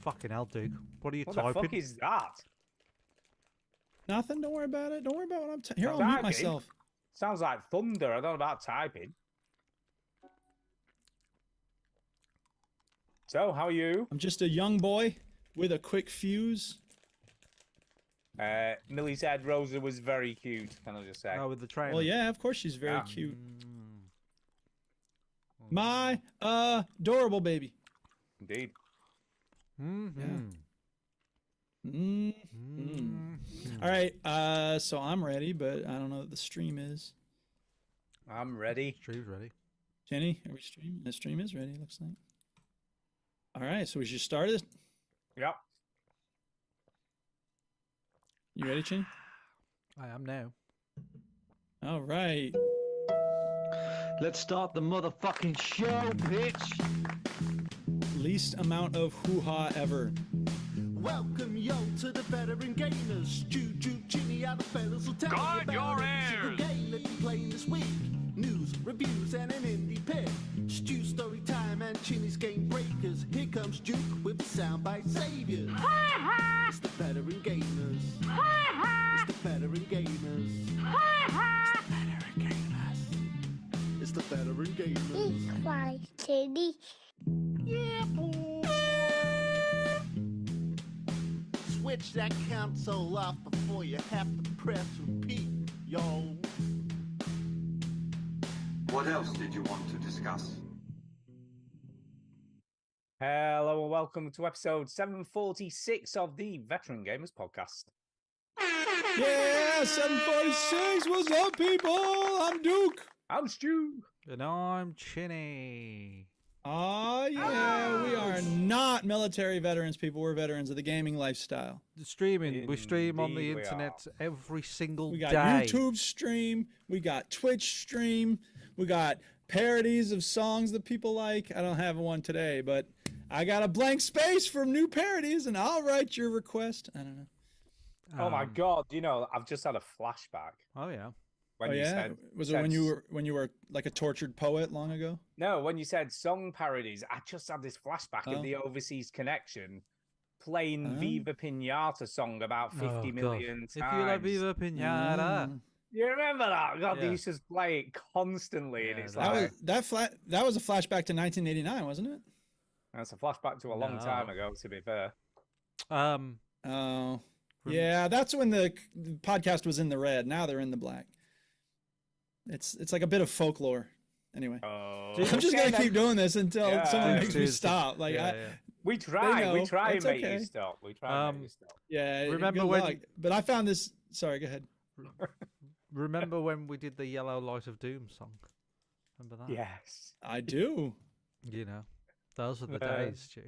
Fucking hell, Duke. What are you What typing? the fuck is that? Nothing. Don't worry about it. Don't worry about what I'm here. I'll Typing? mute myself. Sounds like thunder. I don't know about typing. So, how are you? I'm just a young boy with a quick fuse. Millie said Rosa was very cute. Can I just say? Oh, with the train. Well, yeah, of course she's very Yeah. cute. My adorable baby. Indeed. Mm-hmm. All right. So I'm ready, but I don't know what the stream is. I'm ready. Stream's ready. Jenny, are we streaming? The stream is ready. Looks like. All right. So we should start it. Yep. You ready, Jenny? I am now. All right. Let's start the motherfucking show, bitch. Least amount of hoo-ha ever. Welcome yo to the veteran gamers. Juju, Chinny, other fellas will tell Guard you about your every single ears. game that you're playing this week. News, reviews, and an indie pick. Stu story time and Chinny's game breakers. Here comes Duke with the soundbite saviors. It's the veteran gamers. It's the veteran gamers. It's the veteran gamers. It's like Teddy. Yeah, boy. Switch that console off before you have to press repeat, yo. What else did you want to discuss? Hello and welcome to episode 746 of the Veteran Gamers Podcast. Yeah, 746. What's up, people? I'm Duke. I'm Stu. And I'm Chinny. Oh, yeah. We are not military veterans, people. We're veterans of the gaming lifestyle. Streaming. We stream on the Indeed we internet every single We got day. YouTube stream. We got Twitch stream. We got parodies of songs that people like. I don't have one today, but I got a blank space for new parodies, and I'll write your request. I don't know. Oh my god, you know, I've just had a flashback Oh yeah. when Oh you yeah, said was it when you were like a tortured poet long ago? No, when you said song parodies, I just had this flashback Oh. of the Overseas Connection playing Oh. Viva Pinata song about 50 Oh, God. million times. If you like Viva Pinata. Mm. You remember that? God, Yeah. they used to play it constantly, and Yeah, it's that like That was a flashback to 1989, wasn't it? that's a flashback to a long time No. ago. To be fair, Um. Oh, Rem- yeah, that's when the podcast was in the red. Now they're in the black. It's like a bit of folklore. Anyway, oh, I'm just okay gonna keep then. doing this until Yeah. someone Yeah, makes me seriously. stop. Like, yeah, I, yeah. We try, know, we try and it's make okay. you stop. We try and make you stop. yeah. Remember good when- luck. But I found this. Sorry, go ahead. Remember when we did the Yellow Light of Doom song? Remember that? Yes. I do. You know, those are the Yeah. days, Stu.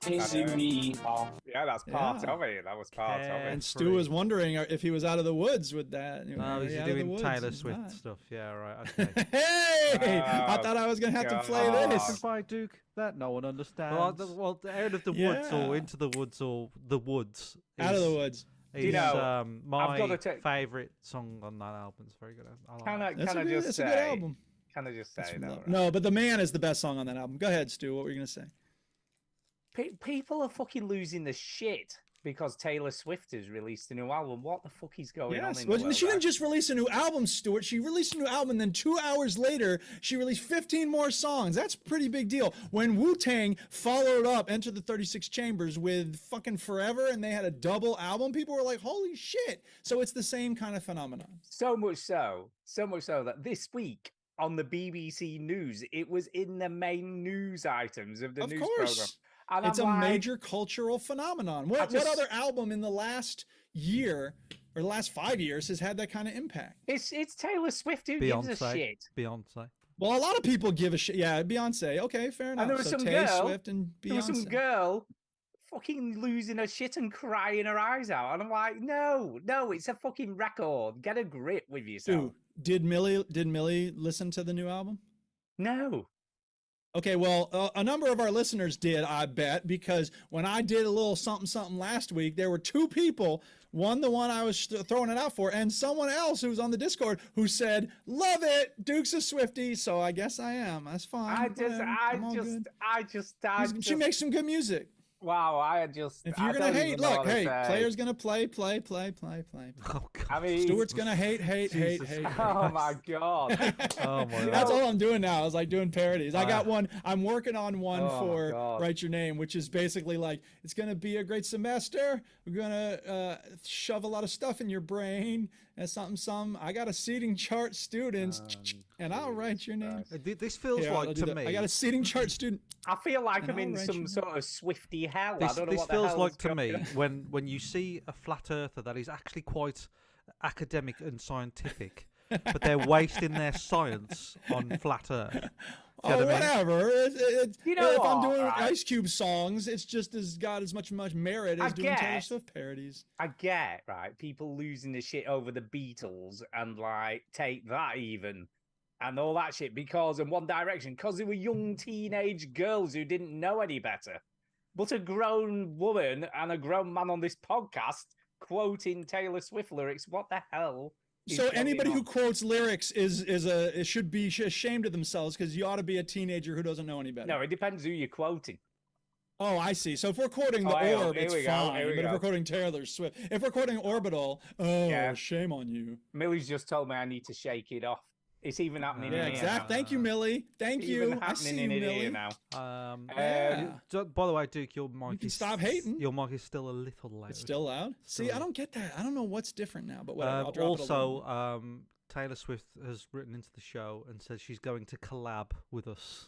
Yeah, that's part Yeah. of it. That was part of Okay. it. And Stu was wondering if he was out of the woods with that. No, Is he's he out of the doing woods? Taylor He's Swift not. stuff. Yeah, right. Okay. Hey! I Oh, thought I was gonna have to play God. this. By Duke, that no one understands. well, out of the woods or Yeah. into the woods or the woods. Out of the is- woods. you Is, know, my gotta take- favorite song on that album. It's very good. I like Can it. I, That's can a I good, just that's say? a good album. Can I just That's say from though? Love. right? No, but The Man is the best song on that album. Go ahead, Stu. What were you gonna say? People are fucking losing the shit because Taylor Swift has released a new album. What the fuck is going on Yes. in Well, the world? she didn't just release a new album, Stuart. She released a new album, and then 2 hours later, she released 15 more songs. That's a pretty big deal. When Wu-Tang followed up Enter the 36 Chambers with fucking Forever, and they had a double album, people were like, holy shit. So it's the same kind of phenomenon. So much so that this week on the BBC News, it was in the main news items of the Of news course. program. And It's I'm a like, major cultural phenomenon. What just- other album in the last year or the last 5 years has had that kind of impact? It's Taylor Swift who gives a Beyonce. shit. Beyonce. Well, a lot of people give a shit. Yeah, Beyonce. Okay, fair enough. And there was so some Taylor girl. Swift and Beyonce. There was some girl fucking losing her shit and crying her eyes out, and I'm like, no, it's a fucking record. Get a grip with yourself. Dude, did Millie listen to the new album? No. Okay, well, a number of our listeners did, I bet, because when I did a little something something last week, there were two people, the one I was throwing it out for, and someone else who was on the Discord who said, "Love it, Duke's a Swiftie," so I guess I am. That's fine. I whatever, I'm all good. I just. She makes some good music. Wow, I just. If you're I gonna don't hate, even know look, what to hey, say. player's gonna play. Oh God. I mean, Stuart's gonna hate. Jesus oh my god. Oh my That's God. all I'm doing now is like doing parodies. I got Ah. one. I'm working on one Oh, my for God. Write Your Name, which is basically like it's gonna be a great semester. We're gonna shove a lot of stuff in your brain and something. I got a seating chart students, and I'll write your name. This feels Here, I'll like do to that. me. I got a seating chart student. I feel like And I'm I'll in write some you- sort of Swifty hell. I This, don't know this what the feels hell's like to going me on. when you see a flat earther that is actually quite academic and scientific, but they're wasting their science on flat earth. Oh, what I mean? whatever. You know if I'm what, doing right? Ice Cube songs, it's just as got as much merit I as doing Taylor guess. Swift parodies. I get, right, people losing the shit over the Beatles and like take that even and all that shit because in One Direction, because they were young teenage girls who didn't know any better. But a grown woman and a grown man on this podcast quoting Taylor Swift lyrics, what the hell? is So going anybody who on? quotes lyrics should be ashamed of themselves because you ought to be a teenager who doesn't know any better. No, it depends who you're quoting. Oh, I see. So if we're quoting the Oh, hang on, Orb, here it's we go, fine. here we But if go. we're quoting Taylor Swift, if we're quoting Orbital, oh, Yeah. shame on you. Millie's just told me I need to shake it off. It's even happening Yeah, in here exactly. now. Thank you, Millie. Thank It's you. even I happening see you, in it Millie. here now. Yeah. By the way, Duke, your mic can is stop hating. Your mic is still a little loud. It's still loud. See, Still I don't get that. I don't know what's different now, but whatever. I'll drop it a also, little. Taylor Swift has written into the show and said she's going to collab with us.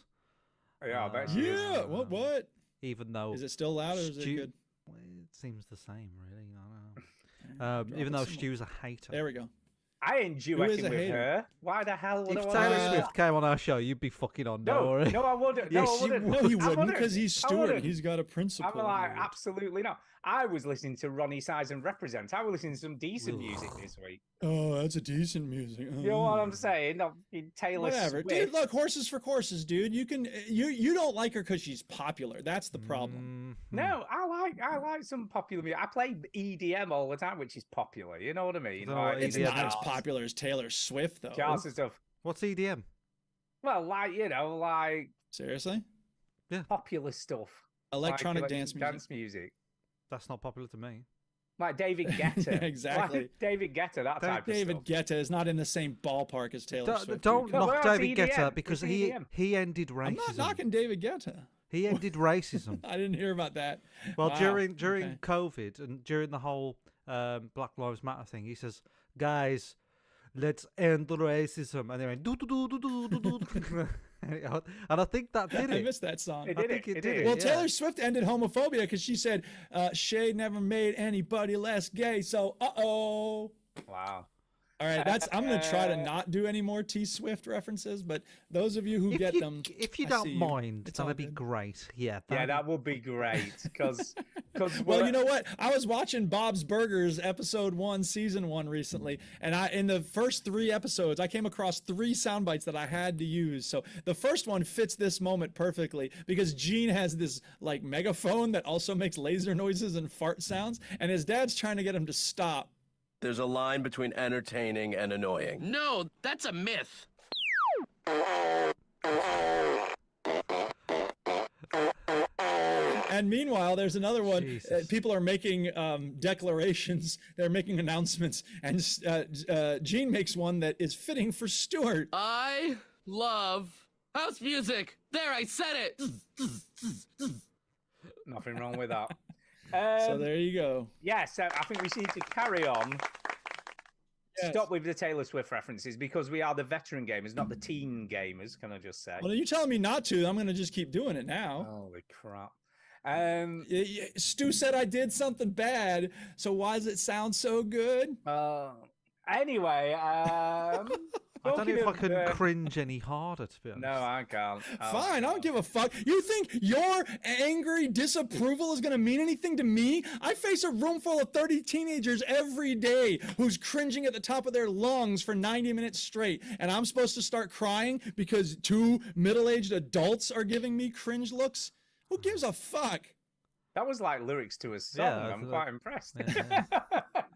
Yeah, I bet she is. Yeah. What? Even though Is it still loud or is it Stu- good? Well, it seems the same, really. I don't know. Drop Even it though some more. Stu's a hater. There we go. I ain't is duetting a with hater? her. Why the hell would If I Taylor want Swift came on our show, you'd be fucking on. Don't No, worry. no, I wouldn't. Yes, no, I wouldn't. no, he I wouldn't wouldn't. because he's I Stuart. wouldn't. He's got a principle. I'm like, He would. absolutely not. I was listening to Ronnie Size and Represent. I was listening to some decent music this week. Oh, that's a decent music. You know what I'm saying? Not in Taylor Whatever, Swift. dude. Look, horses for courses, dude. You can you don't like her because she's popular. That's the problem. No, I like some popular music. I play EDM all the time, which is popular. You know what I mean? don't know what It's EDM not as jazz- popular as Taylor Swift, though. jazz and stuff. What's EDM? Well, like you know, like Seriously, popular stuff. electronic Like dance music. Dance music. That's not popular to me. Like David Guetta. Exactly. Like David Guetta, that type David of stuff. Guetta is not in the same ballpark as Taylor Swift. Don't dude. No, knock well, it's David EDM. Guetta because It's he EDM. he ended I'm racism. not knocking David Guetta. He ended racism. I didn't hear about that. Well, Wow, during okay. COVID and during the whole Black Lives Matter thing, he says, "Guys, let's end the racism," and they went do do do do do do do. And I think that did I it. missed that song. It I did think it. it did It it. Well, yeah. Taylor Swift ended homophobia because she said Shay never made anybody less gay. So, Wow. All right, I'm gonna try to not do any more T Swift references, but those of you who If get you, them, if you I don't see you. mind, It's all that'd be good. great. Yeah. Yeah, that would be great. Because Well, you know what? I was watching Bob's Burgers episode 1, season 1 recently, and in the first 3 episodes, I came across 3 sound bites that I had to use. So the first one fits this moment perfectly because Gene has this like megaphone that also makes laser noises and fart sounds, and his dad's trying to get him to stop. There's a line between entertaining and annoying. No, that's a myth. And meanwhile, there's another one. Jesus. People are making declarations. They're making announcements, and Gene makes one that is fitting for Stuart. I love house music. There, I said it. nothing wrong with that. So there you go. Yes, I think we need to carry on. Yes. Stop with the Taylor Swift references because we are the veteran gamers, not the teen gamers. Can I just say? Well, you're telling me not to. I'm going to just keep doing it now. Holy crap! Stu said I did something bad, so why does it sound so good? Anyway, I don't know if I can cringe any harder, to be honest. No, I can't. Oh, Fine, I no. don't give a fuck. You think your angry disapproval is going to mean anything to me? I face a room full of 30 teenagers every day who's cringing at the top of their lungs for 90 minutes straight, and I'm supposed to start crying because 2 middle-aged adults are giving me cringe looks? Who gives a fuck? That was like lyrics to a song. Yeah, I'm quite impressed. Yeah.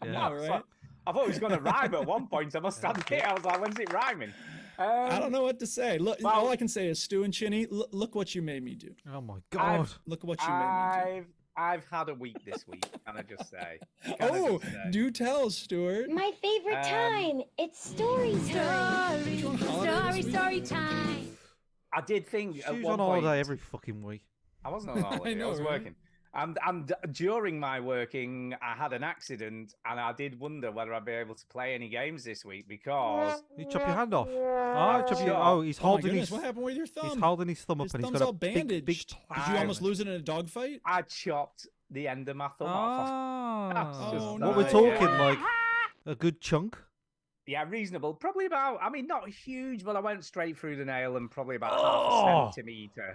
Yeah, right? I thought it was going to rhyme at one point. I must admit. I was like, when's it rhyming? I don't know what to say. Look, well- all I can say is Stu and Chinny, look what you made me do. Oh my god. Look what you made me I've had a week this week, can I just say? do. Can I Oh, just say? do tell, Stuart. My favorite time. It's story time. Did you on holiday this week? time. I did think at She's one on holiday point, every fucking week. I wasn't on holiday. I know, was right? working. And during my working, I had an accident, and I did wonder whether I'd be able to play any games this week because You chop your hand off. Oh, chop your, Chop. oh he's Oh my holding goodness, his. what happened with your thumb? He's holding his thumb up His and he's thumb's got a all big, big. bandaged. Did you almost lose it in a dogfight? I chopped the end of my thumb off. Ah, just Oh, what we're no. talking like a good chunk. Yeah, reasonable. Probably about, I mean, not huge, but I went straight through the nail and probably about Oh,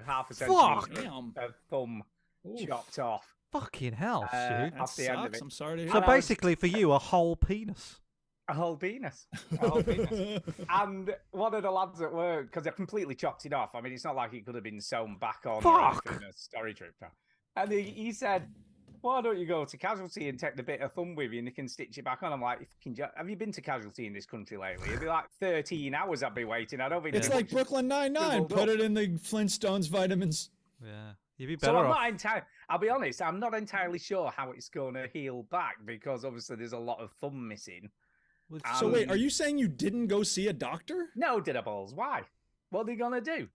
half a centimeter fuck. Damn. of thumb Oof. chopped off. Fucking hell, Stu. That off the end of sucks. it. I'm sorry to hear So And I was- basically, for you, a whole penis. A whole penis. A whole penis. And one of the lads at work, because I completely chopped it off. I mean, it's not like it could have been sewn back on or Fuck. anything, a story trip. And he said, why don't you go to Casualty and take the bit of thumb with you and they can stitch it back on? I'm like, have you been to Casualty in this country lately? It'd be like 13 hours I'd be waiting. I don't think It's there's like much- Brooklyn Nine-Nine. Dribbled Put up. it in the Flintstones vitamins. Yeah, you'd be So better I'm off. not entirely, I'll be honest, I'm not entirely sure how it's going to heal back because obviously there's a lot of thumb missing. Well, So wait, Um, are you saying you didn't go see a doctor? No, Diddaballs, why? What are they going to do?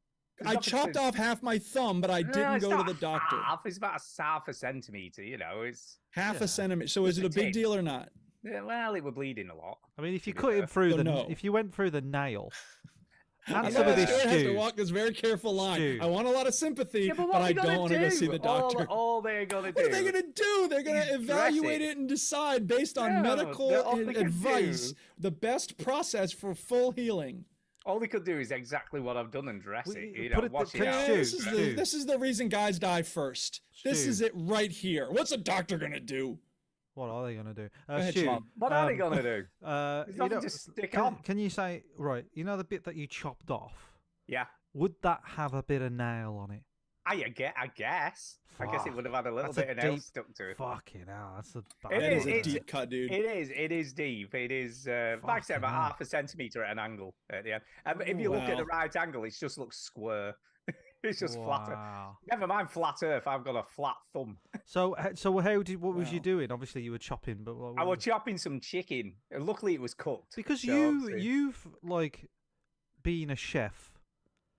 I chopped off half my thumb, but I No, didn't it's go to not the doctor. Half, it's about half a centimeter, you know. It's Half Yeah. a centimeter. So is it a It's a big tick. deal or not? yeah, well, it were bleeding a lot. I mean, if you to be cut him fair. through So the, no. if you went through the nail, I answer know me this, Stuart has to Stu. walk this very careful line. Stu. I want a lot of sympathy, Yeah, but what but are I they gonna don't want to go do? see the doctor. All they're going to do. What are they going to do? They're going to is dress evaluate it. it and decide based on No, medical all they can advice do- the best process for full healing. All they could do is exactly what I've done and dress Well, it. you You put know, it- wash it can out. Stu, This is, Stu. this is the reason guys die first. This Stu. is it right here. What's a doctor going to do? What are they going to do? ahead, Stu, Sean. What are they going to do? Uh, There's you nothing know, to stick can, on. can you say right? You know the bit that you chopped off. Yeah. Would that have a bit of nail on it? I guess. I guess it Fuck. would have had a little That's a bit of nail deep- stuck to it. Fucking hell, that's a It bad That is is, a idea. it's- deep cut, dude. It is deep. It is, like I said, Fucking about hell. half a centimeter at an angle at the end. If you look at Wow. the right angle, it just looks square. It's just flatter. Wow. Never mind flat Earth. I've got a flat thumb. So how did what was you Wow. doing? Obviously, you were chopping, but I was chopping some chicken. Luckily, it was cooked. because so obviously- you've like been a chef.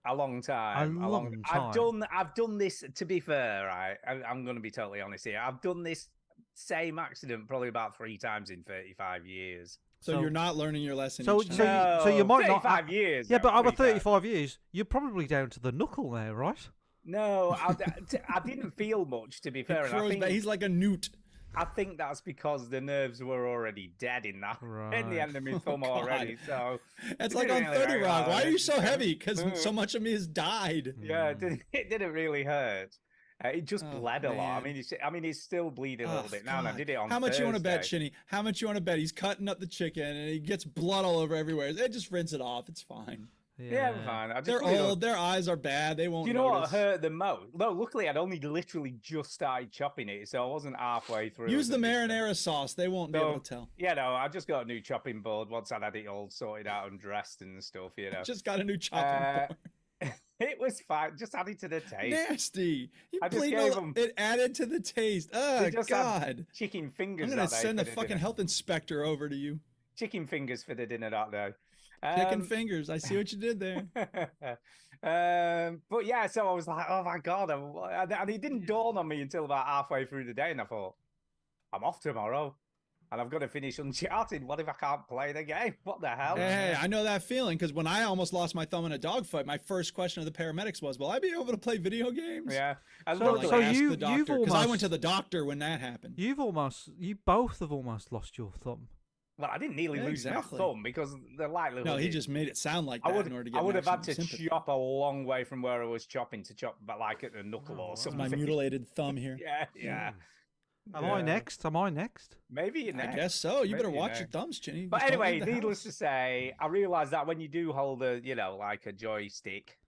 a long time. long I've done this. To be fair, right? I'm going to be totally honest here. I've done this same accident probably about 3 times in 35 years. So, So- you're not learning your lesson. So- each time. so you might not- 35 years. Yeah, no, but over 35. 35 years, you're probably down to the knuckle now, right? No, I didn't feel much. To be It fair, and I crows think, back. He's like a newt. I think that's because the nerves were already dead in that in Right. the end of my thumb God. already. So It's it like didn't on really 30 hurt Rock. Why hard. are you so heavy? Because so much of me has died. yeah, Mm. it didn't really hurt. It just Oh, bled a lot. man. I mean, it's still bleeding a Oh, little bit now, and I God. did it on. How much you want to bet, Thursday. Shinny? How much you want to bet? He's cutting up the chicken and he gets blood all over everywhere. Just rinse it off. It's fine. Yeah, I'm fine. I just They're really don't- old. Their eyes are bad. They won't Do you know notice. what hurt the most? No, luckily I'd only literally just started chopping it, so I wasn't halfway through. Use the as a big fan. marinara sauce. They won't be So, able to tell. Yeah, no, I just got a new chopping board once I'd had it all sorted out and dressed and stuff, you know. Just got a new chopping Uh, board. It was fine, just added to the taste. Nasty. You I just bleed gave all- 'em- It added to the taste. Oh, They just had God. Chicken fingers. I'm going to that day send for the the fucking dinner. health inspector over to you. Chicken fingers for the dinner that day. Chicken fingers. I see what you did there. But yeah, so I was like, oh my God. And it didn't dawn on me until about halfway through the day. And I thought, I'm off tomorrow and I've got to finish Uncharted. What if I can't play the game? What the hell? Hey, I know that feeling because when I almost lost my thumb in a dogfight, my first question of the paramedics was, "Will I be able to play video games?" Yeah. And So- luckily- so Ask you- the doctor, you've 'cause I almost- went to the doctor when that happened. You both have almost lost your thumb. well, I didn't nearly Yeah, lose exactly. my thumb because the likelihood. No, he is- just made it sound like I that would, in order to get I would have had maximum to sympathy. chop a long way from where I was chopping to chop, but like at the knuckle Oh, or wow. It's something. my mutilated thumb here. Yeah, yeah. Am I Yeah. next? Am I next? Maybe you're I next. guess so. You better Maybe watch your next. thumbs, Chinny. But Just don't anyway, leave the needless to house. say, I realised that when you do hold a, you know, like a joystick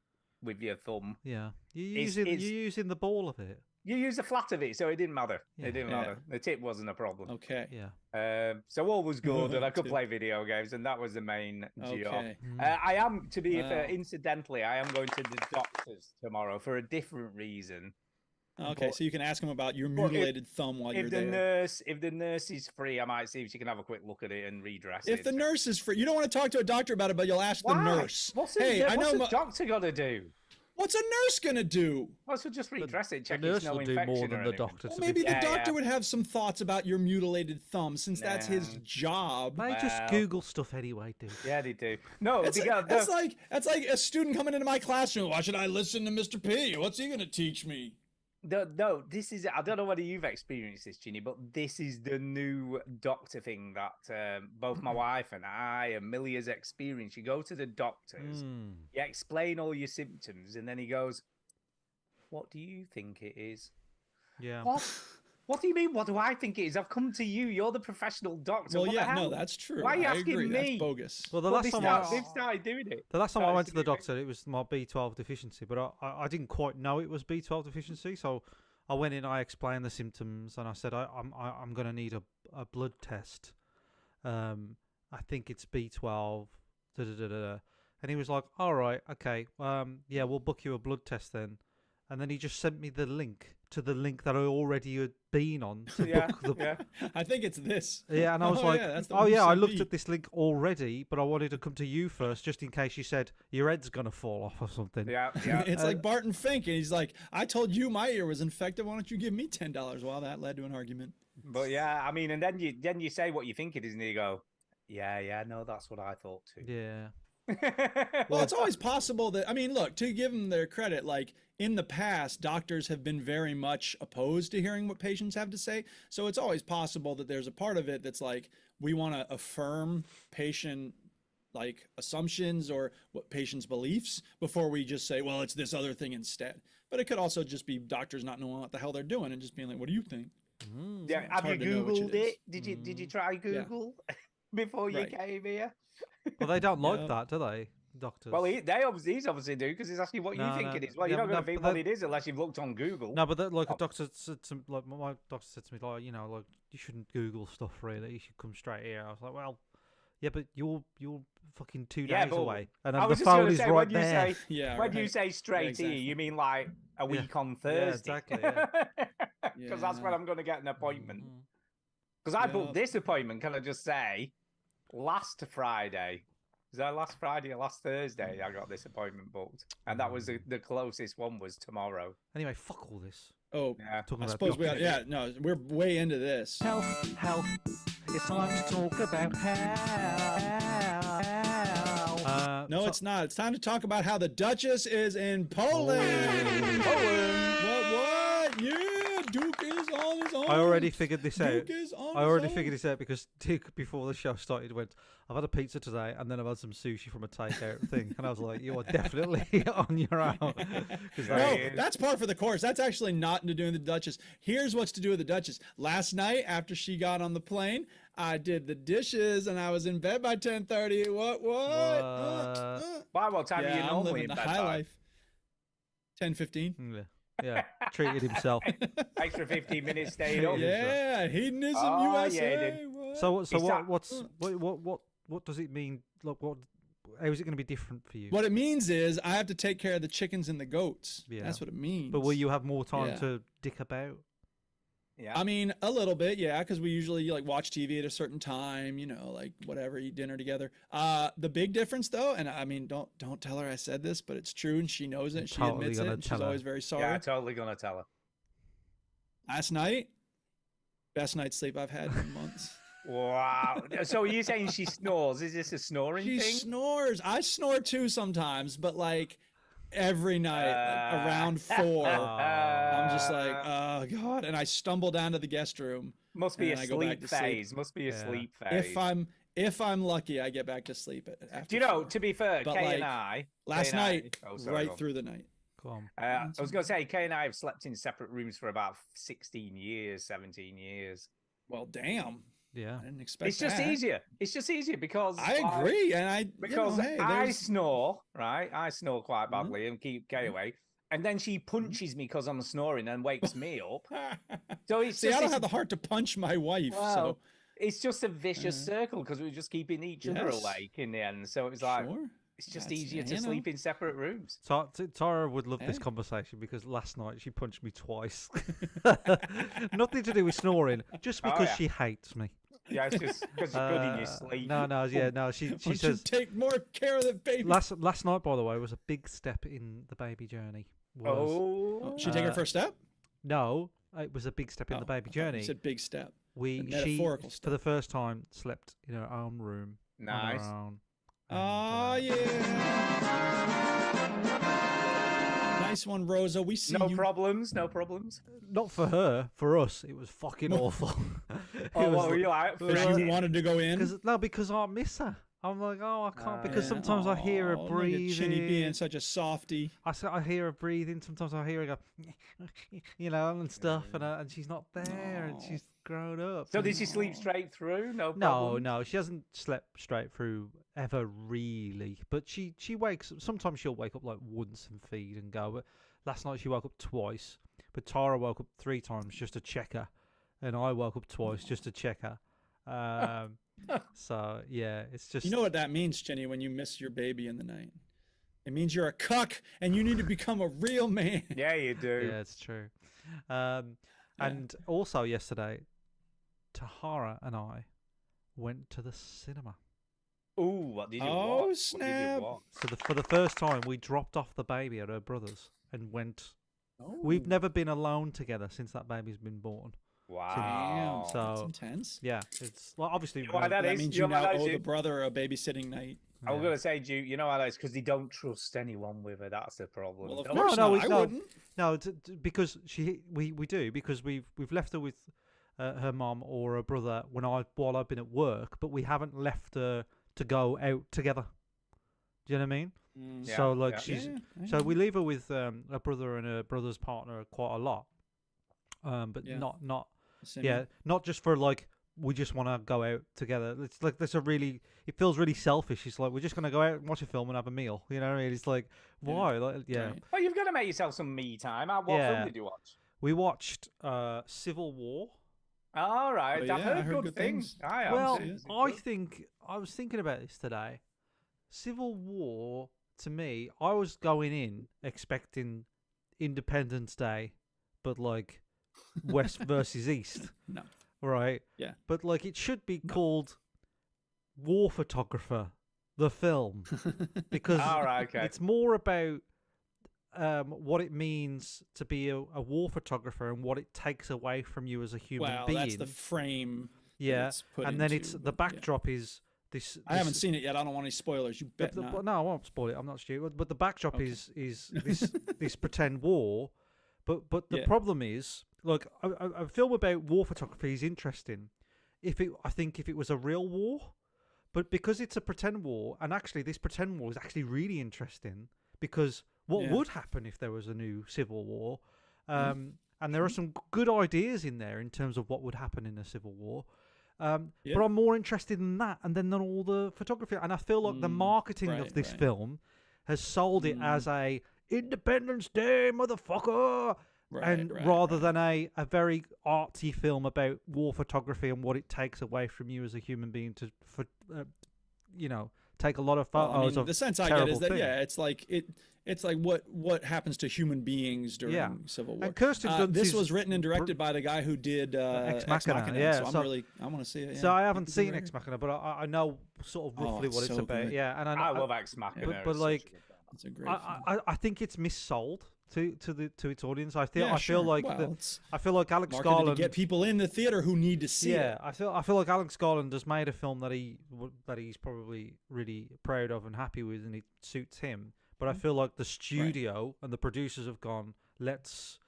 with your thumb, Yeah. It's- You're using the ball of it. You used the flat of it, so it didn't matter. Yeah. It didn't matter. The tip wasn't a problem. Okay. Yeah. So all was good, and I could Tip. play video games, and that was the main job. Okay. I am, to be fair, Wow. incidentally, I am going to the doctor's tomorrow for a different reason. Okay, But- so you can ask him about your Well, if- mutilated thumb while you're If the there. nurse is free, I might see if she can have a quick look at it and redress If it. the nurse is free, you don't want to talk to a doctor about it, but you'll ask the Why? nurse. What's Hey, I know. what's the doctor got to do? What's a nurse gonna do? Well, so just redress it, The check nurse it's no will do infection more or than the anything. doctor. Well, to be maybe fair. the Yeah, doctor yeah. would have some thoughts about your mutilated thumb, since that's his Nah. job. Mate, just Well- Google stuff anyway, dude. Yeah, they do. No, That's, because that's like a student coming into my classroom. Why should I listen to Mr. P? What's he gonna teach me? no, this is. I don't know whether you've experienced this, Ginny, but this is the new doctor thing that both my wife and I and Millie has experienced. You go to the doctors, Mm. you explain all your symptoms, and then he goes, "What do you think it is?" Yeah. What? What do you mean? What do I think it is? I've come to you. You're the professional doctor. Well, What the yeah, no, hell? that's true. Why are you I asking agree. me? That's bogus. Well, the Well, last they've time started doing it. the last time No, I went it's to the really- doctor, it was my B12 deficiency, but I didn't quite know it was B12 deficiency, so I went in, I explained the symptoms, and I said I'm going to need a blood test. I think it's B12. Da, da, da, da, da. And he was like, "All right, okay, yeah, we'll book you a blood test then." And then he just sent me the link to the link that I already had been on to Yeah, book the. yeah. I think it's this. Yeah, and I was Oh, like, yeah, that's the "Oh one you yeah, I sent looked me." at this link already, but I wanted to come to you first, just in case you said your head's gonna fall off or something." Yeah, yeah. It's like Barton Fink, and he's like, "I told you my ear was infected. Why don't you give me $10?" Well, that led to an argument. But yeah, I mean, and then you say what you think it is, and you go, yeah, no, that's what I thought too. Yeah. Well, it's always possible that, I mean, look, to give them their credit, like in the past, doctors have been very much opposed to hearing what patients have to say. So it's always possible that there's a part of it that's like, we want to affirm patient like assumptions or what patients' beliefs before we just say, well, it's this other thing instead. But it could also just be doctors not knowing what the hell they're doing and just being like, what do you think? Yeah, It's have you hard to know which Googled it is. it? Did you try Google before you Right. came here? Well, they don't like Yeah. that, do they, doctors? Well, he's obviously do because he's asking what you No, think no, it is. Well, yeah, you're not going no, to think but what that- it is unless you've looked on Google. No, but like a doctor said to like my doctor said to me, like, you know, like you shouldn't Google stuff really. You should come straight here. I was like, well, yeah, but you're fucking 2 Yeah, days but away, and I then the was just going phone to is say, right when you there. say Yeah. when you right. say straight exactly. here, you mean like a week on Thursday? exactly, yeah. Because that's when Yeah. I'm going to get an appointment. Mhm. Because I Yeah. booked this appointment, can I just say, last Friday. Was that last Friday or last Thursday? I got this appointment booked, and that was the closest one was tomorrow. Anyway, fuck all this. Oh, Yeah. Talking I about suppose we are, doctors. yeah, no, we're way into this. Health. It's time to talk about health. No, so- it's not. It's time to talk about how the Duchess is in Poland. What? Yeah, Duke is on his own. I already figured this out. Duke is on I already his own. figured this out because Duke, before the show started, went, "I've had a pizza today, and then I've had some sushi from a takeout thing," and I was like, "You are definitely on your own." 'Cause No, that- that's par for the course. That's actually not to do with the Duchess. Here's what's to do with the Duchess. Last night, after she got on the plane, I did the dishes and I was in bed by 10:30. What? Why? What time are you Yeah, I'm normally living in the bed high by? life. 10:15. yeah, treated himself. Extra 15 minutes staying up. Yeah, hedonism Oh, yeah, USA. dude. what? So Is that- what does it mean? Look, how is it going to be different for you? What it means is I have to take care of the chickens and the goats. Yeah. That's what it means. But will you have more time Yeah. to dick about? Yeah. I mean, a little bit, yeah, because we usually like watch TV at a certain time, you know, like whatever, eat dinner together. The big difference, though, and I mean, don't tell her I said this, but it's true, and she knows it. She totally admits it. gonna And she's tell her. always very sorry. Yeah, totally gonna tell her. Last night, best night's sleep I've had in months. Wow. So are you saying she snores? Is this a snoring She thing? snores. I snore too sometimes, but like every night, like, around 4. I'm just like, oh god, and I stumble down to the guest room. Must be a and I go back sleep to sleep. phase. Must be a Yeah. sleep phase. If I'm lucky, I get back to sleep after. Do you know? 4. To be fair, But, Kay like, and I last Kay and I- night, oh, sorry, right go on. through the night. Go on. I was going to say, Kay and I have slept in separate rooms for about 16 years, 17 years. Well, damn, Yeah. I didn't expect. It's just that. easier. It's just easier because I agree, and I Because hey, I there's- snore, right? I snore quite Mhm. badly and keep Kay away. and then she punches me because I'm snoring and wakes me up. So it's See, just I don't this- have the heart to punch my wife. Well, So it's just a vicious circle because we were just keeping each other Yes. awake in the end. So it was like sure. it's just That's- easier to you know. sleep in separate rooms. Tara would love this Hey. conversation because last night she punched me twice. Nothing to do with snoring, just Oh, because yeah. she hates me. Yeah, it's just because you're good in your sleep. No, yeah, no. She Why don't you says take more care of the baby. last night, by the way, was a big step in the baby journey. Oh, She take her first step. No, it was a big step in the Oh, baby I thought you journey. said big step. She metaphorical for step. the first time slept in her own room. On Nice. her own. Oh And, yeah. Nice one, Rosa. We see no you. problems, no problems. not for her, for us, it was fucking awful. Oh, what were you like? Because you wanted to go in. Because I miss her. I'm like, oh, I can't because Yeah. sometimes I hear her Aw, look at breathing. Chinny being such a softie. I hear her breathing. Sometimes I hear her go, and stuff, and she's not there, and Aw. she's grown up. So did she sleep straight through? No No, problem. no, she hasn't slept straight through ever really. But she wakes. Sometimes she'll wake up like once and feed and go. But last night she woke up twice. But Tara woke up 3 times just to check her, and I woke up twice just to check her. So yeah, it's just You know what that means, Chinny, when you miss your baby in the night? It means you're a cuck and you need to become a real man. Yeah, you do. Yeah, it's true. And also yesterday, Tahara and I went to the cinema. Ooh, what did you Oh, watch? What did snap. you watch? So for the first time, we dropped off the baby at her brother's and went. We've never been alone together since that baby's been born. Wow. Damn, So- that's intense. Yeah, it's like obviously. You know why that That is? means You you know why now that is, owe the Duke? brother a babysitting night. I was gonna say, Duke, you know why that is? Because they don't trust anyone with her. That's the problem. Well, of Don't- course no, not. I no, wouldn't. no, because we do because we've left her with her mom or her brother while I've been at work, but we haven't left her to go out together. Do you know what I mean? Yeah, So like yeah. she's Yeah, so we leave her with her brother and her brother's partner quite a lot, but Yeah. not Cinema. not just for like we just want to go out together. It's like it feels really selfish. It's like we're just gonna go out and watch a film and have a meal. You know what I mean? It's like why? Like, yeah. Right. Well, you've got to make yourself some me time. What Yeah. film did you watch? We watched Civil War. All right, Oh, I've yeah, I heard heard good good things. things. I Well, have. I was thinking about this today. Civil War, to me, I was going in expecting Independence Day, but like West versus East, No. right? Yeah. But like it should be called War Photographer, the film, because All right, okay. it's more about what it means to be a war photographer and what it takes away from you as a human Well, being. that's the frame. that Yeah, it's put and then into, it's the but, yeah. backdrop is this. I haven't seen it yet. I don't want any spoilers. You bet But not. no, I won't spoil it. I'm not stupid. But the backdrop Okay. is this this pretend war. But the Yeah. problem is, look, a film about war photography is interesting. I think if it was a real war, but because it's a pretend war, and actually this pretend war is actually really interesting because what Yeah. would happen if there was a new civil war? And there are some good ideas in there in terms of what would happen in a civil war. Yeah. But I'm more interested in that and then than all the photography. And I feel like the marketing of right, this right. film has sold it as a Independence Day, motherfucker. Rather than a very artsy film about war photography and what it takes away from you as a human being to, take a lot of Well, photos I mean, of the sense I terrible get is that things. it's like it's like what happens to human beings during Yeah. Civil War. And Kirsten Dunst this is was written and directed by the guy who did Ex Ex Machina, Machina. yeah, So so- I want to see it. So yeah. I haven't It's seen very- Ex Machina, but I know sort of Oh, roughly it's what it's so about. good. Yeah, and I love Ex Machina. but It's such a like, good film. It's a great film. I think it's missold to its audience. I Yeah, feel sure. like Well, it's I feel like Alex marketed to Garland get people in the theater who need to see yeah, it. I feel like Alex Garland has made a film that he's probably really proud of and happy with, and it suits him. But I feel like the studio and the producers have gone, let's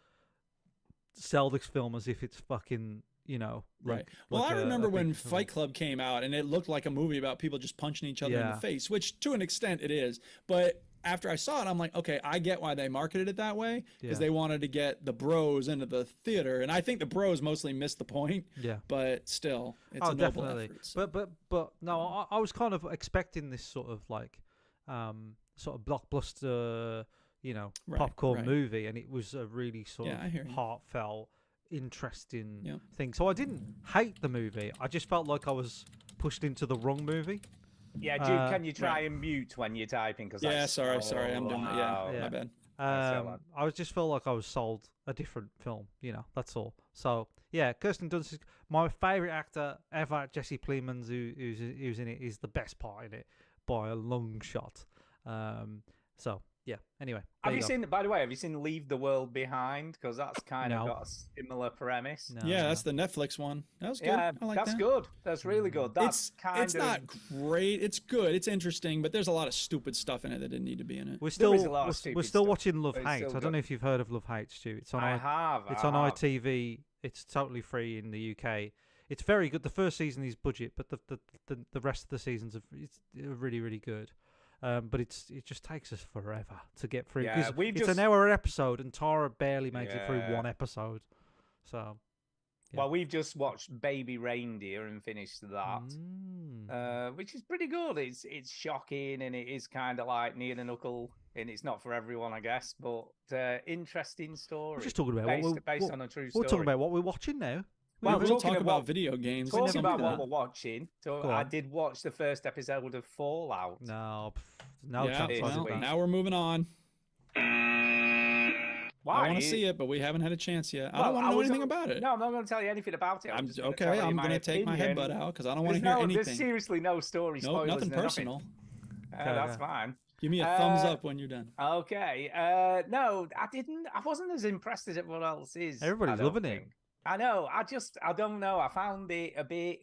sell this film as if it's fucking, Right. like Well, like I a remember big when film. Fight Club came out, and it looked like a movie about people just punching each other in Yeah. the face, which to an extent it is. But after I saw it, I'm like, okay, I get why they marketed it that way, because Yeah. they wanted to get the bros into the theater, and I think the bros mostly missed the point. Yeah. But still, it's Oh, a noble definitely. effort. So. But no, I was kind of expecting this sort of like, sort of blockbuster, Right, popcorn right. movie, and it was a really sort Yeah, I hear of you. heartfelt, interesting Yep. thing. So I didn't hate the movie. I just felt like I was pushed into the wrong movie. Yeah, Duke, can you try right. and mute when you're typing? Cause Yeah, that's sorry, so I'm doing it. Yeah, loud. my bad. I just felt like I was sold a different film. That's all. So yeah, Kirsten Dunst is my favorite actor ever. Jesse Plemons, who's in it, is the best part in it by a long shot. So yeah. Anyway, Have there you go. seen? By the way, have you seen Leave the World Behind? Because that's kind No. of got a similar premise. No, Yeah, no. that's the Netflix one. That was good. Yeah, I like that's that. good. That's really good. That's It's not great. It's good. It's interesting, but there's a lot of stupid stuff in it that didn't need to be in it. We're There is still a lot of we're stupid still stuff, watching Love but it's Hate. still I don't good. know if you've heard of Love Hate, Stu. It's on I have. It's I on have. ITV. It's totally free in the UK. It's very good. The first season is budget, but the rest of the seasons it's really really good. But it just takes us forever to get through. Yeah, 'cause we've it's just- an hour episode, and Tara barely makes it through Yeah. one episode. So yeah. Well, we've just watched Baby Reindeer and finished that, which is pretty good. It's shocking and it is kind of like near the knuckle, and it's not for everyone, I guess, but interesting story. We're just talking about based on a true we're story. talking about what we're watching now. Well, we'll talking talk about about video games. Talking Something about like what that. we're watching, so Go I on. did watch the first episode of Fallout. No, no Yeah, chance. I well, did that. now we're moving on. Why? I want to see it, but we haven't had a chance yet. I Well, don't want to know was anything gonna- about it. No, I'm not going to tell you anything about it. I'm just gonna okay. tell you I'm my going to take my opinion. headbutt out because I don't want to There's hear There's anything. seriously no story No, spoilers. nothing no personal. That's fine. Give me a thumbs Uh, up when you're done. Okay. No, I didn't. I wasn't as impressed as everyone else is. Everybody's I don't loving it. think. I know. I don't know. I found it a bit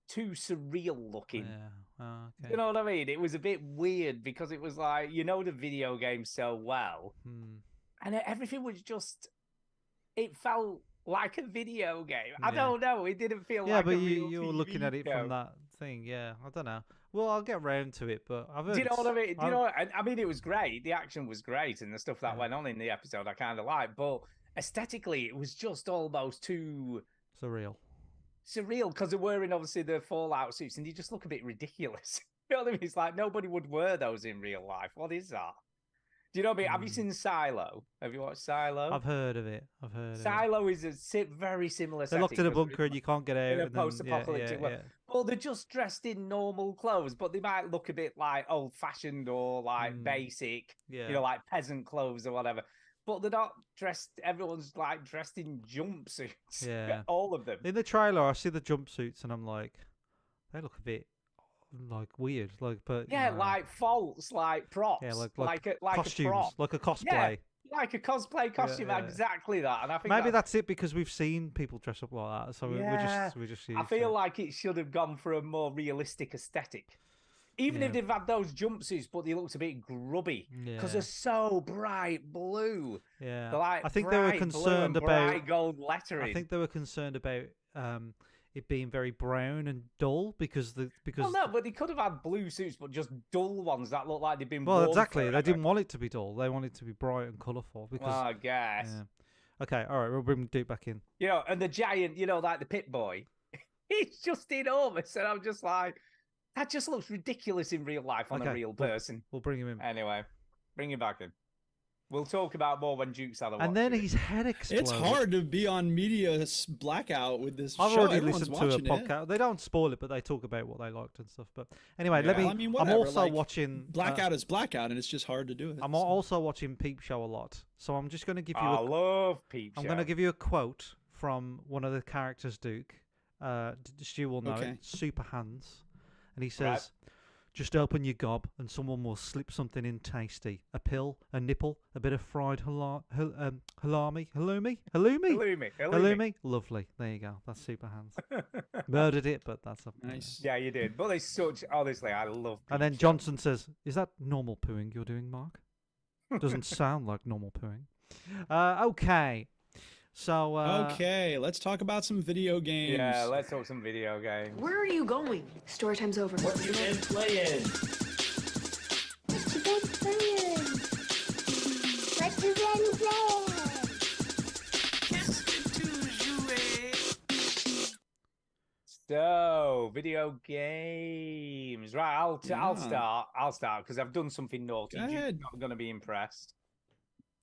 too surreal looking. Yeah. Oh, okay. You know what I mean? It was a bit weird because it was like, the video game so well. And everything was just, it felt like a video game. I Yeah. don't know. It didn't feel Yeah, like but a real you were looking TV at it show. from that thing. Yeah, I don't know. Well, I'll get round to it, but I've heard. Do you know what I mean? Do you I've- know? I mean, it was great. The action was great, and the stuff that went on in the episode I kind of liked. But aesthetically, it was just almost too Surreal. surreal because they're wearing obviously the Fallout suits, and they just look a bit ridiculous. You know what I mean? It's like nobody would wear those in real life. What is that? Do you know what I mean? Have you seen Silo? Have you watched Silo? I've heard of it. I've heard of it. Silo is a very similar. They're locked in a setting 'cause bunker and you can't get out. in a and then- post-apocalyptic yeah, world. yeah, Well, they're just dressed in normal clothes, but they might look a bit like old-fashioned or like basic, yeah. like peasant clothes or whatever. But they're not dressed. Everyone's like dressed in jumpsuits. Yeah. all of them. In the trailer, I see the jumpsuits and I'm like, they look a bit like weird. Like, but Yeah, like false, like props. yeah, like a costumes, a prop. like a cosplay. Yeah, like a cosplay costume. yeah. Exactly that. And I think Maybe that's it because we've seen people dress up like that, so Yeah. we're just. I used to feel it. like it should have gone for a more realistic aesthetic. Even if Yeah. they've had those jumpsuits, but they looked a bit grubby because Yeah. they're so bright blue. Yeah, They're like I think they were bright blue and concerned about bright gold lettering. I think they were concerned about it being very brown and dull because Well, no, but they could have had blue suits, but just dull ones that look like they've been. well, worn exactly. They forever. didn't want it to be dull. They wanted it to be bright and colourful because. Well, I guess. yeah. Okay, all right, we'll bring Duke back in. And the giant, like the pit boy, he's just enormous, and I'm just like, that just looks ridiculous in real life on a Okay, real we'll- person. We'll bring him in. Anyway, bring him back in. We'll talk about more when Duke's had a watch. And then of it. his head exploded. It's hard to be on media blackout with this I've show. already Everyone's listened to a watching it. podcast. They don't spoil it, but they talk about what they liked and stuff. But anyway, Yeah. let me. Well, I mean, I'm whatever, also like, watching. Blackout is blackout, and it's just hard to do it. I'm so. also watching Peep Show a lot, so I'm just going to give you. I love Peep Show. I'm going to give you a quote from one of the characters, Duke. Stu will know Okay. it. Super Hands, and he says, "Just open your gob, and someone will slip something in tasty. A pill, a nipple, a bit of fried halloumi. Lovely. There you go. That's Super Hands. Murdered it, but that's a Nice. Yeah, you did. But they such honestly, I love. And then Peep Show. Johnson says, "Is that normal pooing you're doing, Mark? Doesn't sound like normal pooing." Okay. So Okay, let's talk about some video games. Yeah, let's talk some video games. Where are you going? Story time's over. What you been playing? What you been playing? So, video games. Right, I'll Yeah. start. I'll start because I've done something naughty. Go You're ahead. not going to be impressed.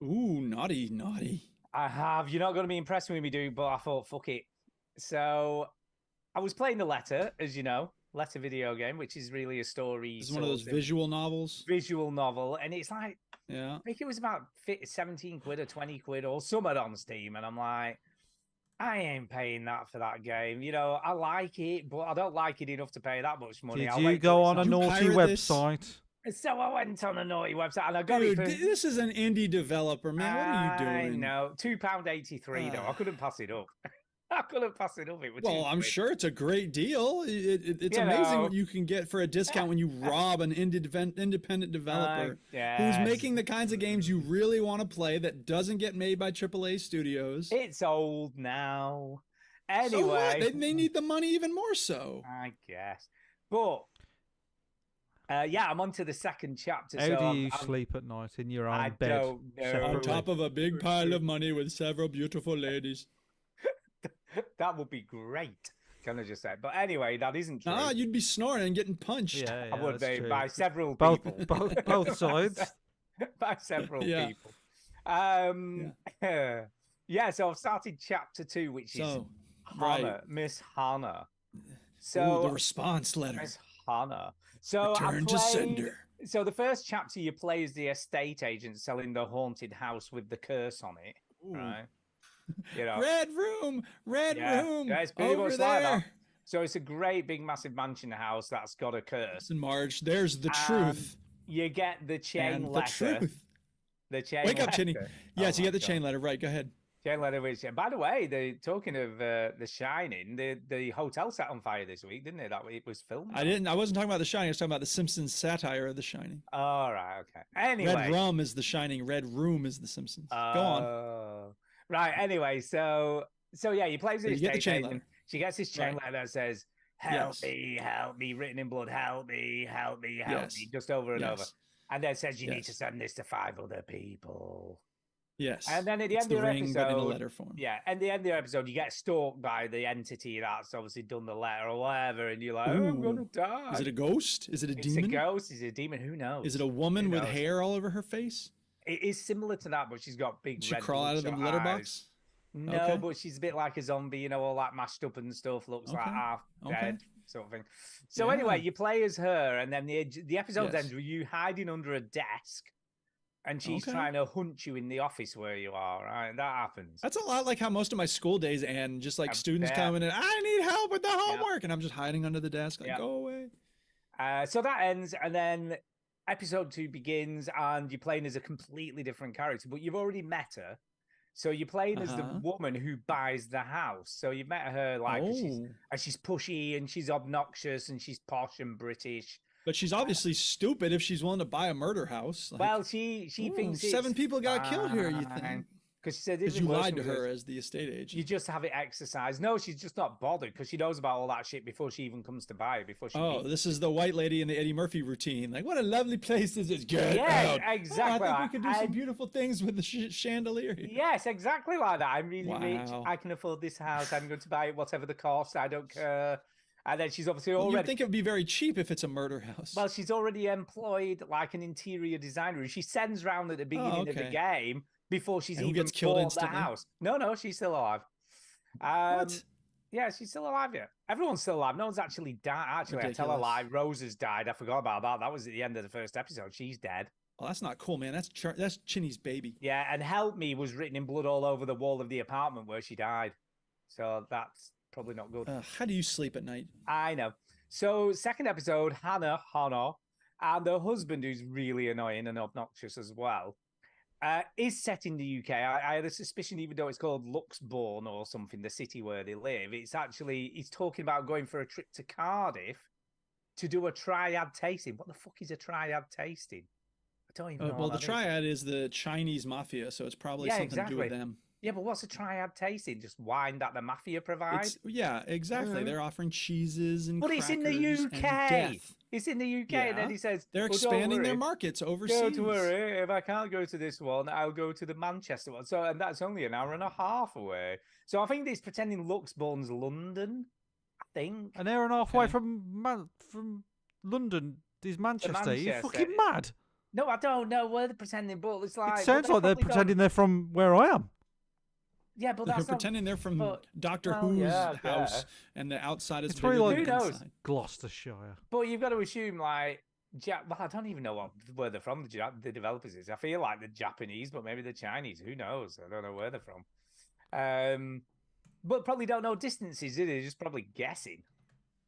Ooh, naughty, naughty. I have. You're not going to be impressed with me, dude, but I thought, fuck it. So, I was playing The Letter, as you know, Letter video game, which is really a story. This is one of those sort visual novels. visual novel. And it's like, Yeah. I think it was about 17 quid or 20 quid or somewhere on Steam. And I'm like, I ain't paying that for that game. You know, I like it, but I don't like it enough to pay that much money. Did I'll you wait go till on a it's You naughty pirate this? website? So I went on a naughty website and I got Dude, it for. this is an indie developer, man. What are you doing? I know, £2.83 though. I couldn't pass it up. I couldn't pass it up. It was Well, I'm £2. sure it's a great deal. It's You amazing know. what you can get for a discount when you rob an independent developer who's making the kinds of games you really want to play that doesn't get made by AAA studios. It's old now. So what? Anyway, They need the money even more so. I guess. But yeah, I'm on to the second chapter. How so do you I'm- sleep at night in your own I bed? don't know. On separately? top of a big pile of money with several beautiful ladies. That would be great. Can I just say? But anyway, that isn't true. Ah, you'd be snoring and getting punched. Yeah, I would that's be true. by several Both, people. both sides. By several Yeah. people. Yeah, so I've started chapter 2, which is So, Hannah, right. Miss Hannah. Ooh, So the response letter. Miss Hannah. So I Return to played- sender. So the first chapter you play as the estate agent selling the haunted house with the curse on it, Ooh. right? You know, Red room, red Yeah. room. Yeah, it's pretty over much there. like that. So it's a great big massive mansion house that's got a curse. Listen, Marge, there's the And truth. You get the chain And the letter. truth. The chain Wake up, letter. Chinny. Yes, Oh you my get the God. chain letter. Right, go ahead. Chain letter, which, by the way, talking of The Shining, the hotel set on fire this week, didn't it? That it was filmed. I wasn't talking about The Shining. I was talking about the Simpsons satire of The Shining. All right, okay. Anyway, Red rum is The Shining. Red room is The Simpsons. Go on. Right. Anyway, so yeah, you play as So the you get the estate chain agent. letter. She gets this chain Right. letter that says, "Help Yes. me, written in blood. Help me, help me, help Yes. me," just over and over. Yes. And then says you need to Yes. send this to 5 other people. Yes. And then at the It's end the of the ring, but in a episode, letter form. yeah, at the end of the episode, you get stalked by the entity that's obviously done the letter or whatever, and you're like, "Oh, I'm gonna Ooh. die." Is it a ghost? Is it a It's demon? a ghost. Is it a demon? Who knows? Is it a woman Who with knows? hair all over her face? It is similar to that, but she's got big. Did she red crawl out of the bloodshot letterbox? eyes. No, Okay. but she's a bit like a zombie, you know, all that mashed up and stuff. Looks like Okay. half Okay. dead, sort of thing. So anyway, Yeah. you play as her, and then the episode Yes. ends with you hiding under a desk, and she's Okay. trying to hunt you in the office where you are. Right, that happens. That's a lot like how most of my school days end. Just like I students bet. coming in, I need help with the homework, and I'm just hiding under the desk, like, Yeah. go away. So that ends, and then episode 2 begins, and you're playing as a completely different character, but you've already met her. So you're playing as the Uh-huh. woman who buys the house. So you've met her like Oh. she's pushy and she's obnoxious and she's posh and British. But she's obviously stupid if she's willing to buy a murder house. Like, Well, she ooh, thinks 7 people got killed here, you fine. think? Because she said Because "Isn't you it worse lied to when her there's- as the estate agent. You just have it exercised. No, she's just not bothered because she knows about all that shit before she even comes to buy it. Before she Oh, meets this is the white lady in the Eddie Murphy routine. Like, what a lovely place this is. Get Yes, out. exactly. Oh, I think we could do some And- beautiful things with the chandelier. here. Yes, exactly like that. I'm really rich. Wow. I can afford this house. I'm going to buy it, whatever the cost. I don't care. And then she's obviously Well, already. you'd think it would be very cheap if it's a murder house. Well, she's already employed like an interior designer who she sends round at the beginning of the okay. game before she's And who even gets killed bought instantly? the house. No, she's still alive. What? Yeah, she's still alive. Yeah, everyone's still alive. No one's actually died. Actually, I tell a Ridiculous. lie. Rose has died. I forgot about that. That was at the end of the first episode. She's dead. Well, that's not cool, man. That's Chinny's baby. Yeah, and "Help Me" was written in blood all over the wall of the apartment where she died. So that's probably not good. How do you sleep at night? I know. So, second episode, Hannah, and her husband, who's really annoying and obnoxious as well, is set in the UK. I had a suspicion, even though it's called Luxbourne or something, the city where they live, he's talking about going for a trip to Cardiff to do a triad tasting. What the fuck is a triad tasting? I don't even know. Well, what the that is. triad is the Chinese mafia, so it's probably Yeah, something to do with exactly. them. Yeah, but what's a triad tasting? Just wine that the mafia provide? Yeah, exactly. Mhm. They're offering cheeses and But it's in the crackers and UK. death. It's in the UK, and then Yeah. he says They're "Oh, don't expanding their worry. markets overseas. Don't worry, if I can't go to this one, I'll go to the Manchester one. So, and that's only an hour and a half away. So I think it's pretending Luxbourne's London. I think. An hour and a half away Okay. from London is Manchester. You're Manchester. fucking mad. No, I don't know where they're pretending, but it's like. It sounds like they're probably pretending they're from where I am. Yeah, but They're that's not. pretending they're from but- Doctor well, Who's yeah, house, and the outside is It's bigger probably than like- the Who knows? inside. Gloucestershire. But you've got to assume like. Well, I don't even know where they're from. The developers is. I feel like they're Japanese, but maybe they're Chinese. Who knows? I don't know where they're from. But probably don't know distances. They're just probably guessing.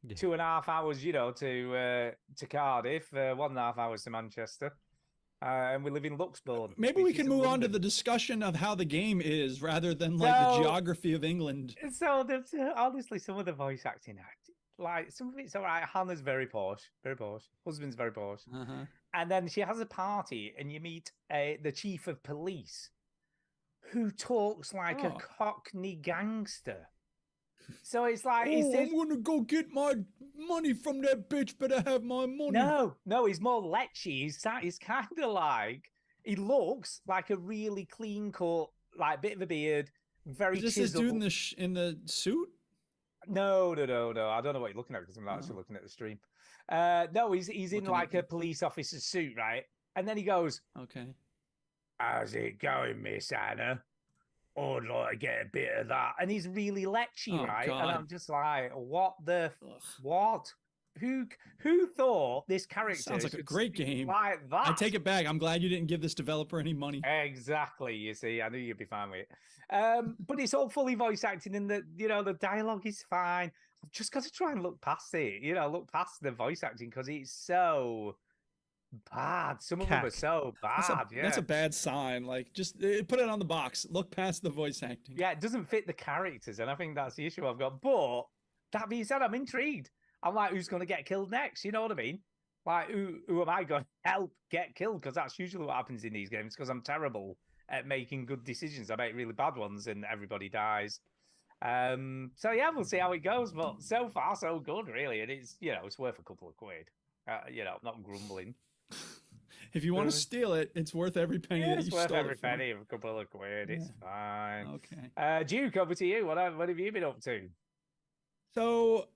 Yeah. 2.5 hours, to Cardiff. 1.5 hours to Manchester. And we live in Luxbourne. Maybe we which can is in move on to London. the discussion of how the game is, rather than like the So- geography of England. So honestly, some of the voice acting, like some of it's all right. Hannah's very posh, very posh. Husband's very posh, Uh-huh. and then she has a party, and you meet the chief of police, who talks like a Oh. Cockney gangster. So it's like, Oh, I'm gonna go get my money from that bitch. Better have my money. no, he's more lechy. He's kind of like, he looks like a really clean cut, like bit of a beard, very Is this this chiseled. dude in the suit? No. I don't know what you're looking at because I'm not actually looking at the stream. No, he's in Looking like at a police officer's suit, right? And then he goes, Okay. "How's it going, Miss Anna? I'd like to get a bit of that." And he's really lechy, Oh, right? God. And I'm just like, what the Ugh. what? Who thought this character Sounds like a should great speak game. like that? I take it back. I'm glad you didn't give this developer any money. Exactly. You see, I knew you'd be fine with it. But it's all fully voice acting, and the dialogue is fine. I've just got to try and look past it. Look past the voice acting because it's so bad. Some of them are Cack. so bad. That's a bad sign. Like, just put it on the box. Look past the voice acting. Yeah, it doesn't fit the characters, and I think that's the issue I've got. But that being said, I'm intrigued. I'm like, who's going to get killed next? You know what I mean? Like, who am I going to help get killed? Because that's usually what happens in these games. Because I'm terrible at making good decisions. I make really bad ones, and everybody dies. So yeah, we'll see how it goes. But so far, so good, really. And it's it's worth a couple of quid. I'm not grumbling. If you want to steal it, it's worth every penny that It's you worth stole every it for. penny, a couple of quid. It's fine. Okay. Duke, over to you. What have you been up to? So,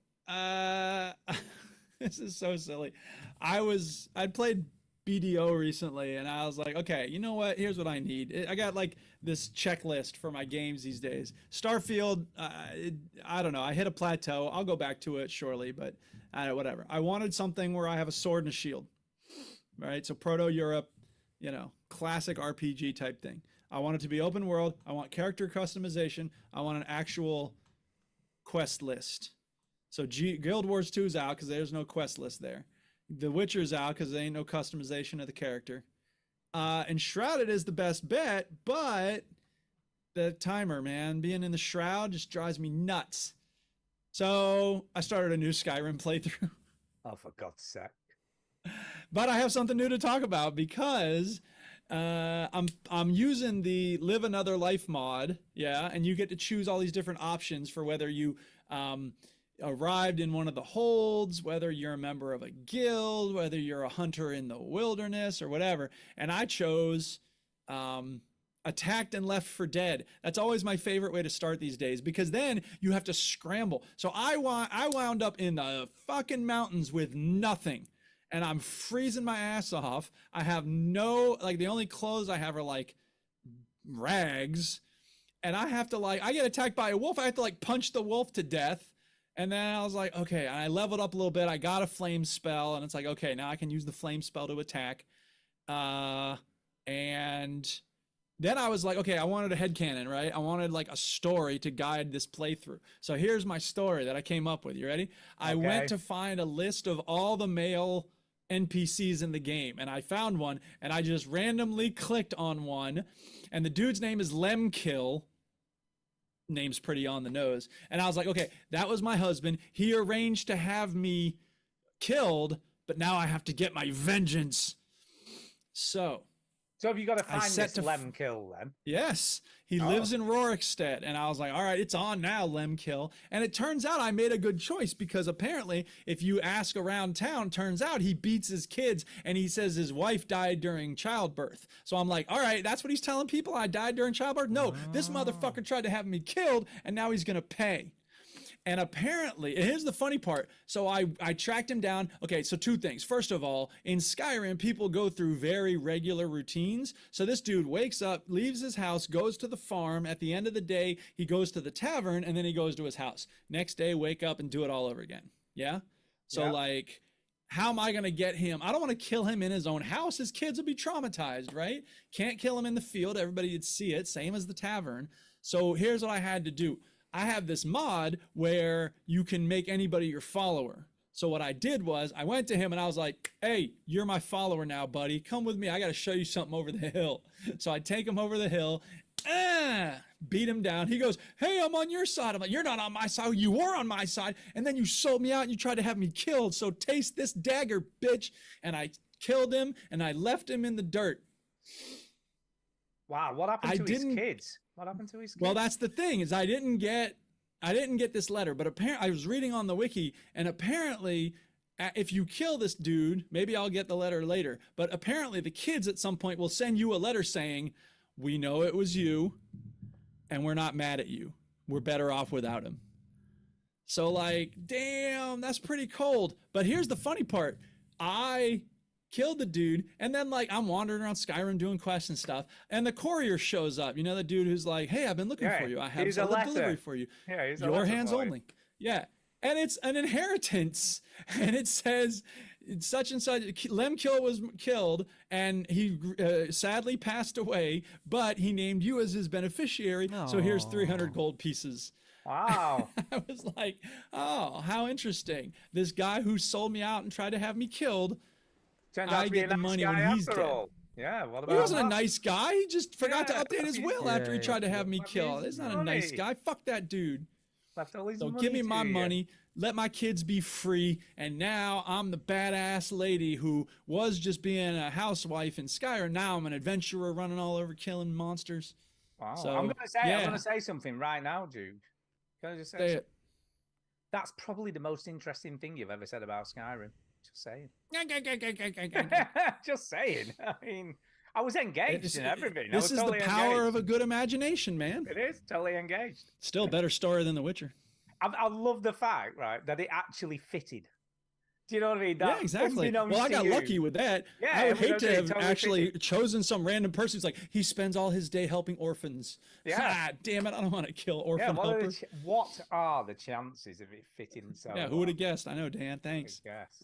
this is so silly. I'd played BDO recently, and I was like, okay, you know what? Here's what I need. I got like this checklist for my games these days. Starfield, I don't know. I hit a plateau. I'll go back to it shortly, but whatever. I wanted something where I have a sword and a shield, right? So Proto-Europe, classic RPG type thing. I want it to be open world. I want character customization. I want an actual quest list. So Guild Wars 2 is out because there's no quest list there. The Witcher's out because there ain't no customization of the character. And Shrouded is the best bet, but the timer, man, being in the Shroud just drives me nuts. So I started a new Skyrim playthrough. Oh, for God's sake. But I have something new to talk about because I'm using the Live Another Life mod, yeah, and you get to choose all these different options for whether you arrived in one of the holds, whether you're a member of a guild, whether you're a hunter in the wilderness or whatever. And I chose Attacked and Left for Dead. That's always my favorite way to start these days because then you have to scramble. So I wound up in the fucking mountains with nothing. And I'm freezing my ass off. I have the only clothes I have are like rags. And I have to I get attacked by a wolf. I have to punch the wolf to death. And then I was like, okay, and I leveled up a little bit. I got a flame spell, and it's like, okay, now I can use the flame spell to attack. And then I was like, okay, I wanted a headcanon, right? I wanted a story to guide this playthrough. So here's my story that I came up with. You ready? I went to find a list of all the male NPCs in the game, and I found one, and I just randomly clicked on one, and the dude's name is Lemkill. Name's pretty on the nose. And I was like, okay, that was my husband. He arranged to have me killed, but now I have to get my vengeance. So have you got to I find set this to Lemkill then? yes, he lives in Rorikstead. And I was like, all right, it's on now, Lemkill. And it turns out I made a good choice because apparently if you ask around town, turns out he beats his kids and he says his wife died during childbirth. So I'm like, all right, that's what he's telling people. I died during childbirth. No, this motherfucker tried to have me killed and now he's going to pay. And apparently, and here's the funny part. So I tracked him down. Okay, so 2 things. First of all, in Skyrim, people go through very regular routines. So this dude wakes up, leaves his house, goes to the farm. At the end of the day, he goes to the tavern, and then he goes to his house. Next day, wake up and do it all over again. Yeah? So like, how am I going to get him? I don't want to kill him in his own house. His kids would be traumatized, right? Can't kill him in the field. Everybody would see it. Same as the tavern. So here's what I had to do. I have this mod where you can make anybody your follower. So what I did was I went to him and I was like, hey, you're my follower now, buddy. Come with me. I got to show you something over the hill. So I take him over the hill, beat him down. He goes, hey, I'm on your side. I'm like, you're not on my side. You were on my side. And then you sold me out and you tried to have me killed. So taste this dagger, bitch. And I killed him and I left him in the dirt. Wow, what happened to his kids? What happened to his kids? Well, that's the thing is I didn't get this letter, but apparently I was reading on the wiki, and apparently if you kill this dude, maybe I'll get the letter later, but apparently the kids at some point will send you a letter saying, we know it was you, and we're not mad at you. We're better off without him. So like, damn, that's pretty cold. But here's the funny part. I killed the dude, and then like I'm wandering around Skyrim doing quests and stuff, and the courier shows up. You know, the dude who's like, hey, I've been looking for you. I have a delivery for you. Yeah, he's your hands only. Yeah. And it's an inheritance, and it says such and such. Lemkill was killed, and he sadly passed away, but he named you as his beneficiary. So here's 300 gold pieces. Wow. I was like, oh, how interesting. This guy who sold me out and tried to have me killed, I get the money when he's dead. Yeah, what about He wasn't that? a nice guy. He just forgot to update his will after he tried to have me killed. He's not a nice money. guy. Fuck that dude. Left all his So money give me to my you. money. Let my kids be free. And now I'm the badass lady who was just being a housewife in Skyrim. Now I'm an adventurer running all over killing monsters. Wow. So, I'm gonna say yeah. I'm gonna say something right now, Duke. Can I just say, Say something? it. That's probably the most interesting thing you've ever said about Skyrim. Just saying. Just saying. I mean, I was engaged in everything. This is the power of a good imagination, man. It is totally engaged. Still a better story than The Witcher. I love the fact, right, that it actually fitted. Do you know what I mean? Yeah, exactly. Well, I got lucky with that. Yeah, I would hate it to have totally actually fitted. chosen some random person who's like, he spends all his day helping orphans. Yeah. Ah, damn it, I don't want to kill Yeah, orphan helper. what are the chances of it fitting so Yeah, who would have guessed? I know, Dan. Thanks. Guess.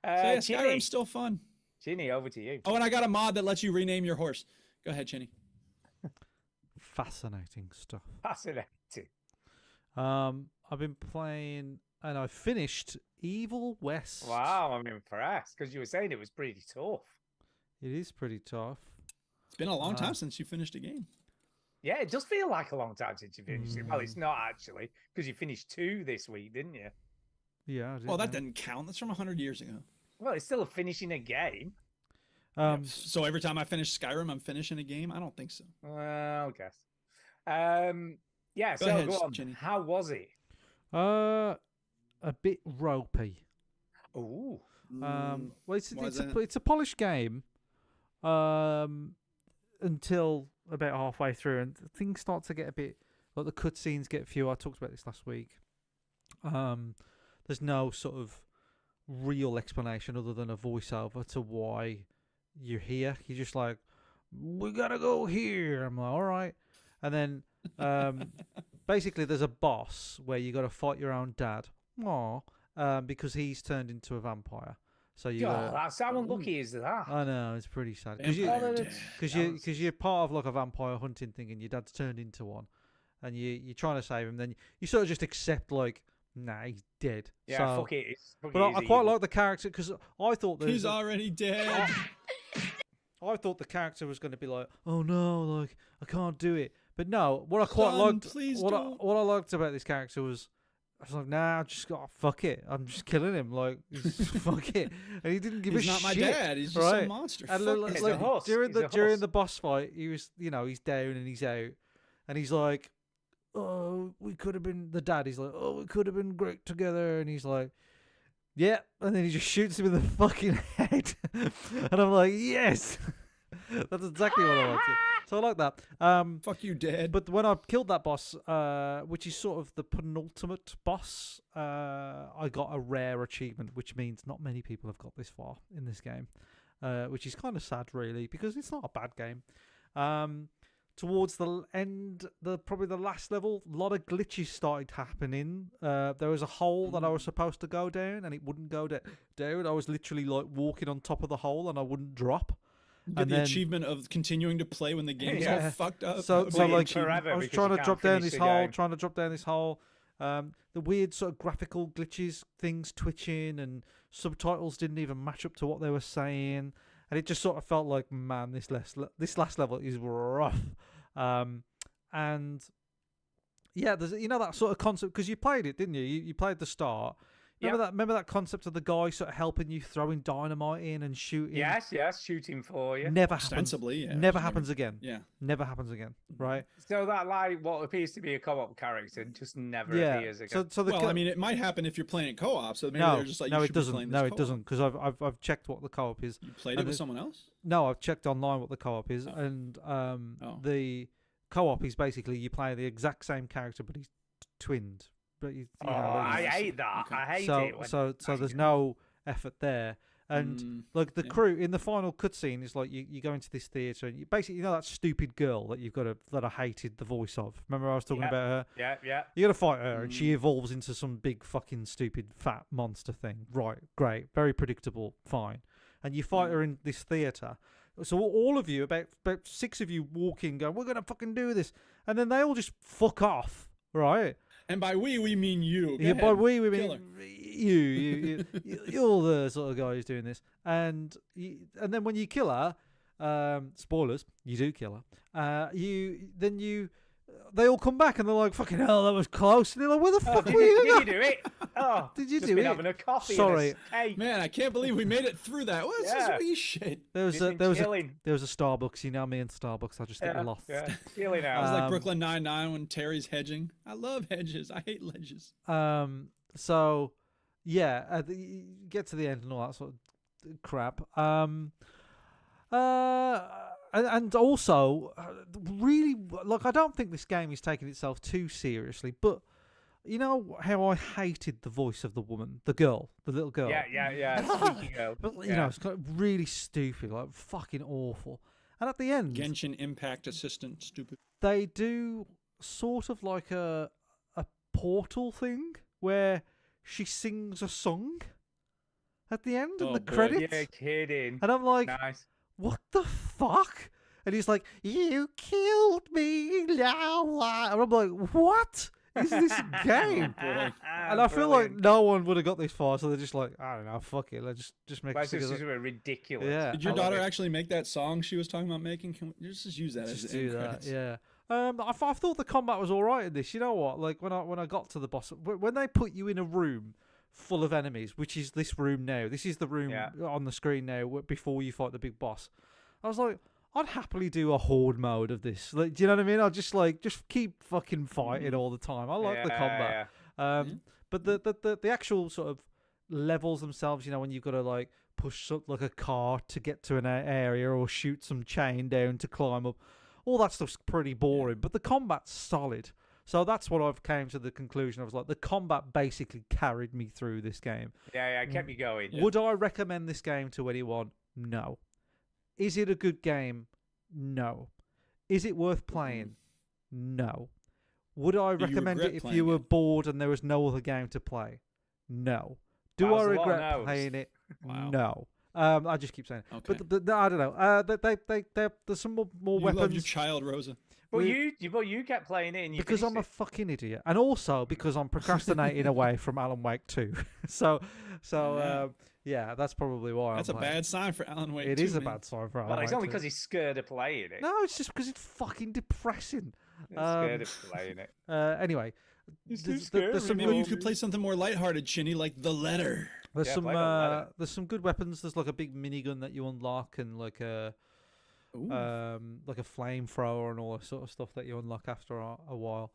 So yeah, Chinny, Skyrim's still fun. Chinny, over to you. Oh, and I got a mod that lets you rename your horse. Go ahead, Chinny. Fascinating stuff. Fascinating. I've been playing, and I finished Evil West. Wow, I'm impressed because you were saying it was pretty tough. It is pretty tough. It's been a long time since you finished a game. Yeah, it does feel like a long time since you finished it. Well, it's not actually because you finished 2 this week, didn't you? Yeah. I did, Well, that yeah. doesn't count. That's from 100 years ago. Well, it's still finishing a game. So every time I finish Skyrim, I'm finishing a game? I don't think so. Well, I guess. Yeah. Go So ahead, go on. Chinny. How was it? A bit ropey. Ooh. Well, it's why is it's a polished game. Until about halfway through, and things start to get a bit like the cutscenes get fewer. I talked about this last week. There's no sort of real explanation other than a voiceover to why you're here. You're just like, we gotta go here. I'm like, all right. And then basically there's a boss where you got to fight your own dad. Because he's turned into a vampire. So you God, that's how unlucky is that? I know, it's pretty sad Vampire because you're part of like a vampire hunting thing, and your dad's turned into one, and you're trying to save him. Then you sort of just accept like, nah, he's dead. Yeah, so, fuck it. But I quite like the character because I thought that He's already dead. I thought the character was going to be like, oh no, like I can't do it. But no, what I quite Son, liked, please what don't. I liked about this character was, I was like, nah, I just got fuck it. I'm just killing him. Like, fuck it. And he didn't give He's a not my shit. dad. He's just right? a monster. And Fuck like, it. He's a horse. during He's a during horse. the boss fight, he was, he's down and he's out, and he's like, oh, we could have been. The dad, he's like, oh, we could have been great together, and he's like, yeah, and then he just shoots him in the fucking head, and I'm like, yes. That's exactly what I wanted. So I like that. Fuck you, Dad. But when I killed that boss, which is sort of the penultimate boss, I got a rare achievement, which means not many people have got this far in this game, which is kind of sad, really, because it's not a bad game. Towards the end, probably the last level, a lot of glitches started happening. There was a hole that I was supposed to go down, and it wouldn't go down. I was literally like walking on top of the hole, and I wouldn't drop. You get the achievement of continuing to play when the game's all fucked up. So like, forever I was because trying you to can't drop down finish this the hole, game. trying to drop down this hole. The weird sort of graphical glitches, things twitching, and subtitles didn't even match up to what they were saying, and it just sort of felt like, man, this last level is rough. And yeah, there's that sort of concept, because you played it, didn't you? You played the start. Remember that concept of the guy sort of helping you, throwing dynamite in and shooting? Yes, shooting for you. Never happens. Ostensibly, yeah. Never happens again. Yeah. Never happens again, right? So that, like, what appears to be a co-op character just never Yeah. appears again. Well, I mean, it might happen if you're playing it co-op. So maybe they're just like, no, you it should be doesn't. playing this No, it co-op. doesn't, because I've checked what the co-op is. You played it with someone else? No, I've checked online what the co-op is, and the co-op is basically you play the exact same character, but he's twinned. But I hate that. Okay. I hate so it. so there's no effort there. And like the crew in the final cutscene is like you go into this theater, and you basically that stupid girl that I hated the voice of. Remember I was talking about her? Yeah. You gotta fight her, and she evolves into some big fucking stupid fat monster thing. Right, great, very predictable, fine. And you fight her in this theater. So all of you, about 6 of you, walk in, going, "We're gonna fucking do this," and then they all just fuck off, right? And by we mean you. Go Yeah, by ahead. we Kill mean her. you're the sort of guy who's doing this, and then when you kill her, spoilers, you do kill her. They all come back and they're like, "Fucking hell, that was close." And they're like, "Where the fuck were you?" Did you do it? Oh, Did you just do been it? having a coffee. Sorry. And a steak. Man, I can't believe we made it through that. What's Yeah. this wee shit? There was You've a been chilling. Starbucks. You know me and Starbucks. I just get lost. Yeah, chilling It out. was like Brooklyn Nine-Nine when Terry's hedging. I love hedges. I hate ledges. So yeah, you get to the end and all that sort of crap. And also, really, like, I don't think this game is taking itself too seriously, but you know how I hated the voice of the woman, the little girl. Yeah. Squeaky girl. But you know, it's kind of really stupid, like fucking awful. And at the end, Genshin Impact Assistant, stupid. they do sort of like a portal thing where she sings a song at the end Oh, and the boy. credits. You're kidding. And I'm like, Nice. what the fuck? And he's like, "You killed me now." And I'm like, what is this game? Boy. And I feel like no one would have got this far, so they're just like, I don't know, fuck it, let's just make That's it. just ridiculous. Yeah. Did your I love daughter it. actually make that song she was talking about making? Can we just use that Just as do end that, credits? yeah. I thought the combat was all right in this. You know what? Like when I got to the boss, when they put you in a room full of enemies, which is this room now. This is the room on the screen now before you fight the big boss. I was like, I'd happily do a horde mode of this. Like, do you know what I mean? I'll just keep fucking fighting all the time. I like the combat. But the actual sort of levels themselves, you know, when you've got to like push like a car to get to an area or shoot some chain down to climb up, all that stuff's pretty boring. But the combat's solid. So that's what I've came to the conclusion. I was like, the combat basically carried me through this game. Yeah, kept me going. Would I recommend this game to anyone? No. Is it a good game? No. Is it worth playing? No. Would I Do you recommend it regret if playing you were it? bored and there was no other game to play? No. Do That I was a lot of regret no's. playing it? Wow. No. I just keep saying it. Okay. But I don't know. There's some more You weapons. love your child, Rosa. But you kept playing it and you Because I'm a finished fucking idiot, and also because I'm procrastinating away from Alan Wake 2. Yeah, that's probably why. That's I'm a playing. bad sign for Alan Wake. It too, is a man. bad sign for it. Alan Well, Wake it's only 2. because he's scared of playing it. No, it's just because it's fucking depressing. He's scared of playing it. Anyway, It's too there's scary. some Maybe you more- could play something more lighthearted, Chinny, like The Letter. There's Yeah, some play the letter. there's some good weapons. There's like a big minigun that you unlock, and like a flamethrower and all that sort of stuff that you unlock after a while.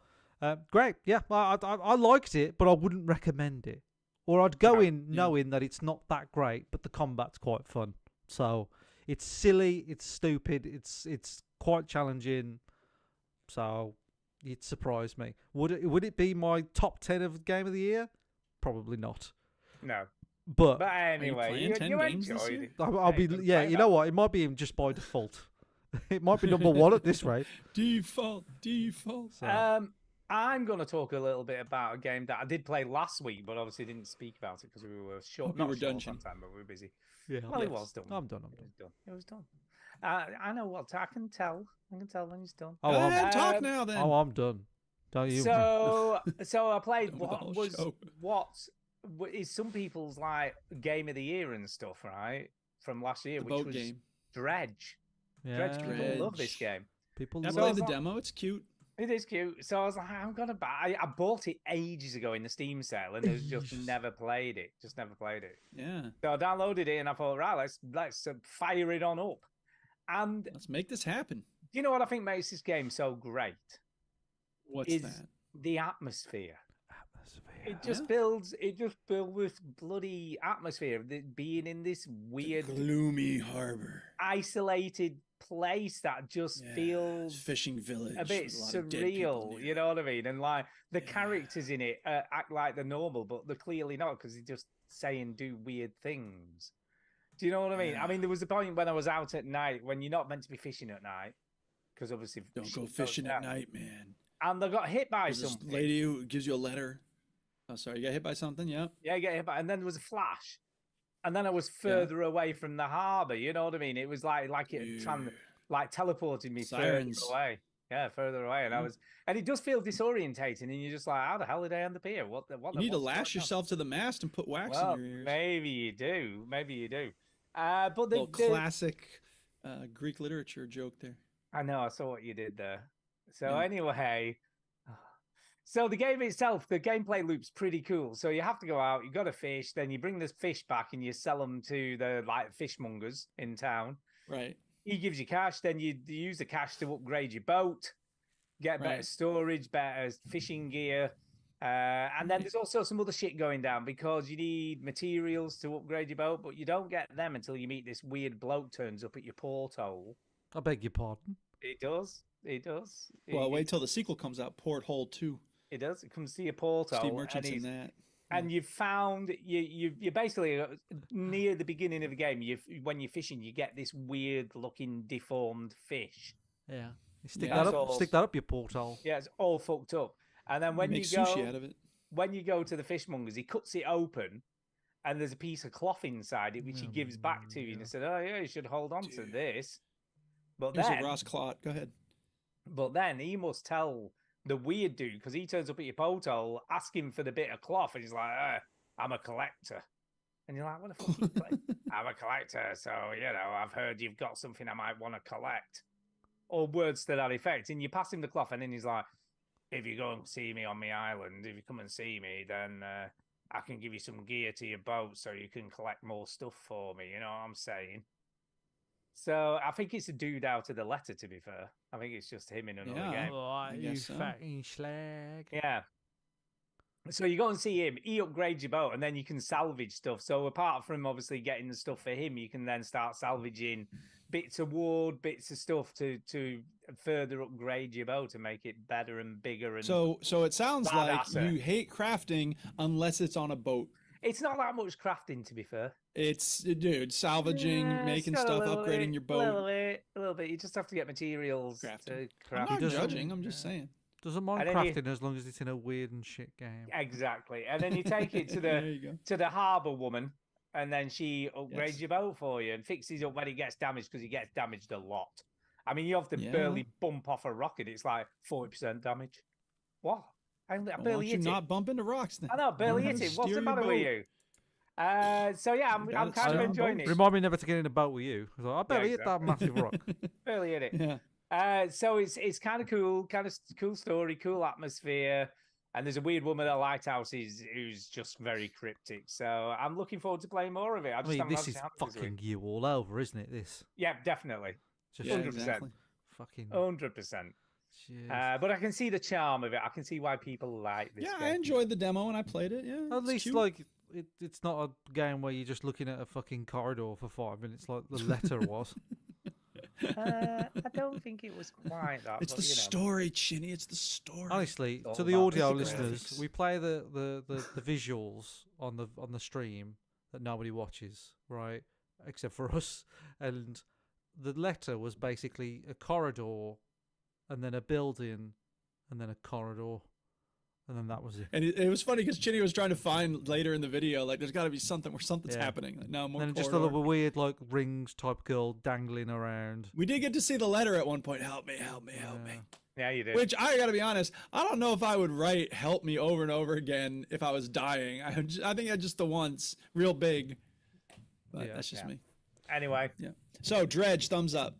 Great, yeah, I liked it, but I wouldn't recommend it. Or I'd go in knowing that it's not that great, but the combat's quite fun. So it's silly, it's stupid, it's quite challenging. So it surprised me. Would it be my top 10 of game of the year? Probably not. No. But But anyway, playing 10 you games this enjoyed year? it. I'll be. you Yeah, play you that. know what? It might be just by default. It might be number one at this rate. Default. So. I'm going to talk a little bit about a game that I did play last week, but obviously didn't speak about it because we were short. Hope you Not were short dungeon. on time, but we were busy. Yeah. Well, it was done. I'm done. It was done. It was done. I know what I can tell. I can tell when it's done. Oh, Go I'm, ahead, talk Um, now then. oh, I'm done. Don't you? So I played Done with the what whole was show. what is some people's like game of the year and stuff, right? From last year, The which boat was game. Dredge. yeah. Dredge people love this Dredge. game. People I So played it's the not- demo. It's cute. It is cute. So I was like, I'm gonna buy. I bought it ages ago in the Steam sale, and there's just Ages. never played it. Just never played it. Yeah. So I downloaded it, and I thought, right, let's fire it on up. And Let's make this happen. you know what I think makes this game so great? What's is that? the atmosphere. Atmosphere. It just builds. It just builds this bloody atmosphere. Being in this weird, Gloomy harbor. isolated place that just Yeah, feels fishing village. a bit with lot of dead people surreal. near You it. know what I mean? And like the Yeah. characters in it act like they're normal, but they're clearly not because they just say and do weird things. Do you know what I mean? I Yeah. mean, there was a point when I was out at night when you're not meant to be fishing at night because obviously Don't shit go goes fishing at down. night, man. And I got hit by There's this something. lady who gives you a letter. Oh, sorry, you got hit by something? Yeah. Yeah, I get hit by, and then there was a flash, and then I was further away from the harbour. You know what I mean? It was like it Yeah. like teleported me Sirens. further away. Yeah, further away, and I Yeah. was, and it does feel disorientating, and you're just like, how the hell did I end up here? What? You need to what's going lash on? yourself to the mast and put wax Well, in your ears. maybe you do. Maybe you do. But the, Little classic Greek literature joke there. I know, I saw what you did there. So Yeah. anyway, so the game itself, the gameplay loop's pretty cool. So you have to go out, you got to fish, then you bring this fish back and you sell them to the like fishmongers in town. Right. He gives you cash, then you use the cash to upgrade your boat, get better Right. storage, better fishing gear. And then Right. there's also some other shit going down because you need materials to upgrade your boat, but you don't get them until you meet this weird bloke turns up at your porthole. I beg your pardon. It does. It does. Well, wait till the sequel comes out, Porthole 2. It does. It comes to your porthole. Steve Merchant's in and, that. and you've found you basically near the beginning of the game. When you're fishing, you get this weird looking deformed fish. Yeah. You stick Yeah. that So- up. Stick that up your porthole. Yeah, it's all fucked up. And then when Make you go sushi out of it. when you go to the fishmongers, he cuts it open, and there's a piece of cloth inside it, which he gives back to you. And he said, "Oh yeah, you should hold on to Dude. this." But Here's then, a Ross Clot. Go ahead. but then he must tell the weird dude because he turns up at your porthole asking for the bit of cloth, and he's like, "I'm a collector," and you're like, "What the fuck?" Are you playing? I'm a collector, so you know, I've heard you've got something I might want to collect, or words to that effect. And you pass him the cloth, and then he's like, "If you go and see me on my island, if you come and see me, then I can give you some gear to your boat so you can collect more stuff for me." You know what I'm saying? So I think it's a dude out of the letter. To be fair, I think it's just him in another Yeah. game. Oh, you you guess so. fucking slag. Yeah. So you go and see him, he upgrades your boat, and then you can salvage stuff. So apart from obviously getting the stuff for him, you can then start salvaging bits of wood, bits of stuff to further upgrade your boat and make it better and bigger. And So it sounds like Badasser. you hate crafting unless it's on a boat. it's not that much crafting, to be fair. It's dude, salvaging, Yeah, making it's got stuff, a little upgrading bit, your A little bit. You just have to get materials Crafting. to I'm craft. not does- judging. I'm just saying. Doesn't mind And then you- crafting as long as it's in a weird and shit game. Exactly. And then you take it to There the you go. to the harbour woman, and then she upgrades Yes. your boat for you and fixes up when it gets damaged because it gets damaged a lot. I mean, you have to Yeah. barely bump off a rocket; it's like 40% damage. What? I Why barely don't you hit it. not bump into rocks then? I know, barely Learn how hit to it. What's steer the your matter with boat. you? So yeah, I'm Got it kind of steer on enjoying boats. it. Remind me never to get in a boat with you. 'Cause I barely hit that exactly. massive rock. Barely hit it. Yeah. So it's kind of cool story, cool atmosphere, and there's a weird woman at Lighthouse who's just very cryptic. So I'm looking forward to playing more of it. I just mean, haven't this had is a chance this week. fucking you all over, isn't it? This. Yeah, definitely, Just Yeah, 100%. exactly. fucking. 100%. Jeez. But I can see the charm of it. I can see why people like this. Yeah, I game. enjoyed the demo and I played it. Yeah. At it's least, cute. like, it's not a game where you're just looking at a fucking corridor for 5 minutes like the letter was. I don't think it was quite that. It's but, the you know. story, Chinny. It's the story. Honestly, all to the about audio the listeners, graphics. we play the visuals on the stream that nobody watches, right? Except for us. And the letter was basically a corridor, and then a building, and then a corridor, and then that was it. And it was funny because Chinny was trying to find later in the video, like, there's got to be something where something's Yeah. happening. Like, no, more And then just a corridor. little weird like rings type girl dangling around. We did get to see the letter at one point. Help me, help me, help me. Yeah, you did. Which I gotta be honest, I don't know if I would write "help me" over and over again if I was dying. I think I just the once, real big. But Yeah. that's just Yeah. me. Anyway, Yeah. So Dredge, thumbs up.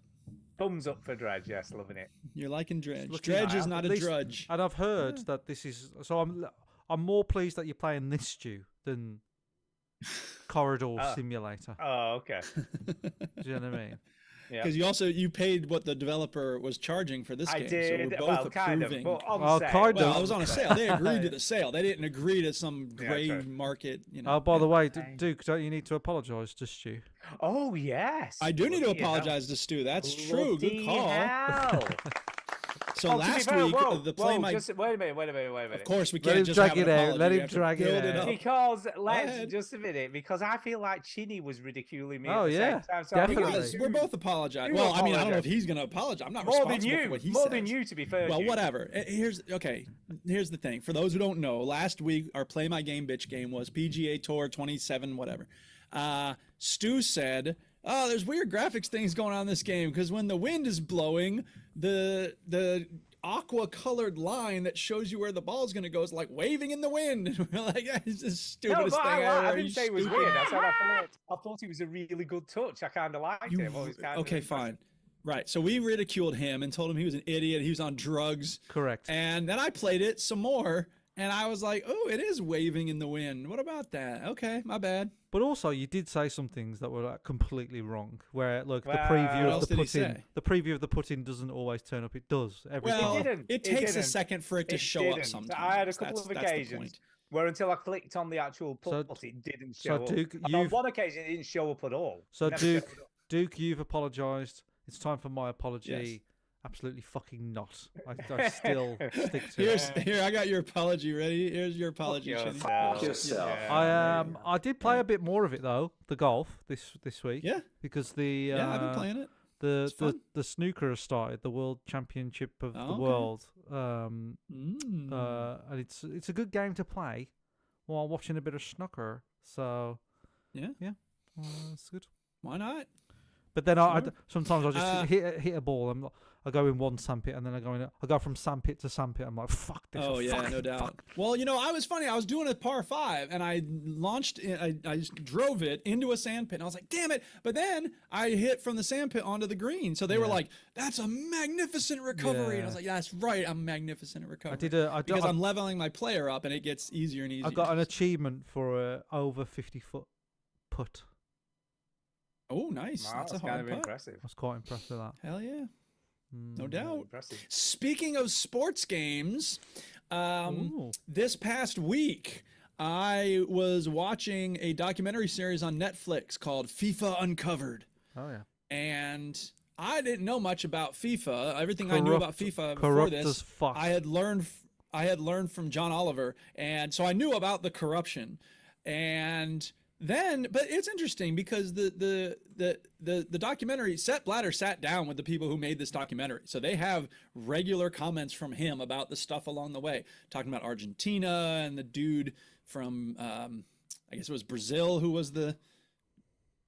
thumbs up for Dredge. Yes, loving it. You're liking Dredge. Looking Dredge at- is not at a least- drudge. And I've heard that this is so. I'm more pleased that you're playing this Stu than Corridor Simulator. Oh, okay. Do you know what I mean? Yeah. Because you paid what the developer was charging for this I game. did. So we're both Well, kind of. approving. But on Oh, sale. kind Well, of. it was on a sale. They agreed to the sale. They didn't agree to some Yeah, gray true. market. You know. Oh, by the way, Okay. Duke, don't you need to apologise to Stu? Oh, yes. I do need to Bloody hell. apologize to Stu. That's true. Good Bloody call. hell. So Oh, to be last fair, week, whoa, the play whoa, my. just, wait a minute. Of course, we Let can't him just drag have an it out. apology. Let We him have to drag it build out. up. Because ahead. just a minute, because I feel like Chinny was ridiculing me. Oh, at the yeah, same time, so definitely. I think Because we're both apologizing. You Well, I mean, I don't know if apologize. he's going to apologize. I'm not more than responsible for you, what he more than says. you, to be fair. Well, Duke. whatever. Here's the thing. For those who don't know, last week our Play My Game Bitch game was PGA Tour 27 whatever. Stu said, "Oh, there's weird graphics things going on in this game because when the wind is blowing, the aqua colored line that shows you where the ball's going to go is like waving in the wind." And we're like, "Yeah, it's the No, stupidest but thing ever. I Are didn't you say it was stupid?" weird. I said I thought it was a really good touch. I kind of liked it. Well, it was kind of Okay, impressive. fine. Right. So we ridiculed him and told him he was an idiot. He was on drugs. Correct. And then I played it some more, and I was like, "Oh, it is waving in the wind. What about that? Okay, my bad." But also, you did say some things that were like, completely wrong. Where look, Well, the what preview else of the did he put-in, say? the preview of the put-in doesn't always turn up. It does every Well, time. didn't. it It takes a didn't. second for it to It show up didn't. sometimes. I had a couple That's- of that's the occasions point. where until I clicked on the actual put, So- it didn't so show up. Duke, And on you've- one occasion, it didn't show up at all. So Never Duke, showed up. Duke, you've apologised. It's time for my apology. Yes. Absolutely fucking not. I still stick to it. Here, I got your apology ready. Here's your apology, Shinny. yourself. I did play a bit more of it though, the golf this week. Yeah. Because the Yeah, I've been playing it. the It's fun. the snooker has started, the World Championship of Oh, the okay. world. Mm. And it's a good game to play while watching a bit of snooker. So Yeah. it's good. Why not? But then Sure. sometimes I just hit a ball. I go in one sandpit and then I go from sandpit to sandpit. I'm like, fuck this. Oh yeah, fucking no doubt. fuck. Well, I was funny. I was doing a par 5 and I launched. I just drove it into a sand pit and I was like, damn it! But then I hit from the sand pit onto the green. So they were Yeah. like, "That's a magnificent recovery." And I was Yeah. like, "Yeah, that's right. I'm magnificent at recovery." I because I'm leveling my player up and it gets easier and easier. I got an achievement for a over 50-foot putt. Oh, nice. Wow, that's a that's hard kind of putt. impressive. I was quite impressed with that. Hell yeah. No Mm. doubt. Impressive. Speaking of sports games, Ooh. this past week I was watching a documentary series on Netflix called FIFA Uncovered, Oh yeah. and I didn't know much about FIFA. Everything I knew about FIFA before corrupt this, as fuck. I had learned from John Oliver, and so I knew about the corruption. And then, but it's interesting because the documentary, Sepp Blatter sat down with the people who made this documentary, so they have regular comments from him about the stuff along the way, talking about Argentina and the dude from I guess it was Brazil who was the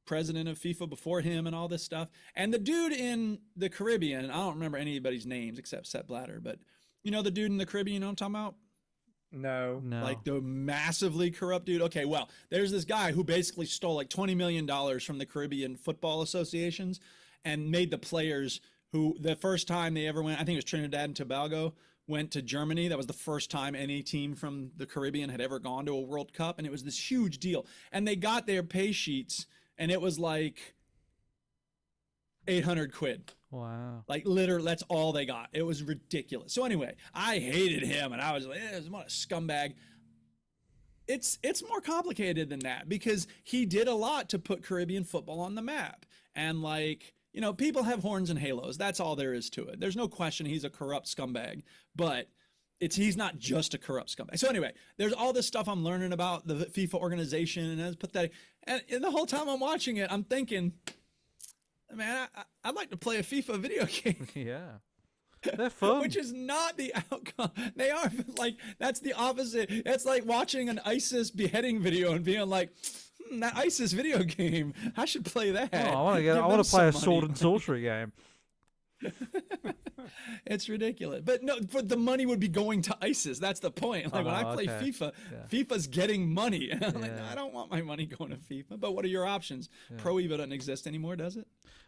president of FIFA before him and all this stuff, and the dude in the Caribbean. I don't remember anybody's names except Sepp Blatter, but the dude in the Caribbean, you know what I'm talking about? No. No. Like the massively corrupt dude. Okay, well, there's this guy who basically stole like $20 million from the Caribbean football associations and made the players who the first time they ever went, I think it was Trinidad and Tobago, went to Germany. That was the first time any team from the Caribbean had ever gone to a World Cup. And it was this huge deal. And they got their pay sheets and it was like 800 quid. Wow. Like literally, that's all they got. It was ridiculous. So anyway, I hated him, and I was like, "What a scumbag." It's more complicated than that because he did a lot to put Caribbean football on the map, and like you know, people have horns and halos. That's all there is to it. There's no question he's a corrupt scumbag, but he's not just a corrupt scumbag. So anyway, there's all this stuff I'm learning about the FIFA organization, and it's pathetic. And the whole time I'm watching it, I'm thinking, man, I'd like to play a FIFA video game. Yeah. They're fun. Which is not the outcome. They are like, that's the opposite. It's like watching an ISIS beheading video and being like, that ISIS video game, I should play that. Oh, I want to play a sword and sorcery game. It's ridiculous. But no, but the money would be going to ISIS. That's the point. Like when I play FIFA, FIFA's getting money. And I'm like, no, I don't want my money going to FIFA. But what are your options? Pro Evo doesn't exist anymore, does it?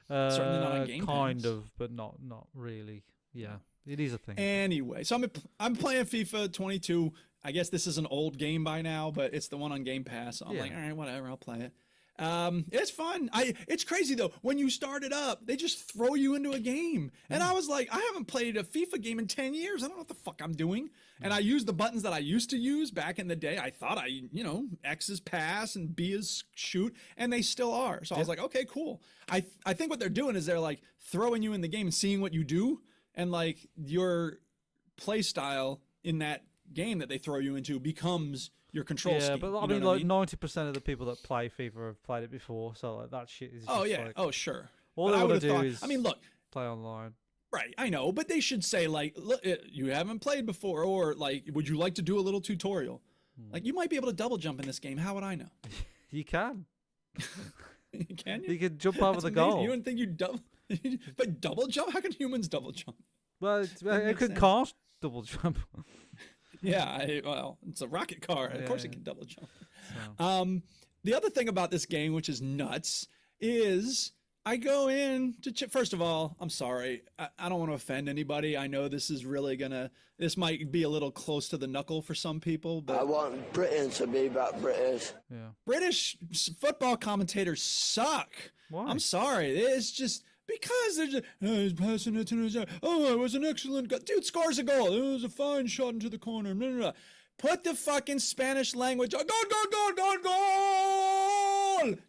Certainly not on Game kind Pass. of, but not really. Yeah, it is a thing. Anyway, so I'm playing FIFA 22. I guess this is an old game by now, but it's the one on Game Pass. So I'm like, all right, whatever, I'll play it. It's fun. It's crazy though. When you start it up, they just throw you into a game. And I was like, I haven't played a FIFA game in 10 years. I don't know what the fuck I'm doing. And I use the buttons that I used to use back in the day. I thought X is pass and B is shoot, and they still are. So I was like, okay, cool. I think what they're doing is they're like throwing you in the game and seeing what you do, and like your play style in that game that they throw you into becomes your control scheme. But I mean, like 90% of the people that play FIFA have played it before, so like that shit is. Oh just yeah. like, Oh sure. All But they I want would to have do thought. is. I mean, look. Play online. Right, I know, but they should say like, look, you haven't played before, or like, would you like to do a little tutorial? Like, you might be able to double jump in this game. How would I know? You can. Can you? You can jump over That's the amazing. goal. You wouldn't think you double, but double jump? How can humans double jump? Well, it makes could sense. cast double jump. Yeah, well, it's a rocket car. Of course, it Yeah. can double jump. So. The other thing about this game, which is nuts, is I go in to first of all, I'm sorry, I don't want to offend anybody. I know this is really this might be a little close to the knuckle for some people, but I want Britain to be back British. Yeah. British football commentators suck. Why? I'm sorry. It's just because they're just, he's passing it to the, it was an excellent goal. Dude scores a goal. It was a fine shot into the corner. Blah, blah, blah. Put the fucking Spanish language. Goal.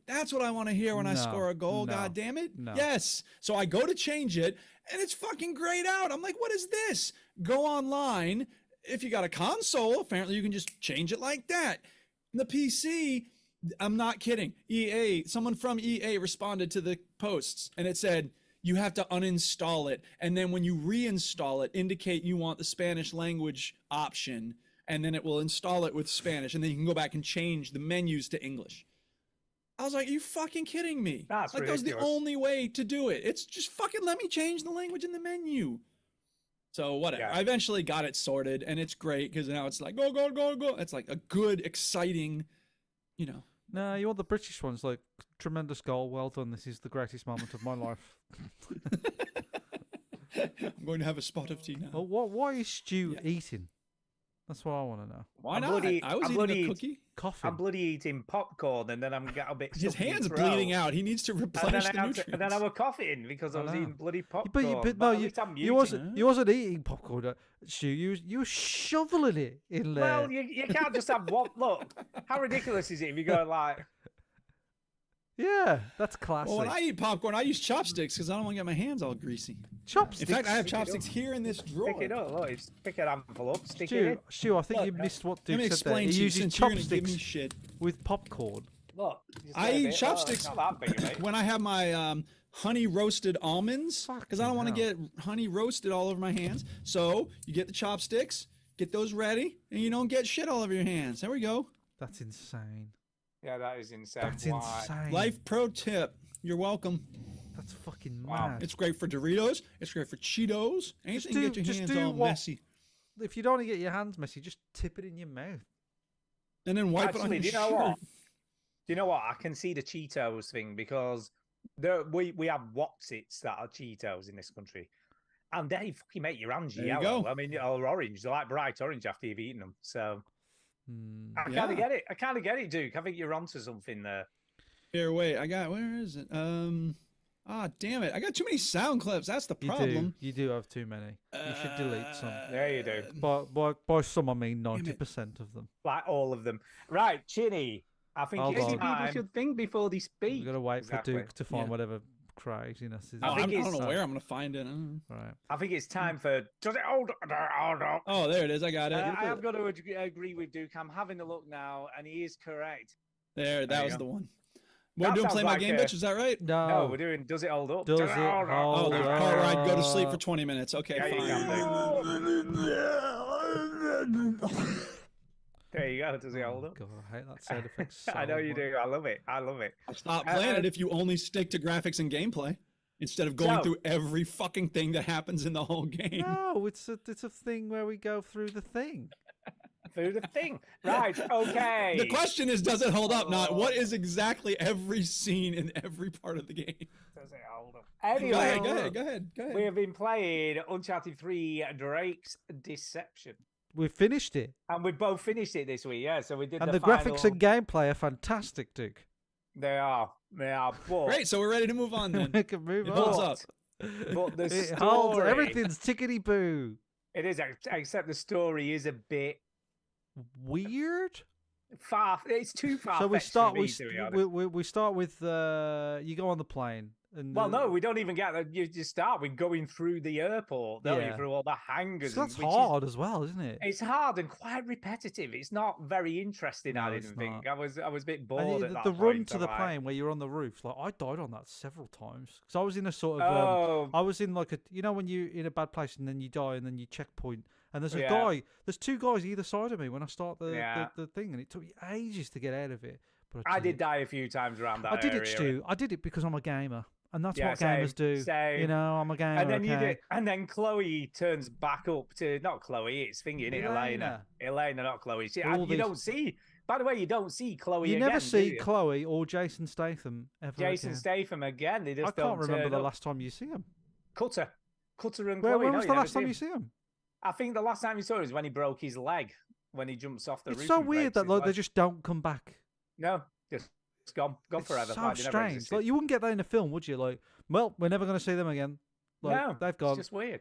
That's what I want to hear when I score a goal. No, God damn it. no. Yes. So I go to change it, and it's fucking grayed out. I'm like, what is this? Go online. If you got a console, apparently you can just change it like that. The PC, I'm not kidding. Someone from EA responded to the posts, and it said, you have to uninstall it. And then when you reinstall it, indicate you want the Spanish language option, and then it will install it with Spanish. And then you can go back and change the menus to English. I was like, are you fucking kidding me? That's like, that was the ridiculous. only way to do it. It's just fucking let me change the language in the menu. So whatever. Yeah. I eventually got it sorted, and it's great because now it's like, go, go, go, go. It's like a good, exciting, No, you want the British ones, like tremendous goal, well done. This is the greatest moment of my life. I'm going to have a spot of tea now. Well, why is Stu eating? That's what I want to know. Why I'm not? bloody- I was I'm eating bloody- a cookie. Coffee. I'm bloody eating popcorn, and then I'm getting a bit. His stuck in my hand's throat. bleeding out. He needs to And replenish then, the I nutrients. and then I was coughing because I I was know. eating bloody But popcorn. no, at least I'm you muted. wasn't eating popcorn, Stu. You were shoveling it in there. Well, you can't just have one. Look, how ridiculous is it if you go like, Yeah, that's classic. Well, when I eat popcorn, I use chopsticks because I don't want to get my hands all greasy. Chopsticks. In fact, I have Pick it chopsticks up. here in this drawer. pick it up, look, it's pick a handful up, stick it Stu, in. Stu, I think Look, you missed what Let Duke me said there. explain He to you uses since you're going to give me chopsticks shit. with popcorn. Look, just I a eat bit. chopsticks Oh, it's not that big, mate. when I have my honey roasted almonds because I don't want to get honey roasted all over my hands. So you get the chopsticks, get those ready, and you don't get shit all over your hands. There we go. That's insane. Yeah, that is insane. That's Why? insane. Life pro tip. You're welcome. That's fucking Wow. mad. It's great for Doritos. It's great for Cheetos. Anything to get your hands all what- messy. If you don't want to get your hands messy, just tip it in your mouth. And then wipe Actually, it do on you your know shirt. what? Do you know what? I can see the Cheetos thing because we have Wotsits that are Cheetos in this country, and they fucking make your hands There you yellow. go. I mean, or orange. They're like bright orange after you've eaten them. So I kind Yeah. of get it. I kind of get it, Duke. I think you're onto something there. Here, wait. Where is it? Damn it. I got too many sound clips. That's the You problem. do. You do have too many. You should delete some. There you do. By some, I mean 90% of them. Like all of them. Right, Chinny. I think Hold it's on. time. People should think before they speak. We've got to wait Exactly. for Duke to find Yeah. whatever craziness. Isn't Oh, it? I don't know where I'm gonna find it. Right. I think it's time for. Does it hold? Oh, there it is. I got it. I have got to agree with Duke. I'm having a look now, and he is correct. There, that you was go. the one. We're That doing sounds Play My like Game, bitch. Is that right? No, we're doing. Does it hold up? Does it hold Oh, the up? car ride. Go to sleep for 20 minutes. Okay, Yeah, you fine. There you go. Does it hold up? God, I hate that sound effect. I know you much. do. I love it. I love it. Stop playing it if you only stick to graphics and gameplay instead of going So- through every fucking thing that happens in the whole game. No, it's a thing where we go through the thing. Through the thing. Right. Okay. The question is, does it hold up? Not what is exactly every scene in every part of the game. Does it hold up? Anyway, Go ahead. we have been playing Uncharted 3 Drake's Deception. We finished it, And we both finished it this week, yeah. So we did and the the graphics final- and gameplay are fantastic, Duke. They are. But, Great, so we're ready to move on then. We can move It on. holds up. But the It holds. story- Everything's tickety boo. It is, except the story is a bit Weird. far. It's too far. So we start. For me, We, to be honest. we start with. You go on the plane. And Well, no, we don't even get that. You just start with going through the airport, don't you? Yeah. Through all the hangars. So that's which is- hard as well, isn't it? It's hard and quite repetitive. It's not very interesting. I No, it's didn't think. not. I was a bit And bored the, at that the run point. to I'm the like, plane where you're on the roof, like I died on that several times because I was in a sort of, Oh. I was in like a, you know, when you in a bad place and then you die and then you checkpoint and there's a Yeah. guy, there's two guys either side of me when I start Yeah. the thing and it took me ages to get out of it. But I did die a few times around that I did area. it, Stu. I did it because I'm a gamer, and that's Yeah, what gamers do. same. You know, I'm a gamer. And then you okay? did, and then Chloe turns back up to not Chloe, it's thingy, isn't it? Elena. Elena, not Chloe. See, All you these- don't see. By the way, you don't see Chloe. You again, never do see you? Chloe or Jason Statham ever. Jason again. Statham again. They just I can't don't remember turn the up. last time you see him. Cutter and Where Chloe. no, was the never last time him. you see him? I think the last time you saw it was when he broke his leg when he jumps off the It's roof. so and weird breaks that his like, they leg. just don't come back. No, just it's gone It's forever. so like, they never strange. existed. Like you wouldn't get that in a film, would you? Like, well, we're never going to see them again. Like, no, they've gone. It's just weird.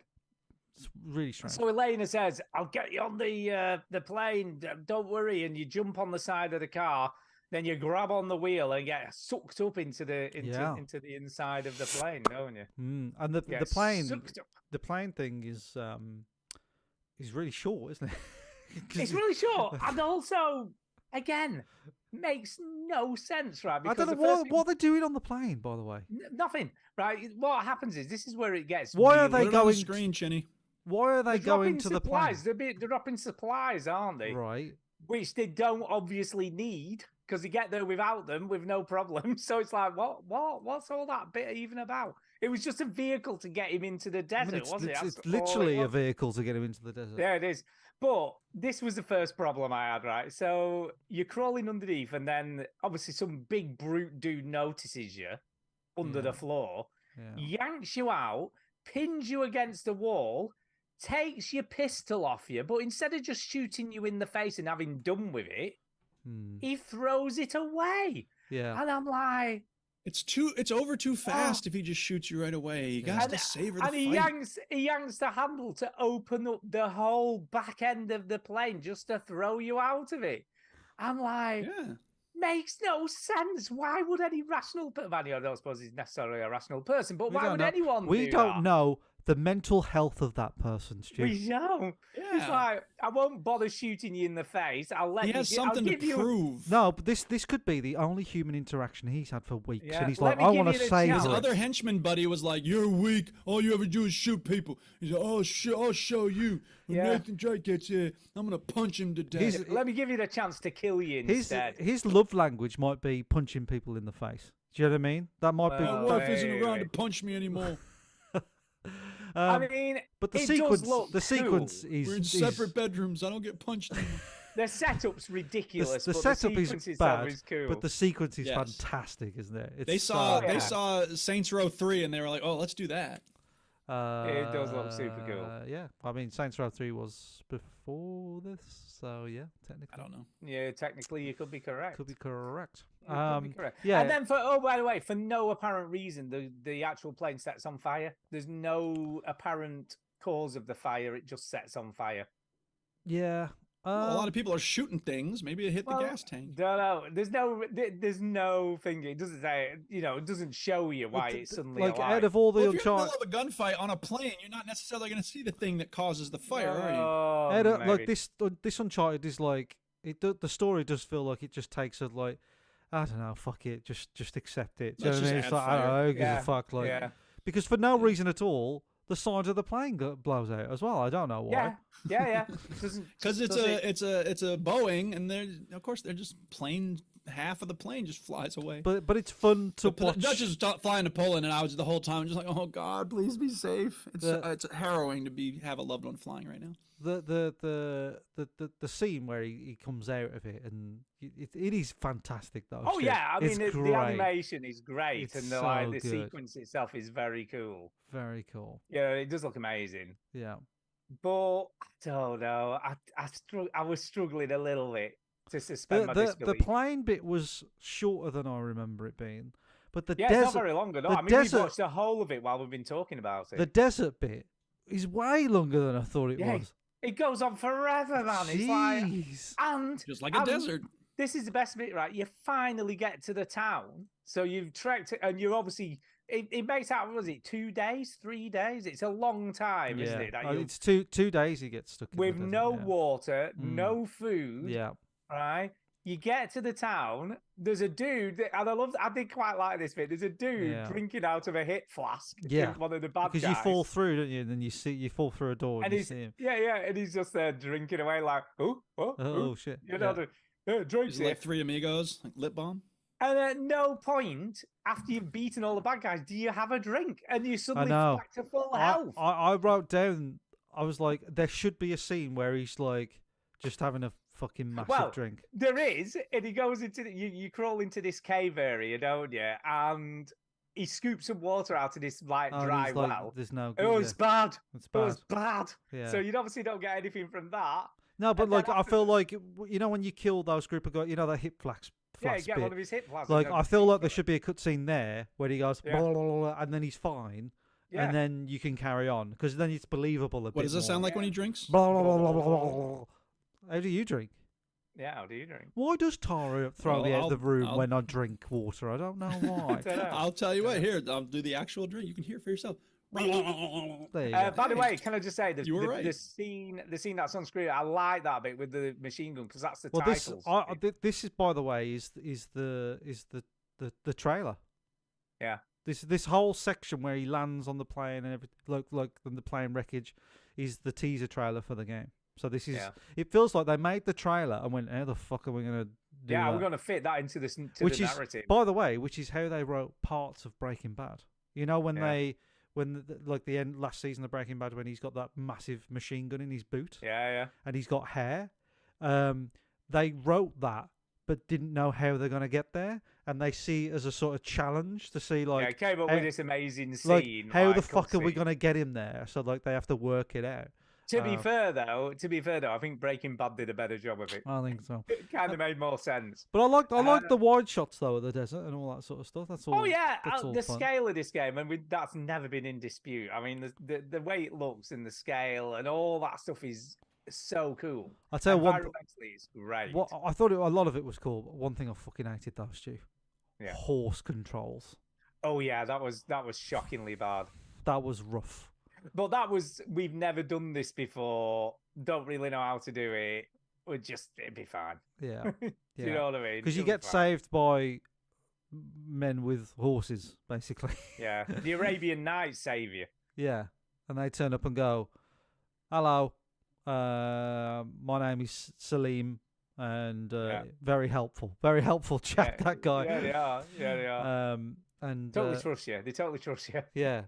It's really strange. So Elena says, "I'll get you on the plane. Don't worry." And you jump on the side of the car. Then you grab on the wheel and get sucked up into the Yeah. into the inside of the plane, don't you? And the Get plane, sucked up. the plane thing is really short, isn't it? 'Cause It's it- really short, and also, again, makes no sense, right? I Because don't know the first what they're doing on the plane, by the way. nothing, right? What happens is this is where it gets. Why are really- they Put it on the going? screen, Chinny. Why are they They're dropping going to the plane? supplies. They're dropping supplies, aren't they? Right. Which they don't obviously need because they get there without them with no problem. So it's like, what's all that bit even about? It was just a vehicle to get him into the I desert, mean, it's, wasn't it? it's, That's it's all it literally a was. vehicle to get him into the desert. There it is. But this was the first problem I had, right? So you're crawling underneath, and then obviously some big brute dude notices you under Yeah. the floor, Yeah. yanks you out, pins you against the wall, takes your pistol off you, but instead of just shooting you in the face and having done with it, Hmm. he throws it away. Yeah. And I'm like, It's over too fast if he just shoots you right away. You got and, to savor the and he fight. yanks the handle to open up the whole back end of the plane just to throw you out of it. I'm like, Yeah. makes no sense. Why would any rational person? I don't suppose he's necessarily a rational person, but We why don't would know. anyone? We do don't that? know the mental health of that person, Stu. We don't. It's Yeah. like I won't bother shooting you in the face. I'll let He you. has I'll something to give you. prove. No, but this could be the only human interaction he's had for weeks, Yeah, and he's let like, me I give want you to the save chance. His her. other henchman buddy was like, "You're weak. All you ever do is shoot people." He's like, "Oh, I'll show you. When Yeah. Nathan Drake gets here, I'm gonna punch him to death." He's- Let me give you the chance to kill you His instead. his love language might be punching people in the face. Do you know what I mean? That might be. My Well, wife isn't wait, around wait. to punch me anymore. I Um, mean, but the it sequence, does look the sequence cool. is We're in is- separate bedrooms. I don't get punched. The setup's ridiculous. the but setup the is sequence itself bad, is cool. but the sequence is Yes. fantastic, isn't it? It's They saw so- Yeah. they saw Saints Row 3 and they were like, "Oh, let's do that." It does look super cool. Yeah, I mean, Saints Row 3 was before this, so yeah, technically. I don't know. Yeah, technically you could be correct. Could be correct. You could be correct. Yeah, And then by the way, for no apparent reason, the actual plane sets on fire. There's no apparent cause of the fire. It just sets on fire. yeah. Well, a lot of people are shooting things. Maybe it hit the gas tank. Don't know. There's no thing. It doesn't say. It doesn't show you why it's suddenly like alive. out of all the Well, if you're in the Uncharted, middle of a gunfight on a plane, you're not necessarily going to see the thing that causes the fire, are you? Oh, like this Uncharted is like the story does feel like it just takes a like. I don't know, fuck it, just accept it. Do you know what I mean? It's like, I don't know, who gives a fuck, like, because for no reason at all, the side of the plane blows out as well. I don't know why. Yeah. Because it's a Boeing, and they're just plain. Half of the plane just flies away. But it's fun to watch. Dutch is flying to Poland, and I was the whole time just like, oh God, please be safe. It's harrowing to have a loved one flying right now. The scene where he comes out of it, and it is fantastic though. Oh yeah, I mean the animation is great, It's and so the good. sequence itself is very cool. Very cool. Yeah, it does look amazing. Yeah. But I don't know. I was struggling a little bit to suspend my The disbelief. plane bit was shorter than I remember it being, but the It's desert not very long at all. the I mean, desert- we've watched the whole of it while we've been talking about it. the desert bit is way longer than I thought it Yeah, was. It goes on forever, man. It's like, Jeez. and Just like a desert. This is the best bit, right? You finally get to the town, so you've trekked, and you're obviously. It makes out, what was it, 2 days, 3 days? It's a long time, isn't it? It's 2 days he gets stuck in with the desert, no yeah. water, no food. Yeah. Right? You get to the town. There's a dude, and I did quite like this bit. There's a dude drinking out of a hit flask. Yeah. One of the bad Because guys. you fall through, don't you? And then you fall through a door and, And you he's see him. and he's just there drinking away like, oh shit. You know, drinks Is it like Three Amigos, like lip balm? And at no point after you've beaten all the bad guys do you have a drink, and you I suddenly know. back to full health. I wrote down. I was like, there should be a scene where he's like just having a fucking massive drink. There is, and he goes into you crawl into this cave area, don't you? And he scoops some water out of this like Oh, dry he's like, well. there's no. Oh, it's bad. It's Oh, bad. it's bad. Yeah. So you obviously don't get anything from that. No, but And then like I feel like when you kill those group of guys, that hip flask. Yeah, you get one of his hip flasks. Like and I feel like there should be a cutscene there where he goes Yeah. blah, blah, blah, blah, and then he's fine, Yeah. and then you can carry on because then it's believable. What does it sound like when he drinks? Blah, blah, blah, blah, blah, blah. How do you drink? Yeah, how do you drink? Why does Tara throw me out of the room when I drink water? I don't know why. I'll tell you what. Here, I'll do the actual drink. You can hear it for yourself. There you go. By the way, can I just say You were right. the scene that's on screen? I like that bit with the machine gun because that's the Well, title. this is by the way is the trailer. Yeah. This whole section where he lands on the plane and everything, like on the plane wreckage, is the teaser trailer for the game. So this is. It feels like they made the trailer and went, "How the fuck are we gonna do Yeah, that?" we're gonna fit that into the which the is, narrative. by the way, which is how they wrote parts of Breaking Bad. You know when like the end last season of Breaking Bad when he's got that massive machine gun in his boot. Yeah. And he's got hair. They wrote that, but didn't know how they're gonna get there, and they see it as a sort of challenge to see like. Yeah, came up how- with this amazing like, scene. how the like, fuck are we cutscene. gonna get him there? So like they have to work it out. To be fair though, I think Breaking Bad did a better job of it. I think so. It kind of made more sense. But I like the wide shots though of the desert and all that sort of stuff. That's all. Oh yeah, that's all the fun. scale of this game, and that's never been in dispute. I mean, the way it looks and the scale and all that stuff is so cool. I'll tell you one. Environmentally, it's great. What I thought a lot of it was cool. But one thing I fucking hated though, Stu. Yeah. Horse controls. Oh yeah, that was shockingly bad. That was rough. But we've never done this before. Don't really know how to do it. It'd be fine. Yeah. Do you know what I mean? Because you It'll be get fine. saved by men with horses, basically. Yeah, the Arabian Nights save you. Yeah, and they turn up and go, "Hello, my name is Salim, and very helpful chap, Yeah. that guy." Yeah, they are. Yeah, they are. And Totally trust you. They totally trust you. yeah,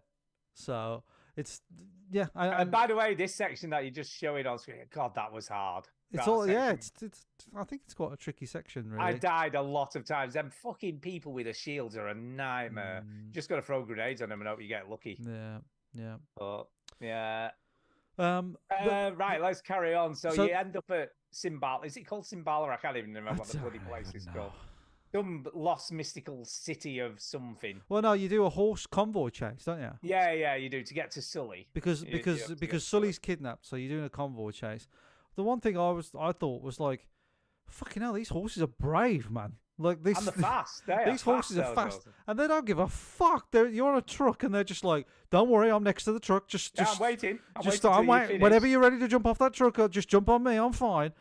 so it's And by the way, this section that you just showing on screen, God, that was hard. it's That all section. it's I think it's quite a tricky section, really. I died a lot of times. Them fucking people with the shields are a nightmare. Just got to throw grenades on them and hope you get lucky. Yeah. But yeah. But- Right, let's carry on. So So- you end up at Simbala. Is it called Simbala? I can't even remember what the bloody place is called. Some lost mystical city of something. Well, no, you do a horse convoy chase, don't you? Yeah, you do to get to Sully. Because You have to get because to Sully's kidnapped, so you're doing a convoy chase. the one thing I thought was like, fucking hell, these horses are brave, man. Like this, And they're fast. They these horses are those fast, horses. and they don't give a fuck. You're on a truck, and they're just like, "Don't worry, I'm next to the truck. Just, Yeah, I'm waiting. I'm just, waiting. I'm till you waiting. finish. Whenever you're ready to jump off that truck, just jump on me. I'm fine."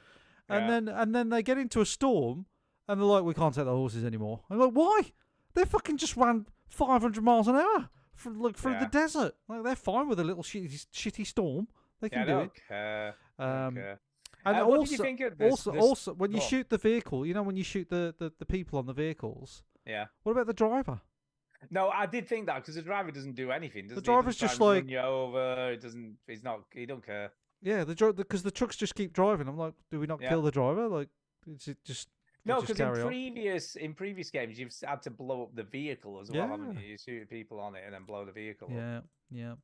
And Yeah. then they get into a storm, and they're like, "We can't take the horses anymore." I'm like, "Why? They fucking just ran 500 miles an hour through the Yeah. desert. Like they're fine with a little shitty storm. They Yeah, can do it." care. And what also, did you think of this? also, when you Go on. shoot the vehicle, you know, when you shoot the people on the vehicles, Yeah. what about the driver? No, I did think that because the driver doesn't do anything. Does driver's just like- run you over. It doesn't. He's not. He don't care. Yeah, because the trucks just keep driving. I'm like, do we not Yeah. kill the driver? Like, is it just No, just because in carry on? previous games you've had to blow up the vehicle as well, haven't Yeah. you? You shoot people on it and then blow the vehicle up. Yeah, yeah.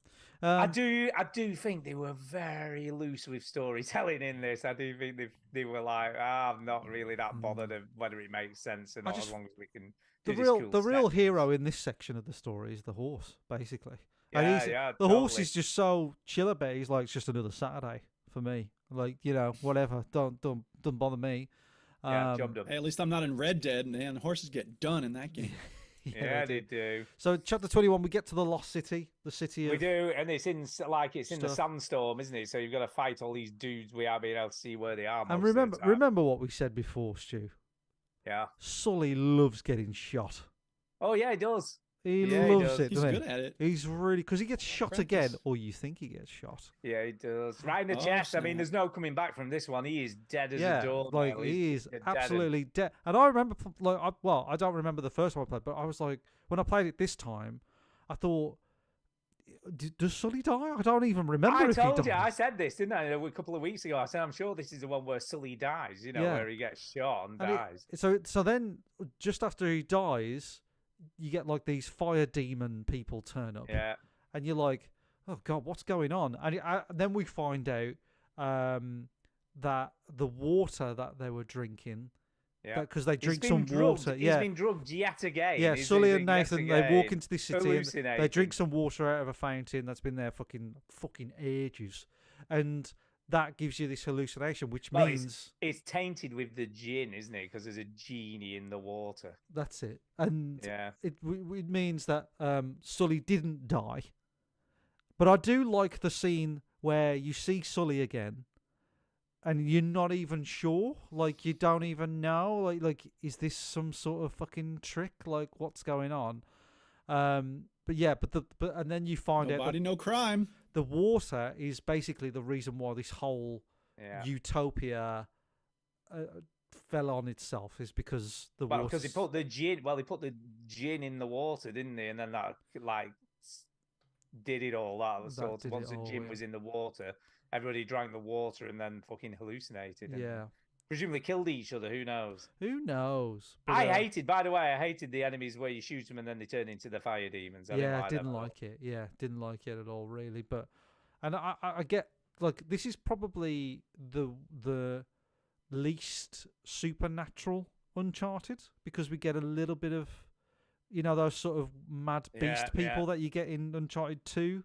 I do think they were very loose with storytelling in this. I do think they were like, I'm not really that bothered of whether it makes sense or not, as long as we can. The do this real cool the real set hero piece. in this section of the story is the horse, basically. Yeah, And yeah, the horse totally. is just so chill about. He's like, it's just another Saturday for me. Like, you know, whatever. Don't bother me. Yeah, job done. Hey, at least I'm not in Red Dead, man. Horses get done in that game. Yeah, they do. So chapter 21, we get to the Lost City, the city of We do, and it's in the stuff. sandstorm, isn't it? So you've got to fight all these dudes without being able to see where they are. And most of the time. remember what we said before, Stu. Yeah. Sully loves getting shot. Oh yeah, he does. He Yeah, he loves does. it. He's doesn't he? good at it. He's really because he gets shot Practice. again, or you think he gets shot. Yeah, he does. Right in the Oh, chest. I mean, snap. there's no coming back from this one. He is dead as Yeah, a door. like he is absolutely dead. And I remember, like, I don't remember the first one I played, but I was like, when I played it this time, I thought, does Sully die? I don't even remember I if he told dies. you, I said this, didn't I, a couple of weeks ago? I said, I'm sure this is the one where Sully dies, you know, Yeah. where he gets shot and And dies. so then, just after he dies, you get like these fire demon people turn up. Yeah. And you're like, oh god, what's going on? And then we find out that the water that they were drinking, Yeah. because they He's drink been some drugged. water. He's yeah, been drugged yet again. yeah. He's Sully been and yet Nathan, they walk again into this city and they hallucinating. drink some water out of a fountain that's been there fucking ages, and that gives you this hallucination, which Well, means it's tainted with the gin, isn't it? Because there's a genie in the water. that's it, and Yeah. it means that Sully didn't die. But I do like the scene where you see Sully again, and you're not even sure, like you don't even know, like is this some sort of fucking trick? Like what's going on? But yeah, but and then you find out Nobody, that no crime. the water is basically the reason why this whole Yeah. utopia fell on itself, is because the Well, water. because they put the gin. Well, they put the gin in the water, didn't they? And then that like did it all. That so did once it the all, gin yeah. was in the water, everybody drank the water and then fucking hallucinated. And Yeah. presumably killed each other. Who knows? Who knows? But, I hated. By the way, I hated the enemies where you shoot them and then they turn into the fire demons. I yeah, didn't didn't like like it. Yeah, didn't like it at all, really. But and I get like this is probably the least supernatural Uncharted, because we get a little bit of, you know, those sort of mad beast Yeah, people yeah. that you get in Uncharted 2,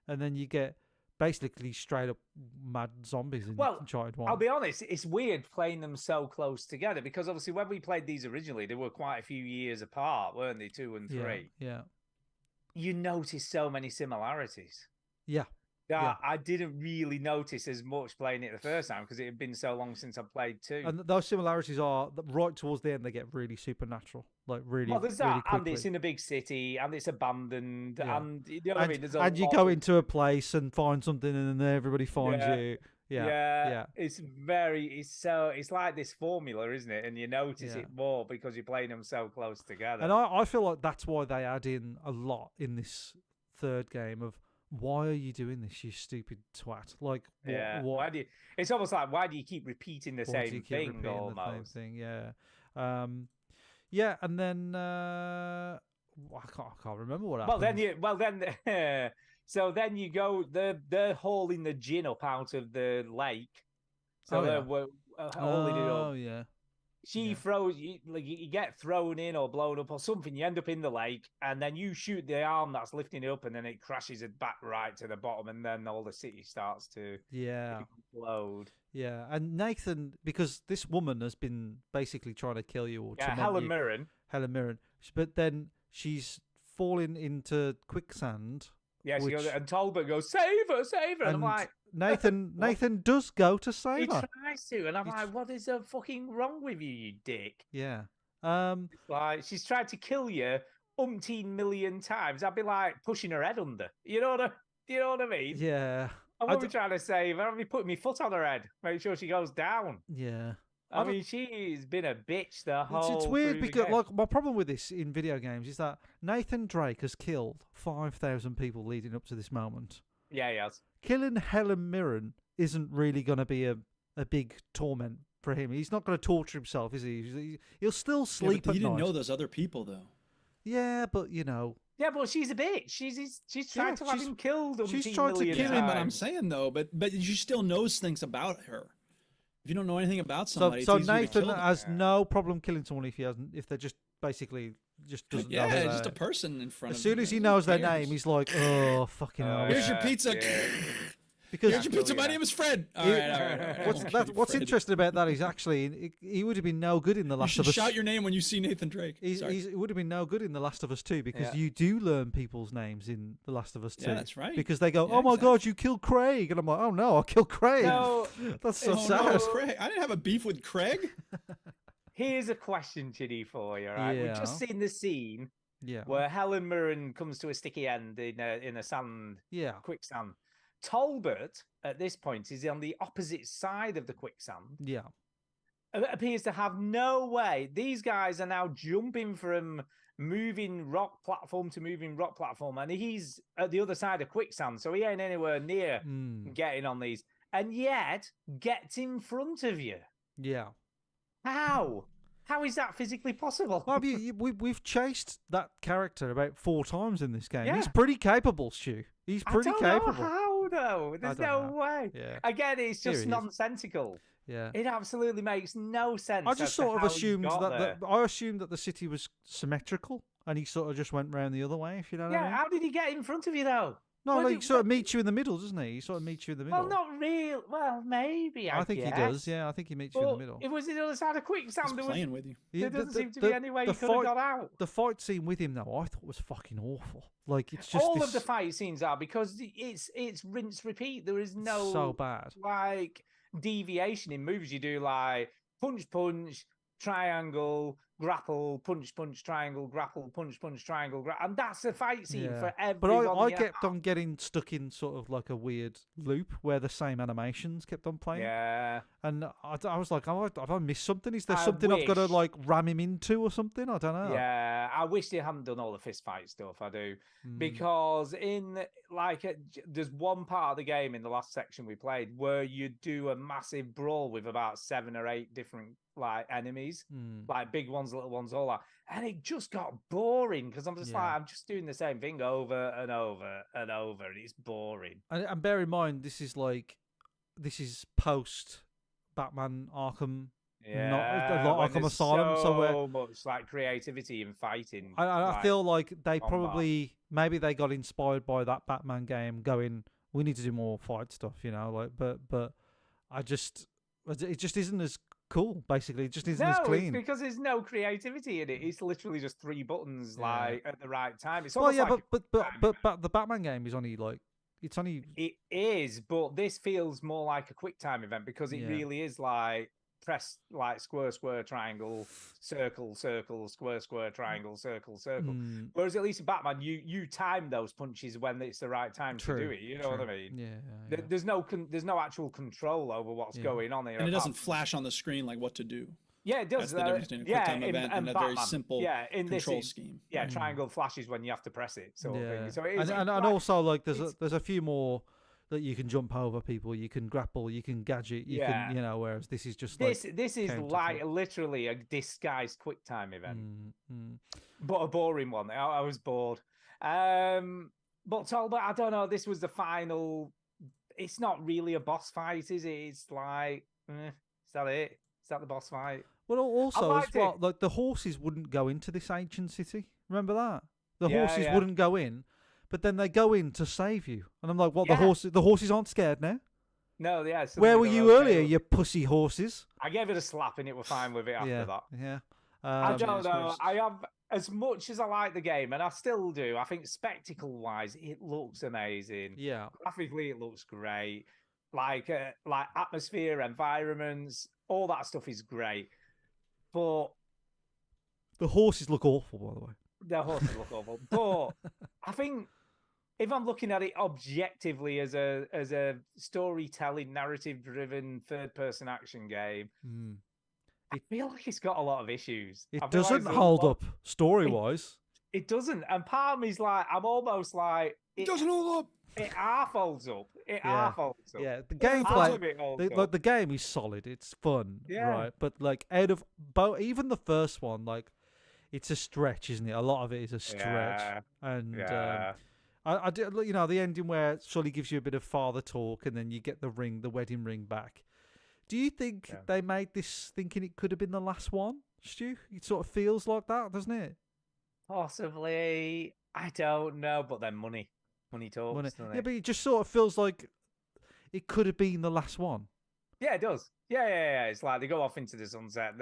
and then you get basically straight up mad zombies in Well, Uncharted 1. I'll be honest, it's weird playing them so close together because obviously when we played these originally, they were quite a few years apart, weren't they? 2 and 3. Yeah. You notice so many similarities Yeah. that Yeah. I didn't really notice as much playing it the first time because it had been so long since I played 2. And those similarities are that right towards the end they get really supernatural, like really. Well, there's really that, and it's quickly. in a big city, and it's abandoned, Yeah. and you know what I mean. There's a and you lot go of- into a place and find something, and then everybody finds Yeah. you. Yeah. It's like this formula, isn't it? And you notice Yeah. it more because you're playing them so close together. And I feel like that's why they add in a lot in this third game of, why are you doing this, you stupid twat? Like, what, yeah, what, why do you? It's almost like why do you keep repeating the why do same you keep thing repeating almost? the same thing? Yeah. Yeah, and then I can't remember what happened. So then you go. They're hauling the gin up out of the lake. So Oh, yeah. they're hauling it Oh up. yeah. She throws you, like you get thrown in or blown up or something. You end up in the lake, and then you shoot the arm that's lifting it up, and then it crashes it back right to the bottom, and then all the city starts to explode. Yeah, and Nathan, because this woman has been basically trying to kill you or torment Helen you. Mirren. Helen Mirren, but then she's fallen into quicksand. Yeah, she goes, and Talbot goes, "Save her, save her!" And I'm like, Nathan does go to save he her. tries to, and I'm like, "What is fucking wrong with you dick?" Yeah. It's like she's tried to kill you umpteen million times. I'd be like pushing her head under. You know what I mean? Yeah. I won't be trying to save her. I'll be putting my foot on her head, make sure she goes down. Yeah. I mean, she's been a bitch the whole. It's weird through the because, game. like, my problem with this in video games is that Nathan Drake has killed 5,000 people leading up to this moment. Yeah, he has. Killing Helen Mirren isn't really going to be a big torment for him. He's not going to torture himself, is he? He'll still sleep but at he didn't night. know those other people, though. Yeah, but you know. Yeah, but she's a bitch. She's trying to have him killed. She's trying to kill him, but I'm saying though, but she still knows things about her. If you don't know anything about somebody, So it's easier to Nathan kill them. has no problem killing someone if they're just basically just doesn't know. Yeah, just a person in front As of soon him. as he Who knows their cares? name, he's like, oh, fucking hell. Here's your pizza. Because Here's your pizza. My name is Fred. All right. What's interesting about that is actually he would have been no good in The You Last should of Us. shout your name when you see Nathan Drake. He would have been no good in The Last of Us 2 because Yeah. you do learn people's names in The Last of Us 2. Yeah, that's right. Because they go, Yeah, oh my exactly. God, you killed Craig. And I'm like, oh no, I killed Craig. No, That's so Oh, sad. no, Craig. I didn't have a beef with Craig. Here's a question, Chitty, for you. Right, we've just Yeah. seen the scene Yeah. where Helen Mirren comes to a sticky end in a sand, Yeah. quicksand. Talbot at this point is on the opposite side of the quicksand. Yeah. Appears to have no way. These guys are now jumping from moving rock platform to moving rock platform, and he's at the other side of quicksand, so he ain't anywhere near getting on these, and yet gets in front of you. Yeah. How? How is that physically possible? Well, we've chased that character about 4 times in this game. Yeah. He's pretty capable, Stu. He's pretty I don't capable. know how though. There's don't no know. way. Yeah. Again, it's Here just he is. nonsensical. Yeah. It absolutely makes no sense. I as just to sort of how he assumed got that there. I assumed that the city was symmetrical, and he sort of just went round the other way. If you know what I Yeah, mean? how did he get in front of you though? No, What like, did- he sort of meets you in the middle, doesn't he? He sort of meets you in the middle. Well, not real. Well, maybe. I think he guess. does. Yeah, I think he meets you in But the middle. it was the other side of quicksand. He's There was, playing with you. there doesn't seem to be any way he could have got out. The fight scene with him, though, I thought was fucking awful. Like it's just All this, of the fight scenes are because it's rinse repeat. There is no so bad. like deviation in moves. You do like punch, triangle, grapple, punch, triangle, grapple, punch, triangle, and that's the fight scene for But everyone. I you kept on getting stuck in sort of like a weird loop where the same animations kept on playing. Yeah. And I was like, have I missed something? Is there I something I've got to wish- like ram him into or something? I don't know. Yeah, I wish they hadn't done all the fist fight stuff. I do Mm. because in there's one part of the game in the last section we played where you do a massive brawl with about 7 or 8 different like enemies, Mm. like big ones, little ones, all that, and it just got boring because I'm just Yeah. like I'm just doing the same thing over and over and over, and it's boring. And bear in mind, this is post Batman Arkham. Yeah, Not when Arkham there's Asylum. So where so much like creativity and fighting. I feel like they combat. probably maybe they got inspired by that Batman game, going, we need to do more fight stuff, you know. Like, but it just isn't as cool. Basically, it just isn't as No, it's clean. because there's no creativity in it. It's literally just 3 buttons, Yeah. like at the right time. It's Well, almost yeah, like but the Batman game is only like it's only it is, but this feels more like a quick time event because it Yeah. really is like press like square, triangle, circle, square, triangle, circle. Mm. Whereas at least in Batman, you time those punches when it's the right time to do it. You know what I mean? Yeah. There's no actual control over what's Yeah. going on here. And it apart doesn't flash on the screen like what to do. Yeah, it does. That's the difference between a quick time event and a very Batman. simple in this control it's- scheme. Yeah, triangle flashes when you have to press it, sort of Yeah. thing. So it is, and like, also like there's a few more that you can jump over people, you can grapple, you can gadget, you Yeah. can whereas this is just like this is counter like literally a disguised quick time event, Mm. but a boring one. I was bored. But Talbot, I don't know. This was the final. It's not really a boss fight, is it? It's like, is that it? Is that the boss fight? Well, also as liked well, it. like the horses wouldn't go into this ancient city. Remember that? The Yeah, horses yeah. wouldn't go in, but then they go in to save you. And I'm like, what? Yeah. The horses aren't scared now. No, yeah. Where were suddenly you they're okay earlier, with- you pussy horses? I gave it a slap and it was fine with it after yeah, that. yeah. I don't it's know. gross. I have, as much as I like the game, and I still do, I think spectacle-wise, it looks amazing. Yeah. Graphically, it looks great. Like atmosphere, environments, all that stuff is great. But The horses look awful, by the way. the horses look awful. But I think if I'm looking at it objectively as a storytelling, narrative-driven, third-person action game, I feel like it's got a lot of issues. It I feel like doesn't there's a hold lot- up story-wise. It doesn't. And part of me's like, I'm almost like, It doesn't hold up. it half holds up. It Yeah. half holds up. Yeah, the Half of gameplay, it holds like up. the game is solid. It's fun, Yeah. right? But like out of both, even the first one, like it's a stretch, isn't it? A lot of it is a stretch, Yeah. and Yeah. I do, you know, the ending where Sully gives you a bit of father talk, and then you get the ring, the wedding ring back. Do you think Yeah. they made this thinking it could have been the last one, Stu? It sort of feels like that, doesn't it? Possibly. I don't know. But then money talks. When doesn't yeah, it? but it just sort of feels like it could have been the last one. Yeah, it does. Yeah. It's like they go off into the sunset.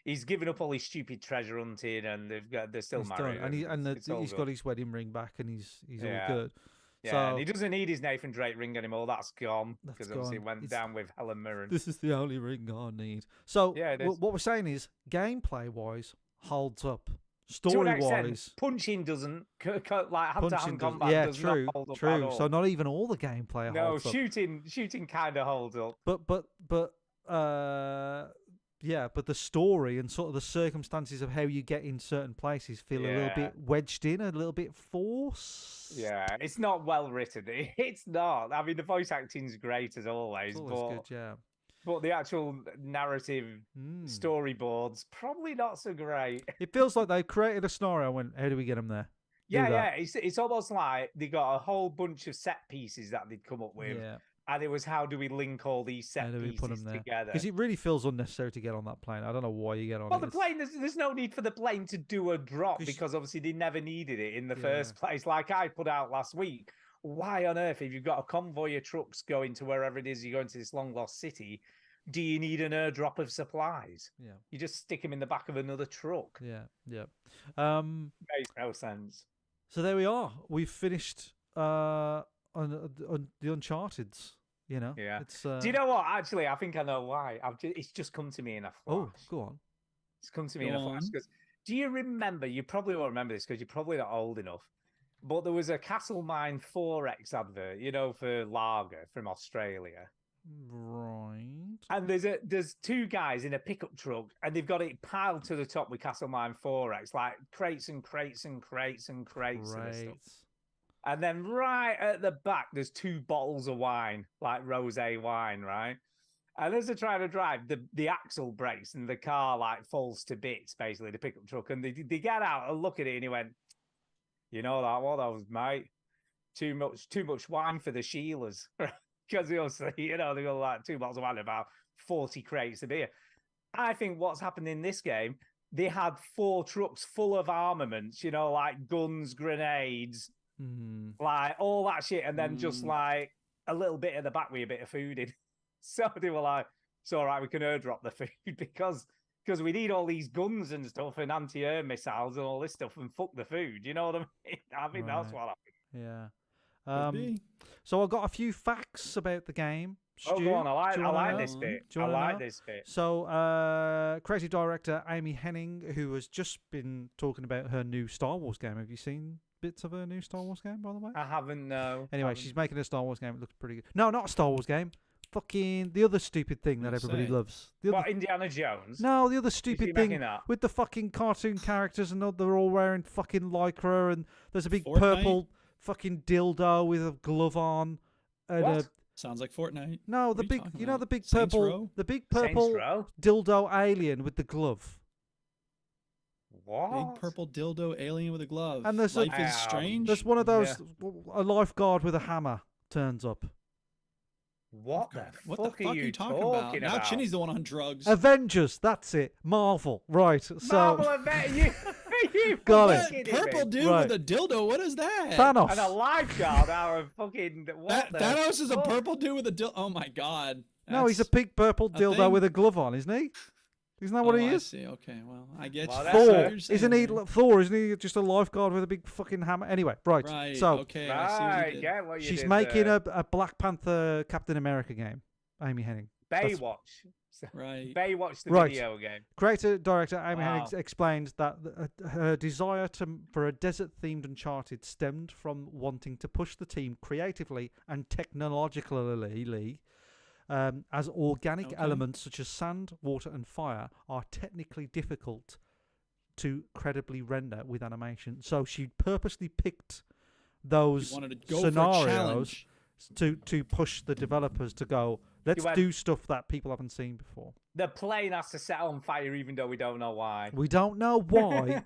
He's given up all his stupid treasure hunting, and they're still He's done, married. and it's all he's good. got his wedding ring back, and he's Yeah. all good. Yeah, So and he doesn't need his Nathan Drake ring anymore. That's gone That's because obviously it gone. went It's- down with Helen Mirren. this is the only ring I need. So Yeah, it wh- is. what we're saying is, gameplay wise, holds up. To an Story extent, wise, punching doesn't. Like hand-to-hand combat yeah, does true, not hold up at true. all. So not even all the gameplay No, holds up. shooting kind of holds up. But yeah, but the story and sort of the circumstances of how you get in certain places feel a little Yeah. bit wedged in, a little bit forced. Yeah, it's not well written. It's not. I mean, the voice acting's great as always, It's always but good, yeah. but the actual narrative storyboards probably not so great. It feels like they created a scenario and went, how do we get them there? Do Yeah, that. It's almost like they got a whole bunch of set pieces that they'd come up with, Yeah. and it was how do we link all these set How do we put pieces them there? together? Because it really feels unnecessary to get on that plane. I don't know why you get on Well, it. the It's- plane, there's no need for the plane to do a drop 'Cause- because obviously they never needed it in the Yeah. first place. Like I put out last week, why on earth, if you've got a convoy of trucks going to wherever it is you're going to this long lost city, do you need an airdrop of supplies? Yeah. You just stick them in the back of another truck. Yeah, yeah. Makes no sense. So there we are. We've finished on the Uncharted's. You know. Yeah. It's, Do you know what? Actually, I think I know why. It's just come to me in a flash. Oh, go on. It's come to me in Go a flash. on. Because do you remember? You probably won't remember this because you're probably not old enough. But there was a Castle Mine 4X advert, you know, for lager from Australia. Right. And there's two guys in a pickup truck, and they've got it piled to the top with Castle Mine 4X, like crates and crates and crates and crates of this stuff. Right. And then right at the back, there's two bottles of wine, like rosé wine, right? And as they're trying to drive, the axle breaks and the car like falls to bits, basically, the pickup truck. And they get out and look at it, and he went, "You know that what that was, mate? Too much wine for the Sheilas." Because obviously, you know, they got like 2 bottles of wine, and about 40 crates of beer. I think what's happened in this game, they had 4 trucks full of armaments, you know, like guns, grenades, like all that shit, and then just like a little bit at the back with a bit of food in. So they were like, "It's all right, we can airdrop the food because we need all these guns and stuff and anti-air missiles and all this stuff and fuck the food." You know what I mean? I think that's Right. what happened. Yeah. be. So I got a few facts about the game. Oh, Stu, go on. I do you like wanna know? this bit. Do you I wanna like know? this bit. So, creative director Amy Hennig, who has just been talking about her new Star Wars game. Have you seen bits of her new Star Wars game, by the way? I haven't, no. Anyway, Haven't. she's making a Star Wars game. It looks pretty good. No, not a Star Wars game. Fucking the other stupid thing that Let's everybody say. loves. The What, other, Indiana Jones? no, the other Is he stupid making thing that? with the fucking cartoon characters and they're all wearing fucking lycra and there's a big Fortnite? purple fucking dildo with a glove on. And What? Sounds like Fortnite. no, What the are you big, talking you know, about? the big Saints purple, Row? the big Saints purple Row? dildo alien with the glove. What? Big purple dildo alien with a glove. And there's a- Life is strange. There's one of those, a lifeguard with a hammer turns up. What the What fuck the fuck are you talking about? Now about? Chinny's the one on drugs. Avengers, that's it. Marvel, right? So Marvel Avengers, you Got That it. purple dude Right. with a dildo. What is that? Thanos. and a lifeguard out of fucking what the Thanos is a fuck? purple dude with a dildo. Oh my god. No, he's a That's pink purple a dildo thing? with a glove on, isn't he? Isn't that what he I is? see. Okay, well, I get Well, you. that's I see what Thor, you're saying isn't he? there. Thor, isn't he? Just a lifeguard with a big fucking hammer. Anyway, right. Right. So okay, I see what Right, you did. get what you she's did making there. a Black Panther Captain America game. Amy Hennig. That's- Baywatch. Right. Baywatch the Right. video game. Creator director Amy Wow. Hennig explained that her desire for a desert-themed Uncharted stemmed from wanting to push the team creatively and technologically, as organic Okay. elements such as sand, water, and fire are technically difficult to credibly render with animation. So she purposely picked those You wanted to go for a scenarios challenge. to push the developers to go, let's went- do stuff that people haven't seen before. The plane has to set on fire even though we don't know why. We don't know why,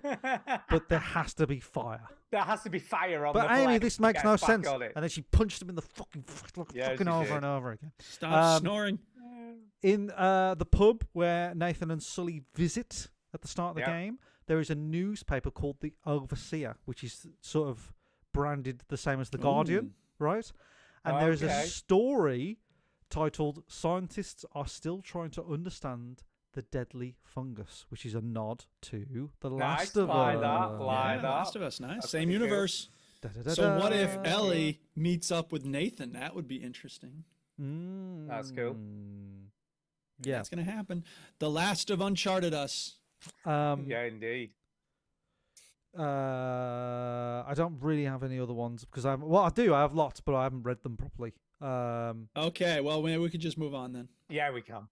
but there has to be fire. There has to be fire on But the plane. Amy, this to makes get no back sense. on it. And then she punched him in the fucking Yeah, fucking she over did. and over again. Stop snoring. In the pub where Nathan and Sully visit at the start of the Yeah. game, there is a newspaper called The Overseer, which is sort of branded the same as The Guardian, right? And there is a Okay. story titled "Scientists are still trying to understand the deadly fungus," which is a nod to The Last of like Us. that, like Yeah, that. Last of Us, nice. That's Same pretty cool. universe. Da-da-da-da. So what if Ellie meets up with Nathan? That would be interesting. That's cool. Yeah. That's gonna happen. The last of Uncharted Us. Yeah, indeed. I don't really have any other ones because I have lots, but I haven't read them properly. Okay, well maybe we could just move on then. Yeah, we can.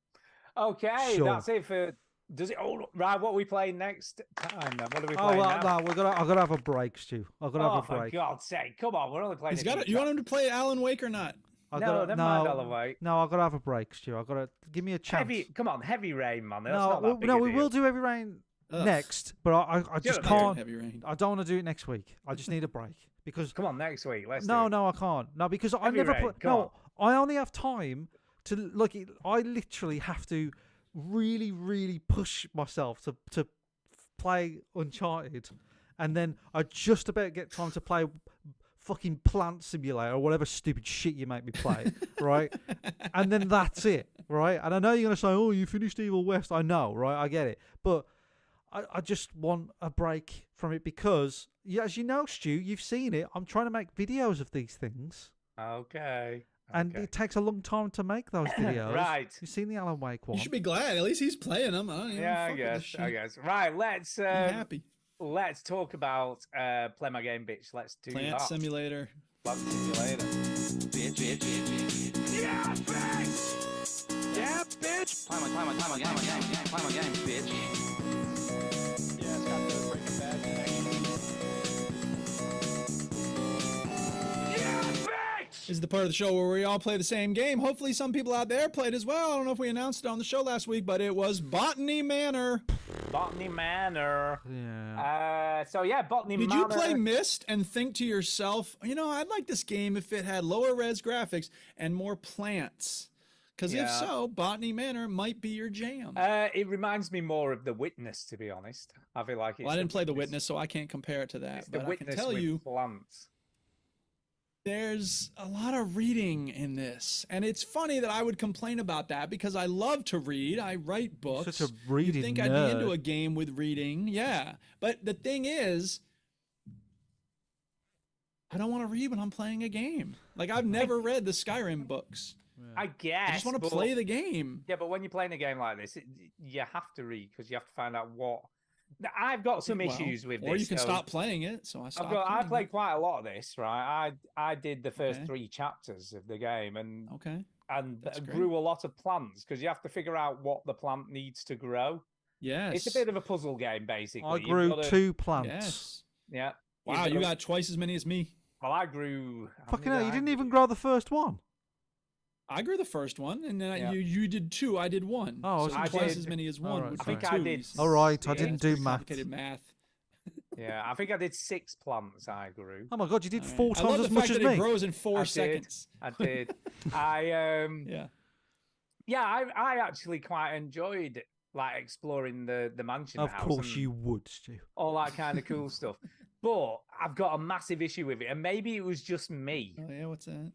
Okay, Sure. that's it for. Does it? Oh, right. What are we playing next time? Then? What are we Oh playing well, now? no, I've got to have a break, Stu. I've got to Oh, have a for break. God's sake! Come on, we're only playing. He's a got few You want him to play Alan Wake or not? I've No, gotta, never mind, Alan Wake. No, I've got to have a break, Stu. I've got to give me a chance. Heavy, come on, Heavy Rain, man. That's no, not that big no, a we will deal. do Heavy Rain Ugh. next, but I just Yeah, can't. Heavy Rain. I don't want to do it next week. I just need a break because Come on, next week. Let's. no, do it. no, I can't. No, because I Heavy never Rain, play. come No, I only have time to like. I literally have to really, really push myself to play Uncharted, and then I just about get time to play fucking Plant Simulator or whatever stupid shit you make me play, right? And then that's it, right? And I know you're gonna say, "Oh, you finished Evil West." I know, right? I get it, but I just want a break from it because, yeah, as you know, Stu, you've seen it. I'm trying to make videos of these things. Okay. And okay. it takes a long time to make those videos. Right. You've seen the Alan Wake one. You should be glad. At least he's playing them. I don't even Yeah, I fuck with this guess. I shit. guess. Right. Let's. Be happy. Let's talk about play my game, bitch. Let's do Plant that. Simulator. Plant Simulator. Bitch, bitch, bitch, bitch. Yeah, bitch! Yeah, bitch! Play my game, play my game, bitch. Yeah, it's got the Breaking Bad connection. Yeah, bitch! This is the part of the show where we all play the same game. Hopefully some people out there played as well. I don't know if we announced it on the show last week, but it was Botany Manor. Botany Manor. Yeah. So yeah, Botany Did Manor. you play Myst and think to yourself, you know, I'd like this game if it had lower res graphics and more plants? Because if Yeah. so, Botany Manor might be your jam. It reminds me more of The Witness, to be honest. I feel like it's Well, I didn't play The Witness, so I can't compare it to that. It's The But I Witness can tell with you, plants. there's a lot of reading in this. And it's funny that I would complain about that because I love to read. I write books. Such a reading You'd think I'd be into nerd. a game with reading. Yeah. But the thing is, I don't want to read when I'm playing a game. Like, I've never read the Skyrim books. I guess. I just want to but- play the game. Yeah, but when you're playing a game like this, you have to read because you have to find out what. Now, I've got some Well, issues with this. Or you can so stop playing it. So I stopped. I playing played it. quite a lot of this, right? I did the first Okay. 3 chapters of the game and Okay. That's great. grew a lot of plants because you have to figure out what the plant needs to grow. Yes. It's a bit of a puzzle game, basically. I You've grew gotta- 2 plants. Yes. Yeah. Wow, You've you gotta- got twice as many as me. Well, I grew. how Fucking many hell, did you I didn't even grow? grow the first one. I grew the first one, and then Yeah. you did 2. I did 1. Oh, so I twice did- as many as All 1. right, would I be think I 2. did All right, I Yeah, didn't it's do Pretty math. complicated math. Yeah, I think I did 6 plants I grew. Oh my god, you did All right. 4 I times love as the much fact as that me. it grows in 4 I seconds. I did. Yeah. I actually quite enjoyed like exploring the mansion Of house. course and you would, Stu. all that kind of cool stuff. But I've got a massive issue with it, and maybe it was just me. Oh yeah, what's that?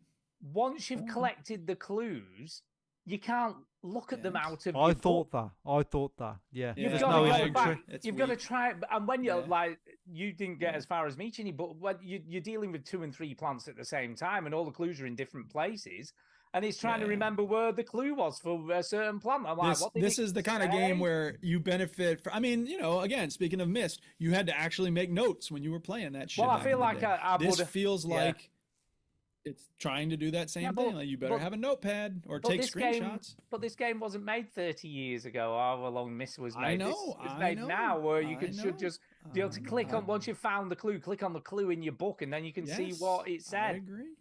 Once you've collected the clues, you can't look at them out of I your thought book. that. I thought that. Yeah. Yeah. There's You've got no to go inventory. back. It's You've got to weak. try, and when you're Yeah. like, you didn't get as far as me, Chinny, but when you're dealing with 2 and 3 plants at the same time, and all the clues are in different places, and it's trying to Yeah. remember where the clue was for a certain plant. I'm like, This, what did this it is the kind of game say? where you benefit from. I mean, you know, again, speaking of Myst, you had to actually make notes when you were playing that shit. Well, I back feel in the like day. I this would've- feels yeah. like it's trying to do that same but- thing. Like you better but- have a notepad or But take this screenshots. But this game wasn't made 30 years ago, however long Myst was made. I This know, was I made know, now, where you I could know, should just be able to click on, once you've found the clue, click on the clue in your book, and then you can see Yes, what it I said. agree.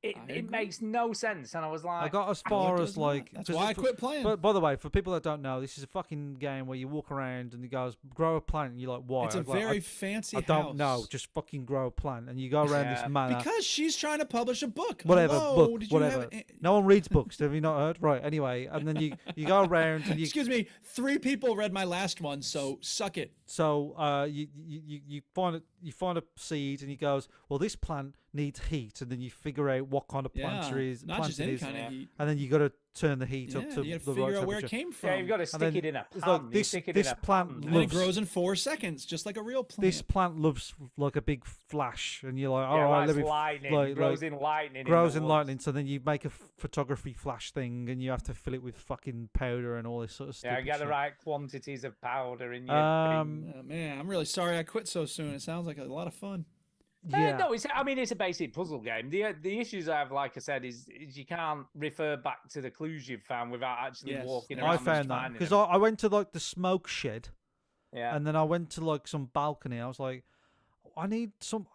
It I it agree. makes no sense, and I was like, I got as No, it far does as not. like. That's 'cause why I it's- quit playing. But by the way, for people that don't know, this is a fucking game where you walk around and it goes, grow a plant, and you're like, why? It's a I'm like, very fancy I don't know, house. just fucking grow a plant, and you go around Yeah. this manor. Because she's trying to publish a book. Whatever, Hello, book, did you have whatever. a- No one reads books. Have you not heard? Right. Anyway, and then you go around and you. Excuse me, 3 people read my last one, so suck it. So you find a seed and he goes, well, this plant needs heat, and then you figure out what kind of plant Yeah, it is, not plant just it any is, kind of heat. and then you got to turn the heat Yeah, up to you gotta the figure right out where it temperature. came from. yeah, you've got to And stick then it in a it's pan. like You this- stick it this in a plant pan, And it loves- grows in 4 seconds, just like a real plant. This plant loves like a big flash, and you're like, all yeah, right, like let me lightning. like- grows like- in lightning. grows in in the woods. lightning. So then you make a photography flash thing, and you have to fill it with fucking powder and all this sort of stuff. Yeah, get the right quantities of powder in your thing. Oh, man, I'm really sorry I quit so soon. It sounds like a lot of fun. Yeah. No, I mean it's a basic puzzle game. The issues I have, like I said, is you can't refer back to the clues you've found without actually Yes. walking around. I and found that finding because them. I went to like the smoke shed, Yeah. and then I went to like some balcony. I was like, I need some.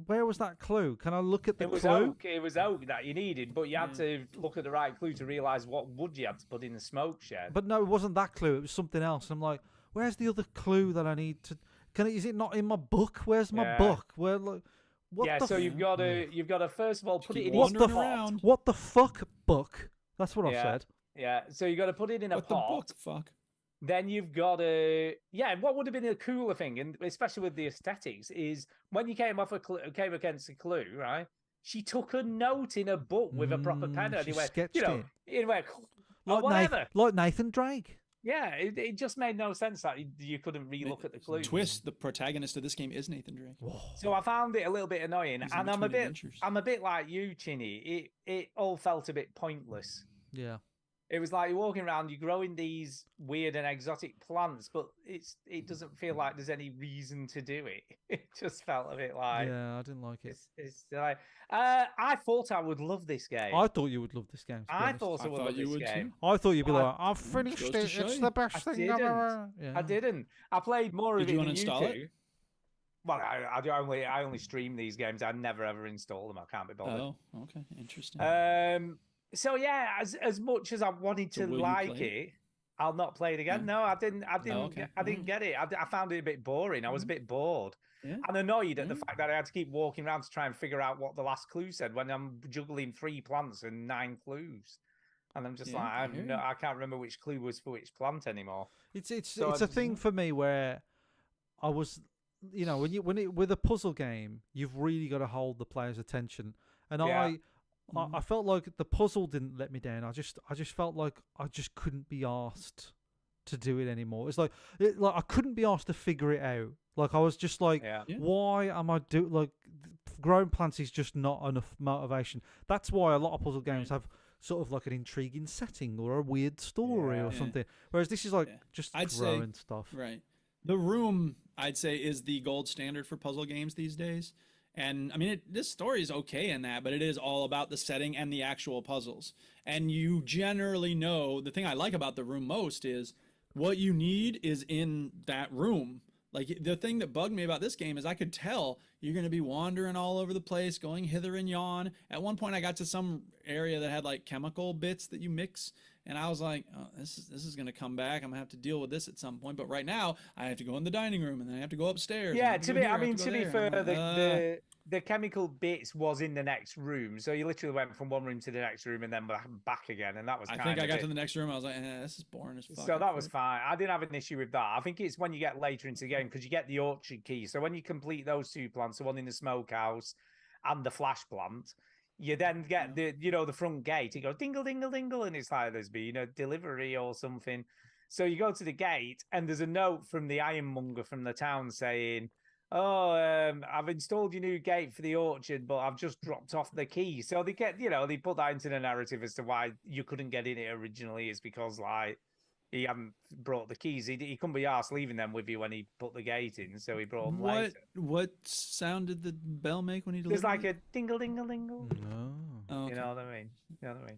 Where was that clue? Can I look at the It was clue? oak. It was oak that you needed, but you had to look at the right clue to realise what wood you had to put in the smoke shed. But no, it wasn't that clue. It was something else. I'm like, where's the other clue that I need to? Is it not in my book? Where's my Yeah. book? Where like? What yeah, the so f- you've got to first of all put it keep in what a the wandering pot. around. What the fuck book? That's what I've Yeah. said. Yeah, so you got to put it in a What the pot. book? Fuck. Then you've got to, what would have been a cooler thing, and especially with the aesthetics, is when you came came against a clue, right? She took a note in a book with a proper pen, and she he went, sketched you know, it. it went, Like whatever. like Nathan Drake. Yeah, it just made no sense that you couldn't relook at the clue. Twist, the protagonist of this game is Nathan Drake. So I found it a little bit annoying, He's in and Between Adventures. I'm a bit like you, Chinny. It all felt a bit pointless. Yeah. It was like you're walking around, you're growing these weird and exotic plants, but it doesn't feel like there's any reason to do it. It just felt a bit like Yeah, I didn't like it. it's like I thought I would love this game. I thought you would love this game. to be I honest. thought I would love you this would game. I thought you'd be Well, like, I've finished goes it. to show It's you. the best I thing didn't. ever. Yeah. I didn't. I played more Did of you it than uninstall you it? two. Well, I only stream these games. I never ever install them. I can't be bothered. Oh, okay, interesting. So yeah, as much as I wanted So to will you like play it, I'll not play it again. No, I didn't. I didn't. okay. I didn't get it. I found it a bit boring. I was a bit bored Yeah. and annoyed at the fact that I had to keep walking around to try and figure out what the last clue said when I'm juggling 3 plants and 9 clues. And I'm just Yeah, like, I hear you. I can't remember which clue was for which plant anymore. It's So it's I a thing for me where I was, you know, with a puzzle game, you've really got to hold the player's attention, and Yeah. I felt like the puzzle didn't let me down. I just felt like I just couldn't be asked to do it anymore. It's like I couldn't be asked to figure it out. Like I was just like, Yeah. Yeah. why am I growing plants is just not enough motivation. That's why a lot of puzzle games have sort of like an intriguing setting or a weird story Yeah. or Yeah. something. Whereas this is like Yeah. just I'd say- growing stuff. Right. The Room, I'd say, is the gold standard for puzzle games these days. And I mean, this story is okay in that, but it is all about the setting and the actual puzzles. And you generally know the thing I like about The Room most is what you need is in that room. Like the thing that bugged me about this game is I could tell you're going to be wandering all over the place, going hither and yon. At one point, I got to some area that had like chemical bits that you mix, And I was like, oh, this is going to come back. I'm going to have to deal with this at some point. But right now, I have to go in the dining room, and then I have to go upstairs. Yeah, and to go be, here, I have mean, go to be there. fair, And I'm like, the chemical bits was in the next room, so you literally went from one room to the next room and then back again, and that was. I think I got to the next room. I was like, this is boring as fuck. So that was fine. I didn't have an issue with that. I think it's when you get later into the game because you get the orchard key. So when you complete those 2 plants, the one in the smokehouse and the flash plant, you then get the front gate. It goes dingle, dingle, dingle, and it's like there's been a delivery or something. So you go to the gate, and there's a note from the ironmonger from the town saying, "Oh, I've installed your new gate for the orchard, but I've just dropped off the key." So they get, they put that into the narrative as to why you couldn't get in it originally is because like he hadn't brought the keys. He couldn't be arsed leaving them with you when he put the gate in, so he brought them later. What sound did the bell make when he delivered? There's like a dingle, dingle, dingle. Oh, okay. You know what I mean? You know what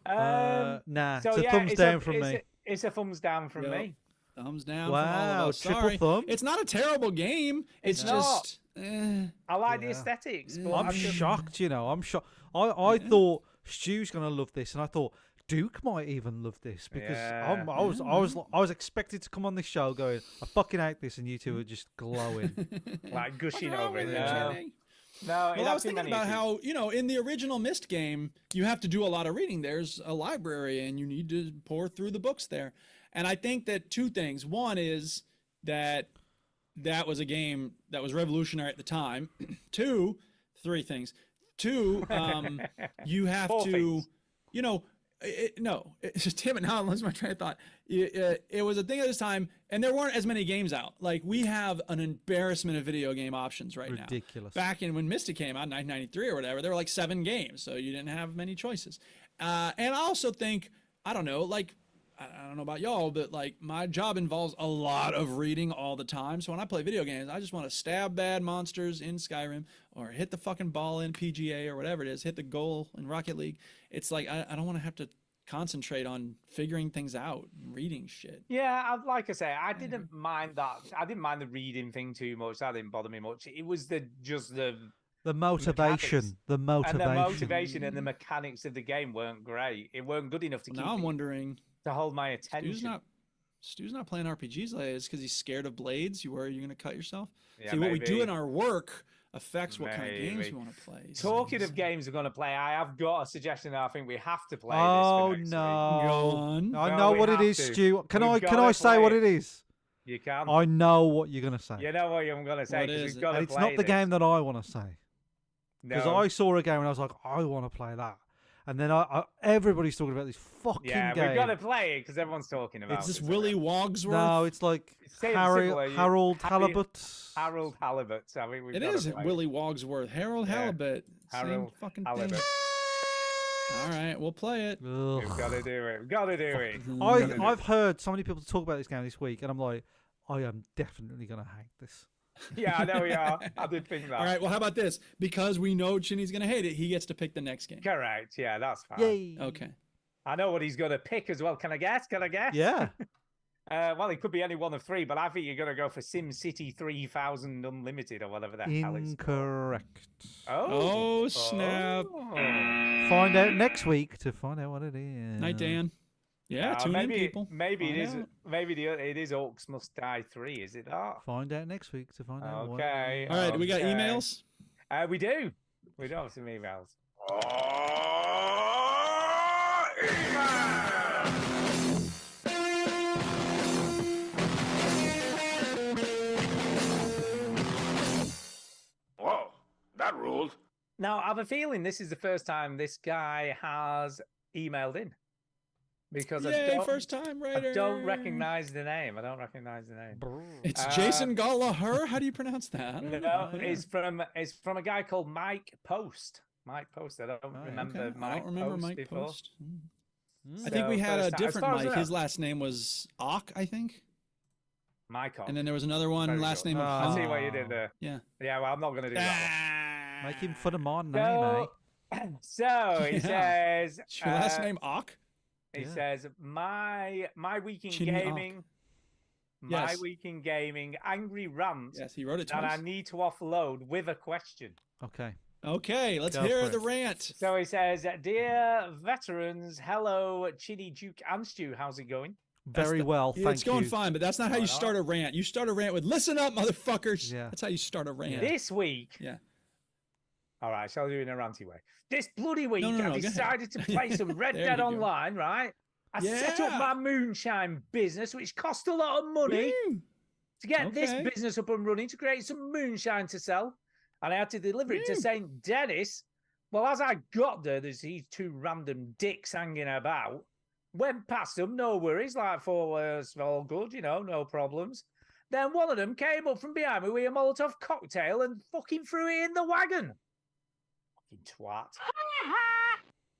I mean? Nah, So it's a yeah, thumbs down from me. It's a thumbs down from me. Thumbs down. Wow, from all of us. triple Sorry. thumb. It's not a terrible game. It's just. I like the aesthetics, but I'm shocked. I'm shocked. I thought Stu's gonna love this, and I thought Duke might even love this because I was expected to come on this show going, I fucking hate this, and you two are just glowing, like gushing over it. No, well, I was thinking about how, in the original Myst game, you have to do a lot of reading. There's a library, and you need to pour through the books there. And I think that 2 things. One is that was a game that was revolutionary at the time. 3 things. 2, you have 4 to, things. Damn it, now I'm losing my train of thought. It was a thing at this time, and there weren't as many games out. Like, we have an embarrassment of video game options right now. Ridiculous. Back when Mystic came out in 1993 or whatever, there were like 7 games, so you didn't have many choices. And I also think, I don't know about y'all, but like my job involves a lot of reading all the time. So when I play video games, I just want to stab bad monsters in Skyrim or hit the fucking ball in PGA or whatever it is, hit the goal in Rocket League. It's like I don't want to have to concentrate on figuring things out and reading shit. Yeah, like I say, I didn't mind that. I didn't mind the reading thing too much. That didn't bother me much. It was the motivation, and the motivation and the mechanics of the game weren't great. It weren't good enough to keep. Now I'm wondering to hold my attention. Stu's not playing RPGs like this because he's scared of blades. You worry you're going to cut yourself? Yeah, See, maybe. what we do in our work affects what kind of games we want to play. Talking of games we're going to play, I have got a suggestion that I think we have to play. Oh this no! week. I know what it is, Stu. Can I say what it is? You can. I know what you're going to say. You know what I'm going to say because we've got to play. It's not the game that I want to say. Because No. I saw a game and I was like, I want to play that. And then everybody's talking about this fucking game. We've got to play it because everyone's talking about it. Is this Willie Wogsworth? No, it's like Harold Halibut. Harold Halibut. I mean, it is Willie Wogsworth. Harold Halibut. Same fucking thing. All right, we'll play it. We've got to do it. We've got to do it. I've heard so many people talk about this game this week, and I'm like, I am definitely going to hate this. Yeah, I know we are. I did think that. All right, well, how about this? Because we know Chinny's going to hate it, he gets to pick the next game. Correct. Yeah, that's fine. Yay. Okay. I know what he's going to pick as well. Can I guess? Yeah. Well, it could be any one of 3, but I think you're going to go for SimCity 3000 Unlimited or whatever the hell it's called. Incorrect. Oh, snap. Find out next week to find out what it is. Night, Dan. Yeah, tune in, people. Maybe it is. Maybe it is Orcs Must Die 3. Is it that? Find out next week to find out. Okay. All right. Do we got emails? We do. We do have some emails. Whoa, that ruled. Now, I have a feeling this is the first time this guy has emailed in. Because first time writer. I don't recognize the name. It's Jason Gallagher. How do you pronounce that? No, it's from a guy called Mike Post. Mike Post. I don't remember Mike. I don't remember Post Mike before. Post. I think we had a different as Mike. His last name was Ock, I think. Mike Ock. And then there was another one, last name of I see what you did there. Yeah. Yeah, well, I'm not going to do that one. Making fun of my name, eh? So he says. Is your last name Ock? He says, my week in Chinny gaming. My Yes. week in gaming. Angry rant. Yes, he wrote it that twice. I need to offload with a question. Okay. Okay, let's Go hear for the it. rant. So he says, "Dear veterans, hello, Chili Duke and Stew. How's it going?" Very well, thank you. It's going fine, but that's not how you start a rant. You start a rant with "Listen up, motherfuckers." Yeah. That's how you start a rant. This week, Yeah. all right, shall I do it in a ranty way? This bloody week, No, I go ahead. decided to play some Red There Dead you go. Online, right? I set up Yeah. my moonshine business, which cost a lot of money Woo. to get this Okay. business up and running, to create some moonshine to sell. And I had to deliver it to St. Dennis. Well, as I got there, there's these two random dicks hanging about. Went past them, no worries, like for all good, no problems. Then one of them came up from behind me with a Molotov cocktail and fucking threw it in the wagon. Fucking twat.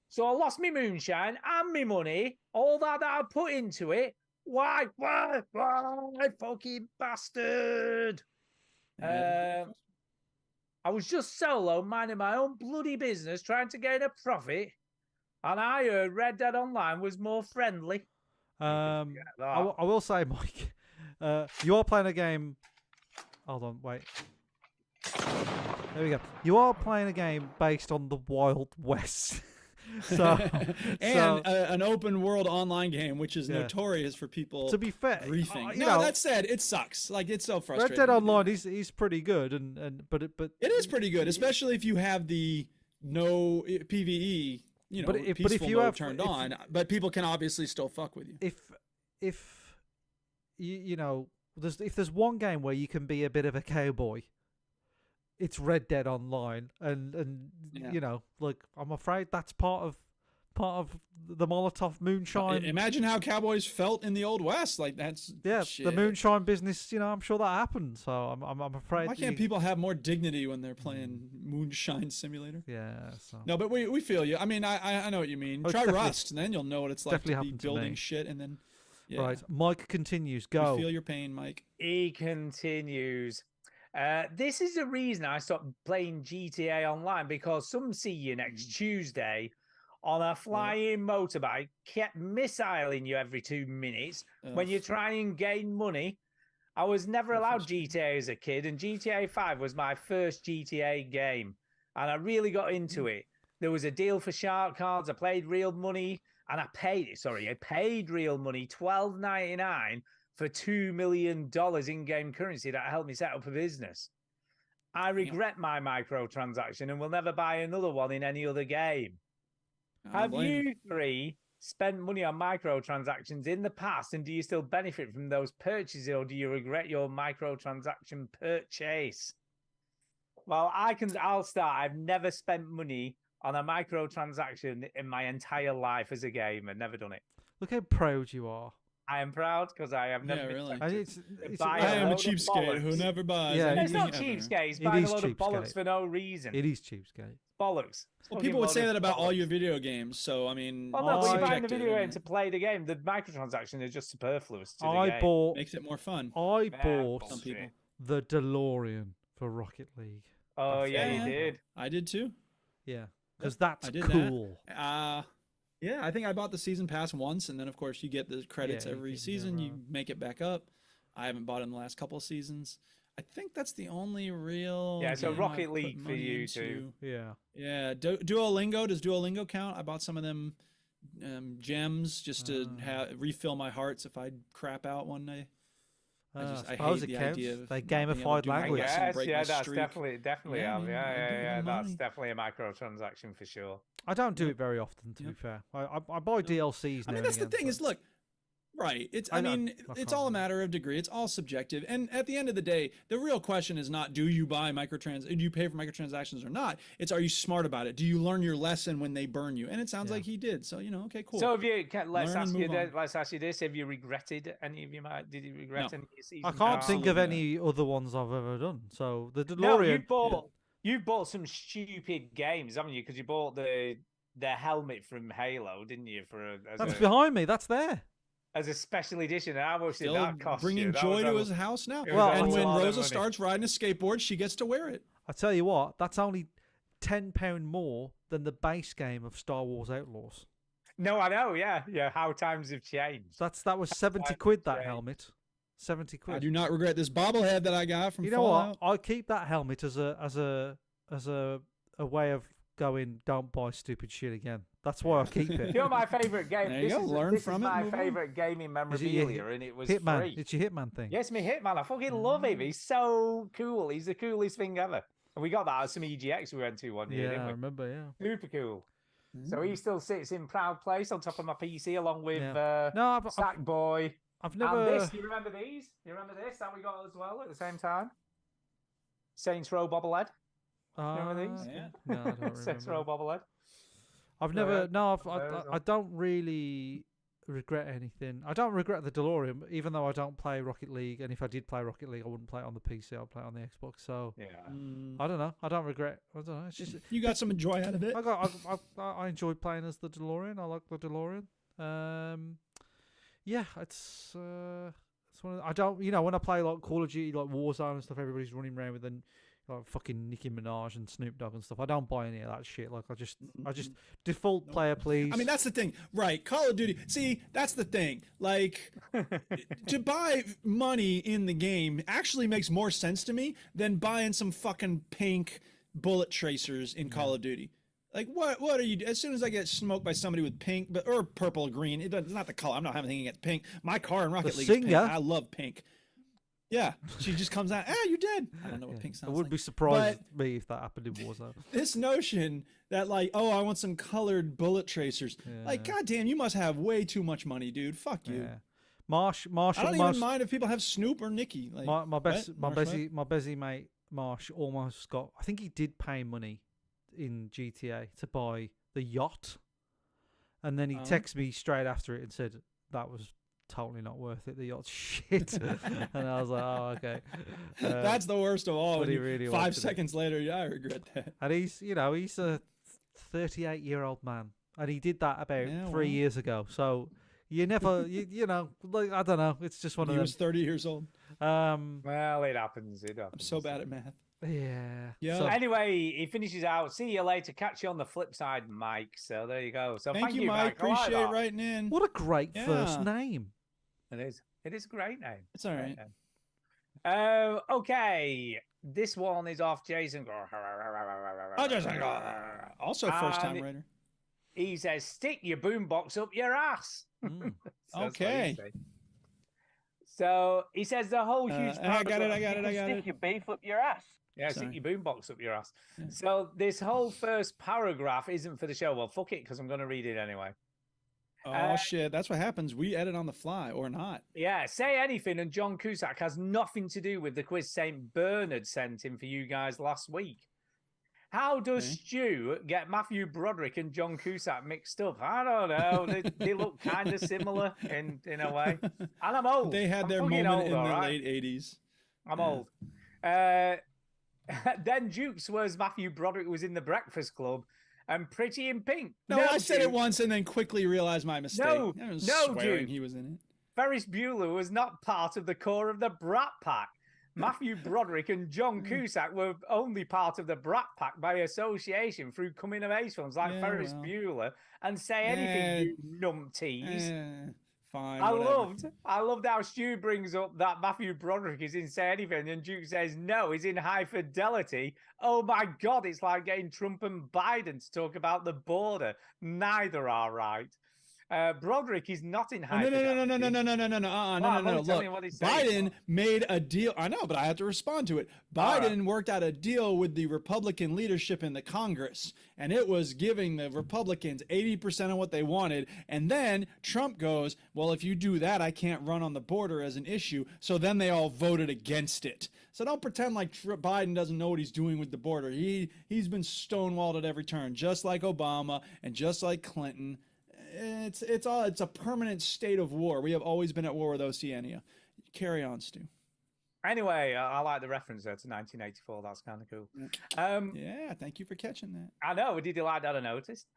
So I lost me moonshine and me money, all that I put into it. Why, fucking bastard? I was just solo, minding my own bloody business, trying to gain a profit, and I heard Red Dead Online was more friendly. I will say, Mike, you are playing a game. Hold on, wait. There we go. You are playing a game based on the Wild West. And an open world online game, which is notorious for people. To be fair, griefing. you know, that said, it sucks. Like, it's so frustrating. Red Dead Online is pretty good, but it is pretty good, especially if you have the no PVE, but if peaceful you mode have turned on. But people can obviously still fuck with you. If there's one game where you can be a bit of a cowboy, it's Red Dead Online, and I'm afraid that's part of the Molotov moonshine. Imagine how cowboys felt in the Old West. Like, that's the moonshine business. I'm sure that happened. So I'm afraid. Why can't people have more dignity when they're playing Moonshine Simulator? Yeah. So. No, but we feel you. I mean, I know what you mean. Try Rust, and then you'll know what it's like to be building shit, and then. Yeah. Right, Mike continues. Go. We feel your pain, Mike. He continues. This is the reason I stopped playing GTA Online, because some see you next Tuesday on a flying motorbike kept missiling you every 2 minutes when you try and gain money. I was never allowed GTA as a kid, and GTA 5 was my first GTA game, and I really got into it. There was a deal for shark cards. I played real money, and I paid real money, $12.99 for $2 million in-game currency that helped me set up a business. I regret my microtransaction and will never buy another one in any other game. Have you three spent money on microtransactions in the past, and do you still benefit from those purchases, or do you regret your microtransaction purchase? Well, I'll start. I've never spent money on a microtransaction in my entire life as a gamer. Never done it. Look how proud you are. I am proud because I have never been really. tempted to I buy a am a load of cheapskate who bollocks. never buys. Yeah, It's not anything ever. cheapskate. It's It buying a is load of bollocks cheapskate. for no reason. It is cheapskate. Bollocks. Well, people would say that about all your video games. So I mean, Well, no, but you're buying the subjective, video game isn't to it? play the game. The microtransaction is just superfluous to the I game. bought. Makes it more fun. I Nah, bought bullshit. people. the DeLorean for Rocket League. Oh, yeah, you Yeah. did. I did too. Yeah, because that's I did cool. that. Yeah, I think I bought the season pass once, and then of course you get the credits Yeah, you every can go season. You around. make it back up. I haven't bought it in the last couple of seasons. I think that's the only real. Yeah, so game Rocket I've put League for money you two. Yeah. Yeah, Duolingo. Does Duolingo count? I bought some of them gems just to refill my hearts if I crap out one day. I suppose hate it the counts. idea of They not being able to gamified do my language. lesson, Yes, break yeah, my that's streak. definitely Yeah, have. man, Yeah, I do yeah, the that's money. definitely a microtransaction for sure. I don't do it very often, to be fair. I buy DLCs now. I mean, and that's the again, thing. but- Is look, right? It's. I I know, mean, I it's can't all a matter of degree. It's all subjective. And at the end of the day, the real question is not do you buy do you pay for microtransactions or not? It's are you smart about it? Do you learn your lesson when they burn you? And it sounds like he did. So okay, cool. So have you? Let's Learn and ask you. move on. Let's ask you this: have you regretted any of you? Did you regret No. any of your season I can't think of Absolutely any other ones I've ever done. So the No, DeLorean. you bought some stupid games, haven't you? Because you bought the helmet from Halo, didn't you? That's behind me. That's there. as a special edition. And how much did Still that cost bringing you? That joy was to a- his house now. it was Well, a and when lot of Rosa money. starts riding a skateboard, she gets to wear it. I tell you what, that's only £10 more than the base game of Star Wars Outlaws. No, I know. Yeah. How times have changed. That was 70 quid. That helmet, 70 quid. I do not regret this bobblehead that I got from You know Fallout. what? I keep that helmet as a a way of going, don't buy stupid shit again. That's why I keep it. You know my favourite game. There you go, learn this from is it, my move on. favourite gaming memorabilia, and it was Hitman. free. It's your Hitman thing. Yes, me Hitman. I fucking love him. He's so cool. He's the coolest thing ever. And we got that at some EGX we went to one year. Yeah, Didn't I we? remember. Yeah. Super cool. So he still sits in proud place on top of my PC along with Yeah. No, I've Sackboy. I've And never. this, you remember these? You remember this that we got as well at the same time? Saints Row bobblehead. You remember these? Yeah. No, I don't Saints remember. Row bobblehead. I've No, never. No, no, I don't really regret anything. I don't regret the DeLorean, even though I don't play Rocket League. And if I did play Rocket League, I wouldn't play it on the PC. I'd play it on the Xbox. So Yeah. I don't know. I don't regret. I don't know. It's just You got some joy out of it. I enjoyed playing as the DeLorean. I like the DeLorean. Yeah, it's one of the, I don't, when I play like Call of Duty, like Warzone and stuff, everybody's running around with like fucking Nicki Minaj and Snoop Dogg and stuff. I don't buy any of that shit. Like I just default player, please. I mean, that's the thing, right? Call of Duty. See, that's the thing. Like, to buy money in the game actually makes more sense to me than buying some fucking pink bullet tracers in Call of Duty. Like, what are you? As soon as I get smoked by somebody with pink, or purple or green, it's not the color. I'm not having anything against pink. My car in Rocket League is pink. I love pink. Yeah, she just comes out. You did. I don't know what pink sounds like. I would be surprised me if that happened in Warzone. This notion that like, I want some colored bullet tracers. Like, goddamn, you must have way too much money, dude. Fuck you. Yeah. Marshall. I don't even mind if people have Snoop or Nicki. Like, my busy mate Marsh almost got. I think he did pay money in GTA to buy the yacht, and then he texted me straight after it and said that was totally not worth it. The yacht's shit. And I was like, oh, okay. That's the worst of all. But he really 5 seconds later, I regret that. And he's a 38-year-old man, and he did that about 3 years ago. So you never, like, I don't know. It's just one of He them. was 30 years old. Well, it happens. I'm so bad at math. Yeah. So anyway, he finishes out. See you later. Catch you on the flip side, Mike. So there you go. So Thank you, Mike. I like Appreciate that. writing in. What a great first name. It is. It is a great name. It's all right. Okay. This one is off Jason. Also first time writer. He says, stick your boombox up your ass. Okay. So he says the whole huge I got it. Stick your beef up your ass. Yeah, stick your boombox up your ass. So this whole first paragraph isn't for the show. Well, fuck it, because I'm going to read it anyway. Oh, shit. That's what happens. We edit on the fly or not. Yeah, Say Anything and John Cusack has nothing to do with the quiz St. Bernard sent in for you guys last week. How does Stu get Matthew Broderick and John Cusack mixed up? I don't know. They look kind of similar in a way. And I'm old. They had their moment in the late 80s. I'm old. Then Duke swears Matthew Broderick was in The Breakfast Club and Pretty in Pink. No, I said it once and then quickly realized my mistake. No, Duke. Duke. He was in it. Ferris Bueller was not part of the core of the Brat Pack. Matthew Broderick and John Cusack were only part of the Brat Pack by association through coming of age films like Ferris Bueller and Say Anything, you numpties. Fine. I loved how Stu brings up that Matthew Broderick is in Say Anything and Duke says no, he's in High Fidelity. Oh my God, it's like getting Trump and Biden to talk about the border. Neither are right. Broderick is not in High Fidelity. No. Look, Biden made a deal. I know, but I have to respond to it. Biden worked out a deal with the Republican leadership in the Congress, and it was giving the Republicans 80% of what they wanted. And then Trump goes, well, if you do that, I can't run on the border as an issue. So then they all voted against it. So don't pretend like Biden doesn't know what he's doing with the border. He's been stonewalled at every turn, just like Obama and just like Clinton. It's a permanent state of war. We have always been at war with Oceania. Carry on, Stu. Anyway, I like the reference there to 1984. That's kind of cool. Yeah, thank you for catching that. I know. Did you like that? I noticed.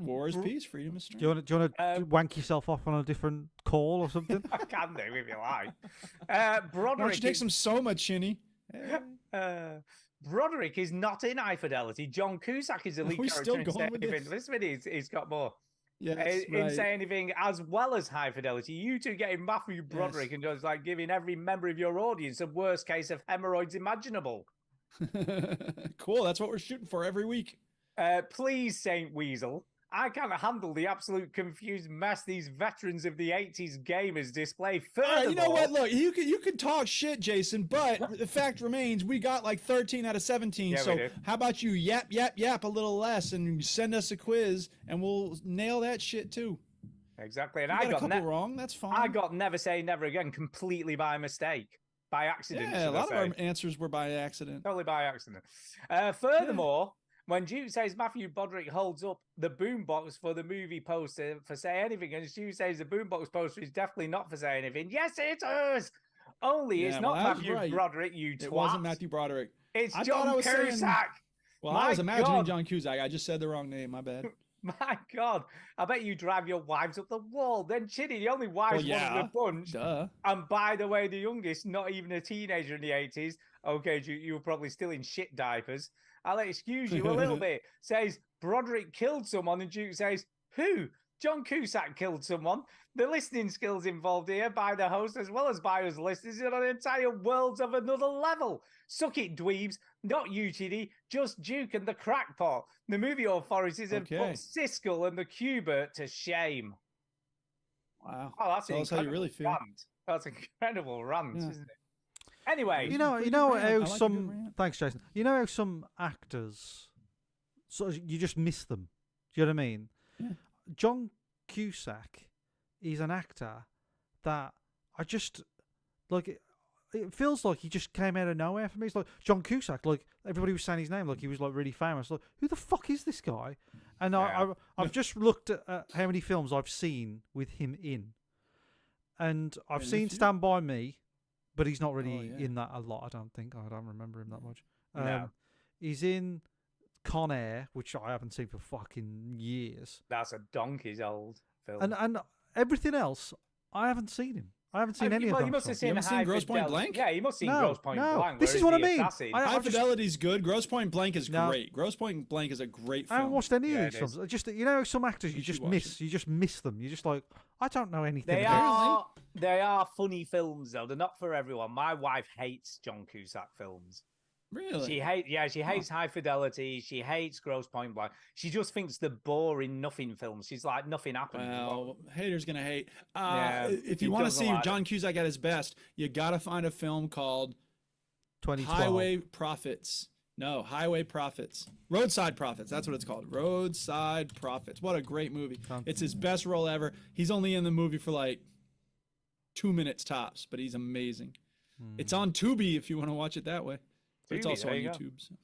War is peace, freedom is strength. Do you want to wank yourself off on a different call or something? I can do if you like. Broderick. Why don't you take some Soma, Chinny? Broderick is not in High Fidelity. John Cusack is the lead character still in going Say with Anything. this? Listen, he's got more. Yes, in Say Anything as well as High Fidelity. You two getting Matthew Broderick and just like giving every member of your audience a worst case of hemorrhoids imaginable. Cool. That's what we're shooting for every week. Please, Saint Weasel. I can't handle the absolute confused mess these veterans of the 80s gamers display. Furthermore, you know what? Look, you can talk shit, Jason, but the fact remains we got like 13 out of 17. Yeah, so we do. how about you yap a little less and send us a quiz and we'll nail that shit too. Exactly. And You I got a got couple wrong. That's fine. I got Never Say Never Again completely by mistake. By accident. Yeah, a should I lot of say. our answers were by accident. Totally by accident. Furthermore, when Duke says Matthew Broderick holds up the boombox for the movie poster for Say Anything, and Stu says the boombox poster is definitely not for Say Anything. Yes, it is. Only it's not well, that was Matthew right. Broderick, you twat. It wasn't Matthew Broderick. It's I John thought I was saying- Cusack. Well, My I was imagining God. John Cusack. I just said the wrong name. My bad. My God, I bet you drive your wives up the wall. Then Chitty, the only wives Well, yeah. one of the bunch. Duh. And by the way, the youngest, not even a teenager in the 80s. Okay, you were probably still in shit diapers. I'll excuse you a little bit. Says Broderick killed someone, and Duke says, who? John Cusack killed someone. The listening skills involved here by the host as well as by us listeners are on entire worlds of another level. Suck it, dweebs. Not you, Chitty, just Duke and the crackpot. The movie authorities have Okay. put Siskel and the Cubert to shame. Wow. Oh, that's Tell us how you really feel. rant. That's an incredible rant, Yeah. isn't it? Anyway, You know pretty how good rant. I like a good some. rant. Thanks, Jason. You know how some actors, sort of, you just miss them. Do you know what I mean? Yeah. John Cusack is an actor that I just like. It feels like he just came out of nowhere for me. It's like John Cusack. Like everybody was saying his name, like he was like really famous. Like who the fuck is this guy? And I've just looked at how many films I've seen with him in, and I've Been in a seen few. Stand By Me, but he's not really yeah. in that a lot. I don't think. I don't remember him that much. No. He's in Con Air, which I haven't seen for fucking years, that's a donkey's old film. and everything else I haven't seen him. I haven't seen any of well, them. you must have seen, haven't seen High Grosse Pointe Fidelity. Blank? Yeah, you must have seen No, Grosse Pointe no. Blank. This where is he's what I the mean. assassin. High just- Fidelity's good. Grosse Pointe Blank is No. great. Grosse Pointe Blank is a great I film. haven't watched any Yeah, of it these films. Just you know, some actors you You should just watch miss. You just miss them. You're just like, I don't know anything. They about are funny films though. They're not for everyone. My wife hates John Cusack films. Really? She hates High Fidelity. She hates Grosse Pointe Blank. She just thinks they're boring, nothing films. She's like, nothing happened. Well, haters gonna hate. Yeah, If he you want to doesn't see like it. John Cusack at his best, you gotta find a film called 2012. Highway Profits. No, Highway Profits. Roadside Profits. That's what it's called. Roadside Profits. What a great movie. It's his best role ever. He's only in the movie for like 2 minutes tops, but he's amazing. It's on Tubi if you want to watch it that way. But it's Tubi, also there on you go. YouTube. So.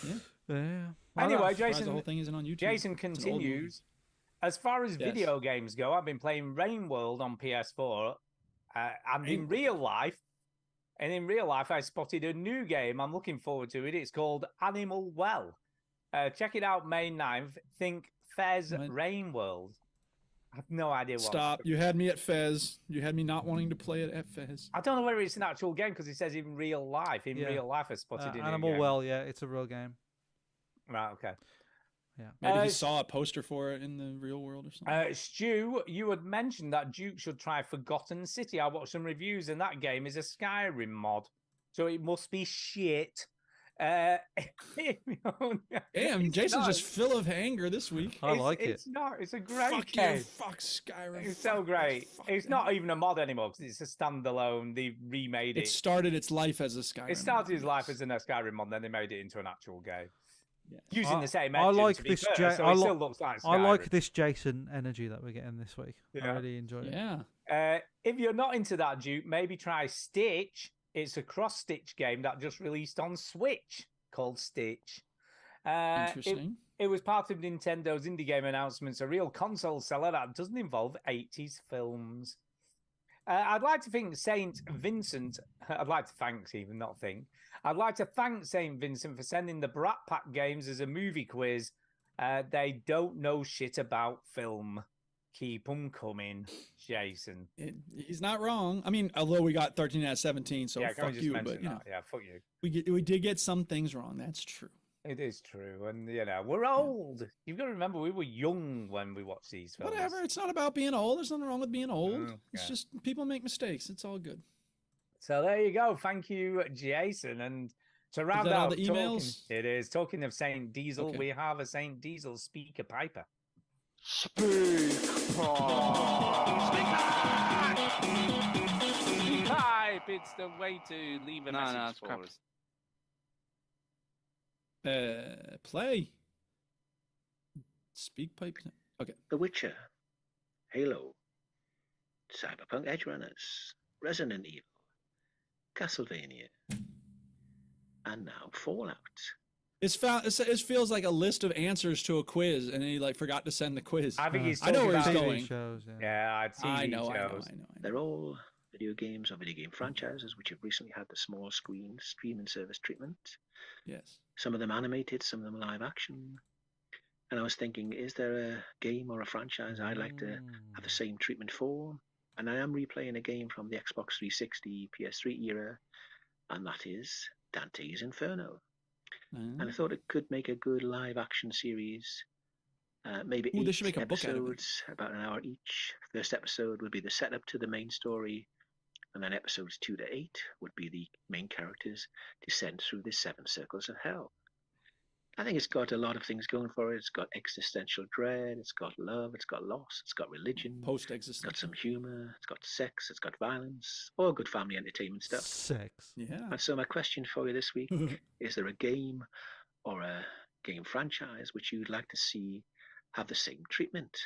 Yeah. Yeah. Anyway, Surprised Jason. the whole thing isn't on YouTube. Jason It's an old movie. continues. As far as Yes. video games go, I've been playing Rain World on PS4, and in real life, I spotted a new game. I'm looking forward to it. It's called Animal Well. Check it out, May 9th. Think Fez Right. Rain World. I have no idea what. Stop. You had me at Fez. You had me not wanting to play it at Fez. I don't know whether it's an actual game because it says in real life. In Yeah. real life, I spotted it. Animal Well, yeah, it's a real game. Right. Okay. Yeah. Maybe he Uh, saw a poster for it in the real world or something. Stu, you had mentioned that Duke should try Forgotten City. I watched some reviews, and that game is a Skyrim mod, so it must be shit. Damn, it's Jason's not- just full of anger this week. I like It's not. It's a great Fuck game. you. Fuck Skyrim. It's so fuck great. you, fuck It's you. not even a mod anymore because it's a standalone. They remade it. It started its life as a Skyrim. It started its life as a Skyrim mod, then they made it into an actual game. Yes. Using the same I engine, like to be this. fair, so I it li- still looks like I like Skyrim. this Jason energy that we're getting this week. I Yeah. really enjoy it. Yeah. If you're not into that, Duke, maybe try Stitch. It's a cross-stitch game that just released on Switch called Stitch. Interesting. It was part of Nintendo's indie game announcements, a real console seller that doesn't involve 80s films. I'd like to think Saint Vincent, I'd like to thank even, not think. I'd like to thank Saint Vincent for sending the Brat Pack games as a movie quiz. They don't know shit about film. Keep them coming, Jason. He's not wrong. I mean, although we got 13 out of 17, so yeah, can we fuck just you. mention But you know, that? Yeah, fuck you. we did get some things wrong. That's true. It is true, and we're old. You've got to remember we were young when we watched these films. Whatever. It's not about being old. There's nothing wrong with being old. Mm, It's yeah. just people make mistakes. It's all good. So there you go. Thank you, Jason. And So round that all out the talking, emails? it is talking of Saint Diesel. Okay. We have a Saint Diesel speaker piper. Type, it's the way to leave a message it's for crap. us. Play. Speak pipe. Okay. The Witcher, Halo, Cyberpunk Edge Runners, Resident Evil, Castlevania, and now Fallout. It feels like a list of answers to a quiz, and he like forgot to send the quiz. I think he's I know talking where he's about going. Shows, yeah. Yeah, I'd see I know. They're all video games or video game franchises which have recently had the small screen streaming service treatment. Yes. Some of them animated, some of them live action. And I was thinking, is there a game or a franchise I'd like to have the same treatment for? And I am replaying a game from the Xbox 360, PS3 era, and that is Dante's Inferno. And I thought it could make a good live action series. Maybe Ooh, they 8 should make a book out of it. episodes, about an hour each. First episode would be the setup to the main story, and then episodes 2 to 8 would be the main characters' descent through the 7 circles of hell. I think it's got a lot of things going for it. It's got existential dread, it's got love, it's got loss, it's got religion, it's got some humor, it's got sex, it's got violence, all good family entertainment stuff. Sex. Yeah. And so my question for you this week, is there a game or a game franchise which you'd like to see have the same treatment?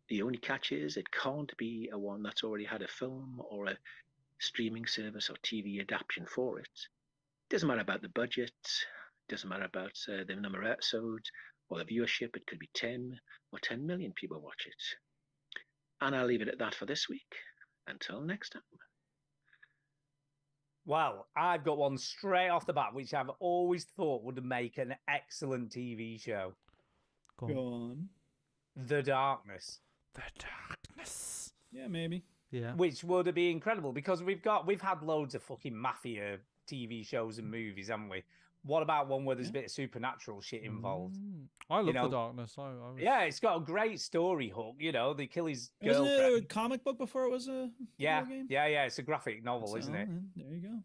The only catch is it can't be a one that's already had a film or a streaming service or TV adaptation for it. Doesn't matter about the budget, doesn't matter about the number of episodes or the viewership. It could be 10 or 10 million people watch it. And I'll leave it at that for this week. Until next time. Well, I've got one straight off the bat, which I've always thought would make an excellent TV show. Go on. The Darkness. The Darkness. Yeah, maybe. Yeah. Which would be incredible because we've had loads of fucking mafia TV shows and movies, haven't we? What about one where there's a bit of supernatural shit involved? I love You know, The Darkness. I was... Yeah, it's got a great story hook. You know, they kill his Wasn't girlfriend. it a comic book before it was a Yeah, video game? yeah. It's a graphic novel, So, isn't it? then, there you go.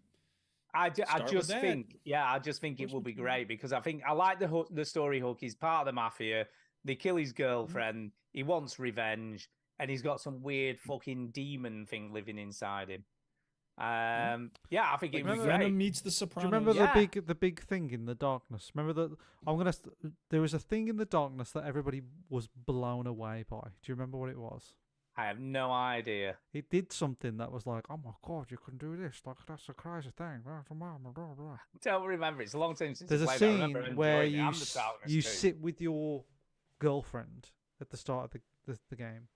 I Start with just that. think, I just think it will be great because I think I like the story hook. He's part of the mafia. They kill his girlfriend. He wants revenge, and he's got some weird fucking demon thing living inside him. Yeah, I think Like it would be Venom great. meets The Do Sopranos. you remember the big thing in The Darkness? Remember that there was a thing in The Darkness that everybody was blown away by. Do you remember what it was? I have no idea. It did something that was like, oh my god, you can do this! Like that's a crazy thing. Don't remember. It's a long time since There's I a played. I remember scene where enjoying it. you And The Darkness you too. sit with your girlfriend at the start of the game,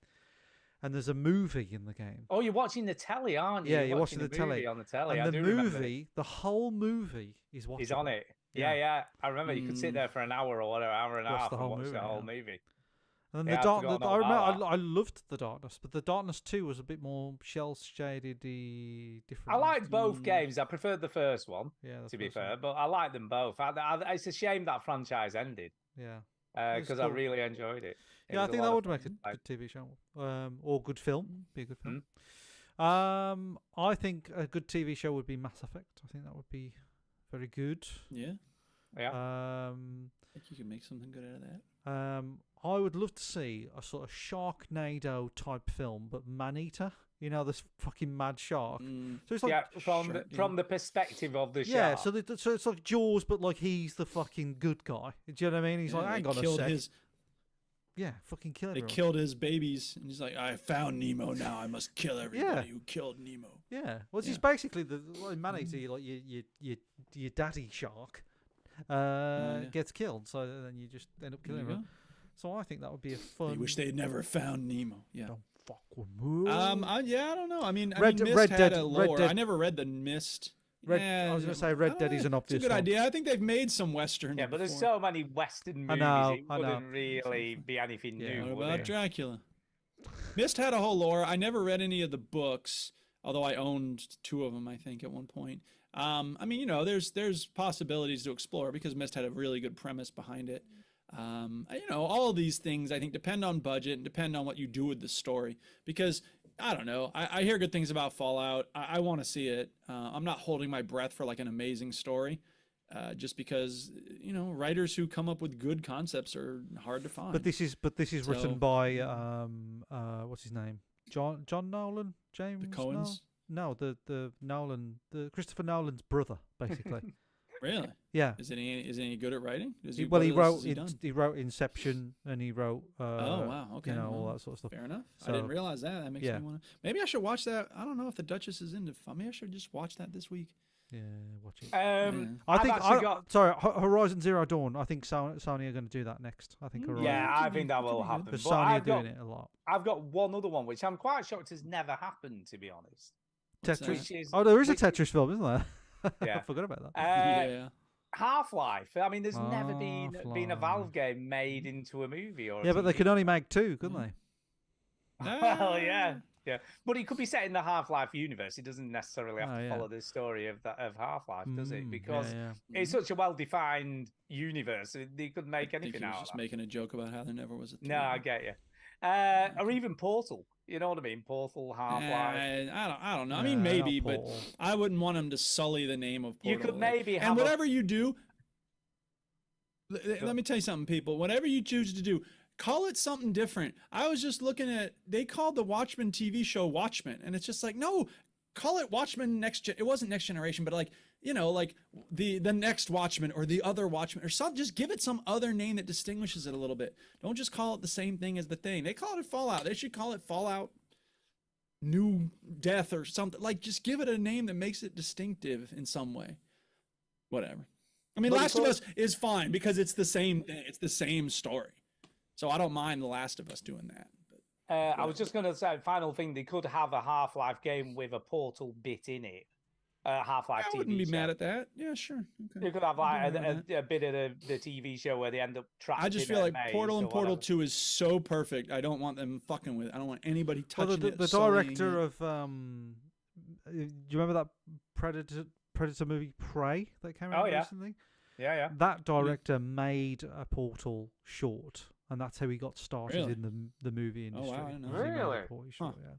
and there's a movie in the game. Oh, you're watching the telly, aren't you? Yeah, you're watching the movie telly on the telly. and I the do remember it. movie, the whole movie is watching. He's on it. Yeah. I remember you could sit there for an hour or whatever, hour and a Watch half, the and whole watch movie, the whole yeah. movie. And then Yeah, the I've dark. forgotten I all remember. about I loved The Darkness, but The Darkness 2 was a bit more shell shaded, different. I liked both games. I preferred the first one, Yeah, the to be first one. fair, but I liked them both. It's a shame that franchise ended Yeah. because I really enjoyed it. It Yeah, I was a think lot that of would make fun. a good TV show, or good film. Be a good film. Mm. I think a good TV show would be Mass Effect. I think that would be very good. Yeah. Yeah. I think you can make something good out of that. I would love to see a sort of Sharknado type film, but Maneater. You know, this fucking mad shark. So it's like from the perspective of the shark. yeah, so it's like Jaws, but like he's the fucking good guy. Do you know what I mean? He's Yeah, like, hang they on a killed sec. his- Yeah, fucking kill They everyone. killed his babies, and he's like, I found Nemo now. I must kill everybody who killed Nemo. Yeah, well, it's basically the like Maneater, like your daddy shark, gets killed, so then you just end up killing There you him. So I think that would be a fun. I wish they had never found Nemo. Yeah. Don't fuck with me. I don't know. I mean, Red Mist Dead- had a Red lore. Dead- I never read the Mist. I was gonna say Red Dead is an It's a obvious good one. idea. I think they've made some westerns. Yeah, but there's before. so many Western I movies, know, it I know. wouldn't really be anything new, What would about it? Dracula? Mist had a whole lore. I never read any of the books, although I owned 2 of them, I think, at one point. I mean, you know, there's possibilities to explore because Mist had a really good premise behind it. You know, all of these things I think depend on budget and depend on what you do with the story. Because I don't know. I hear good things about Fallout. I want to see it. I'm not holding my breath for like an amazing story, just because writers who come up with good concepts are hard to find. But this is written by what's his name? John Nolan, James. The Coens. No, the Nolan, the Christopher Nolan's brother, basically. Really? Yeah. Is any good at writing? He wrote Inception, and he wrote. Oh wow! Okay. All that sort of stuff. Fair enough. So, I didn't realize that. That makes me want to. Maybe I should watch that. I don't know if the Duchess is into. Maybe I should just watch that this week. Yeah, watch it. I think Horizon Zero Dawn. I think Sony are going to do that next. I think. I think that will happen. Because Sony are doing it a lot. I've got one other one which I'm quite shocked has never happened, to be honest. Tetris. There is a Tetris film, isn't there? Yeah. I forgot about that. Yeah. Half-Life. I mean, there's never been a Valve game made into a movie or. Yeah, but they could only make 2, couldn't they? Well, yeah. But it could be set in the Half-Life universe. It doesn't necessarily have to follow the story of Half-Life, does it? Because it's such a well-defined universe. They could make anything out of it. Just making a joke about how there never was a. No, I get you. Or even Portal. You know what I mean? Portal, Half-Life. I don't know. I mean, maybe, but I wouldn't want them to sully the name of Portal. You could maybe have. And whatever you do, let me tell you something, people. Whatever you choose to do, call it something different. I was just looking at. They called the Watchmen TV show Watchmen, and it's just like, no, call it Watchmen Next. It wasn't Next Generation, but like the next Watchmen or the other Watchmen or something. Just give it some other name that distinguishes it a little bit. Don't just call it the same thing as the thing. They call it Fallout. They should call it Fallout New Death or something. Like, just give it a name that makes it distinctive in some way. Whatever. I mean, Last of Us is fine because it's the same thing. It's the same story. So I don't mind The Last of Us doing that. I was just going to say, final thing, they could have a Half-Life game with a Portal bit in it. Half-Life TV I wouldn't be show. mad at that. Yeah, sure. Okay. You could have like a bit of the TV show where they end up trapped. I just feel like Portal and Portal 2 is so perfect. I don't want them fucking with it. I don't want anybody touching it. The director of do you remember that Predator movie Prey that came out recently? Yeah. That director made a Portal short, and that's how he got started in the movie industry. Oh wow, I didn't know. Really? Short, yeah.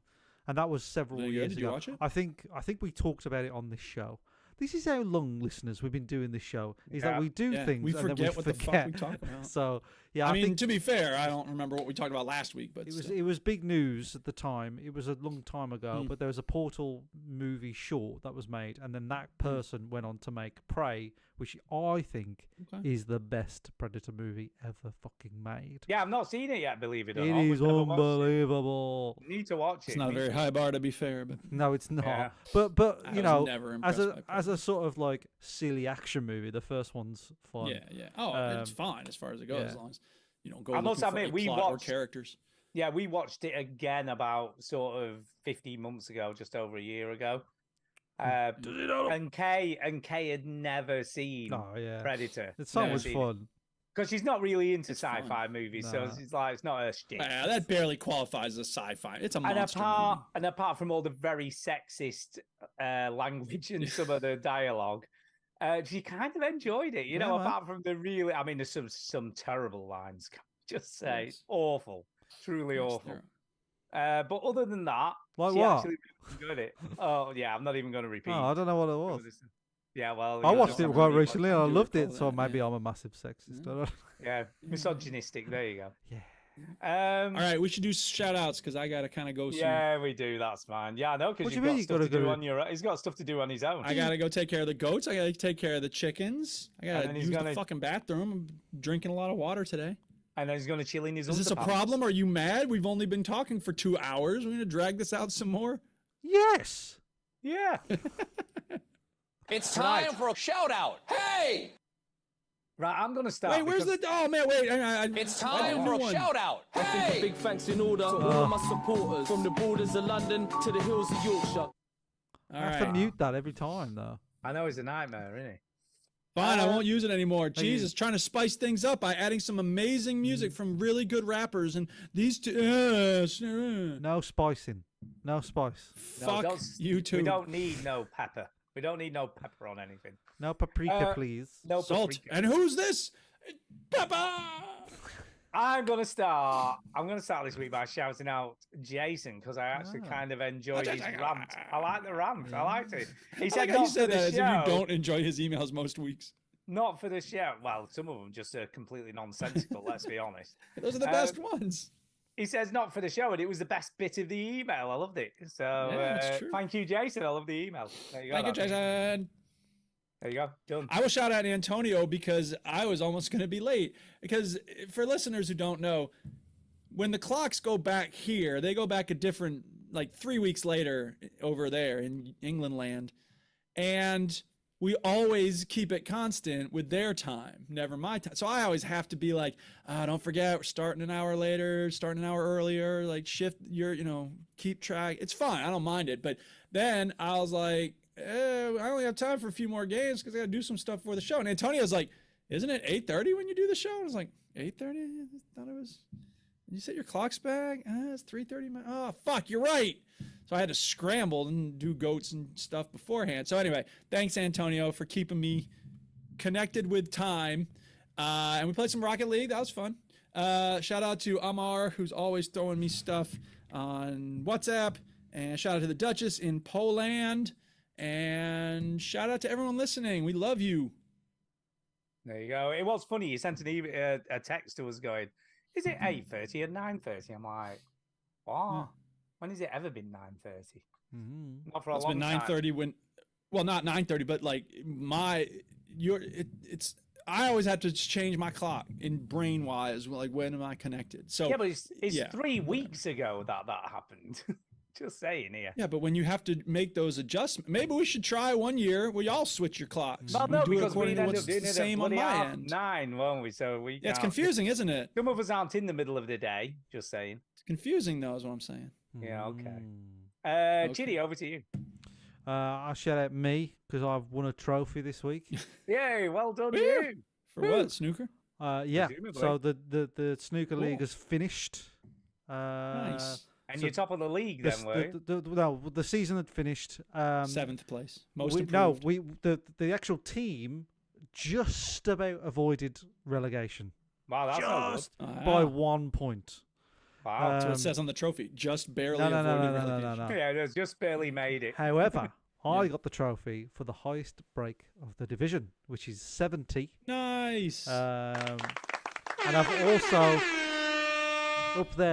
And that was several years Did ago. you watch it? I think we talked about it on this show. This is how long, listeners, we've been doing this show. Is that we do things we and forget then we what forget. the fuck we talk about. So yeah, I mean, to be fair, I don't remember what we talked about last week, but it was big news at the time. It was a long time ago, but there was a Portal movie short that was made, and then that person went on to make Prey, which I think is the best Predator movie ever fucking made. Yeah, I've not seen it yet, believe it or It not. is unbelievable. Need to watch it. It's not a very high bar, to be fair, but no, it's not. Yeah. But you know, never as a sort of like silly action movie, the first one's fun. Yeah. Oh, it's fine as far as it goes, as long as you don't go I must looking admit, for we a plot or watched characters. Yeah, we watched it again about sort of 15 months ago, just over a year ago. And Kay had never seen Predator. It's so much fun. Because she's not really into sci-fi movies, so it's like it's not her shtick. That barely qualifies as sci-fi. It's a monster movie. And apart from all the very sexist language and some of the dialogue, she kind of enjoyed it. You know, apart from the really, I mean, there's some terrible lines. Can I just say, it's awful, truly awful. But other than that, like she what? actually enjoyed it. Oh yeah, I'm not even going to repeat. Oh, I don't know what it was. Yeah, well, I watched it quite recently and I loved it, so maybe I'm a massive sexist. I don't Yeah, misogynistic. There you go. Yeah. All right, we should do shout outs because I gotta kind of go soon. Yeah, we do. That's fine. Yeah, I know, because What do you mean got stuff to do on your. He's got stuff to do on his own. I gotta go take care of the goats. I gotta take care of the chickens. I gotta use the fucking bathroom. I'm drinking a lot of water today. And then he's going to chill in his. Is this a problem? Are you mad? We've only been talking for 2 hours. We're gonna drag this out some more. Yes. Yeah. It's time for a shout out. Hey! Right, I'm going to start. Wait, where's the? Oh man, wait. It's time for a shout out. I think a big thanks in order to all of my supporters from the borders of London to the hills of Yorkshire. I have to mute that every time, though. I know he's a nightmare, isn't he? Fine, I won't use it anymore. Jesus, trying to spice things up by adding some amazing music from really good rappers, and these two. No spicing. No spice. Fuck you two. We don't need no pepper. We don't need no pepper on anything. No paprika, please. No salt. paprika. And who's this? Pepper. I'm gonna start this week by shouting out Jason because I actually kind of enjoyed his rant. I like the rant. I liked it. He said, you said that the as if you don't enjoy his emails most weeks. Not for the show. Well, some of them just are completely nonsensical. Let's be honest. Those are the best ones. He says not for the show, and it was the best bit of the email. I loved it. So that's true. Thank you, Jason. I love the email. There you go. Thank you, Jason. There you go. Done. I will shout out Antonio because I was almost going to be late. Because for listeners who don't know, when the clocks go back here, they go back a different, like 3 weeks later over there in England land. And we always keep it constant with their time, never my time. So I always have to be like, don't forget, we're starting an hour later, starting an hour earlier, like shift your, keep track. It's fine. I don't mind it. But then I was like, I only have time for a few more games because I got to do some stuff for the show. And Antonio's like, isn't it 8:30 when you do the show? And I was like, 8:30? I thought it was, you set your clocks back? It's 3:30. Oh, fuck, you're right. So I had to scramble and do goats and stuff beforehand. So anyway, thanks, Antonio, for keeping me connected with time. And we played some Rocket League. That was fun. Shout out to Amar, who's always throwing me stuff on WhatsApp. And shout out to the Duchess in Poland. And shout out to everyone listening. We love you. There you go. It was funny. You sent a text to us going, is it 8:30 or 9:30? I'm like, what? When has it ever been 9:30? Not for a long time. It's been 9:30 when, well, not 9:30, but like it's. I always have to change my clock in brain wise. Like, when am I connected? So yeah, but it's 3 weeks ago that happened. Just saying here. Yeah, but when you have to make those adjustments, maybe we should try 1 year where y'all switch your clocks. Well, no, because we'd end up doing the it same on my end. 9, won't we? So we. Yeah, it's confusing, isn't it? Some of us aren't in the middle of the day. Just saying. It's confusing, though, is what I'm saying. Yeah. Okay. Chitty, over to you. I'll shout out me because I've won a trophy this week. Yay! Well done, you. For what? Snooker? Yeah. So the snooker league has finished. Nice. And you're top of the league, then, were you? No, the season had finished. 7th place. Most improved. No, the actual team just about avoided relegation. Wow, that's just by 1 point. Wow. That's what it says on the trophy. Just barely No. Yeah, it just barely made it. However, I got the trophy for the highest break of the division, which is 70. Nice. And I've also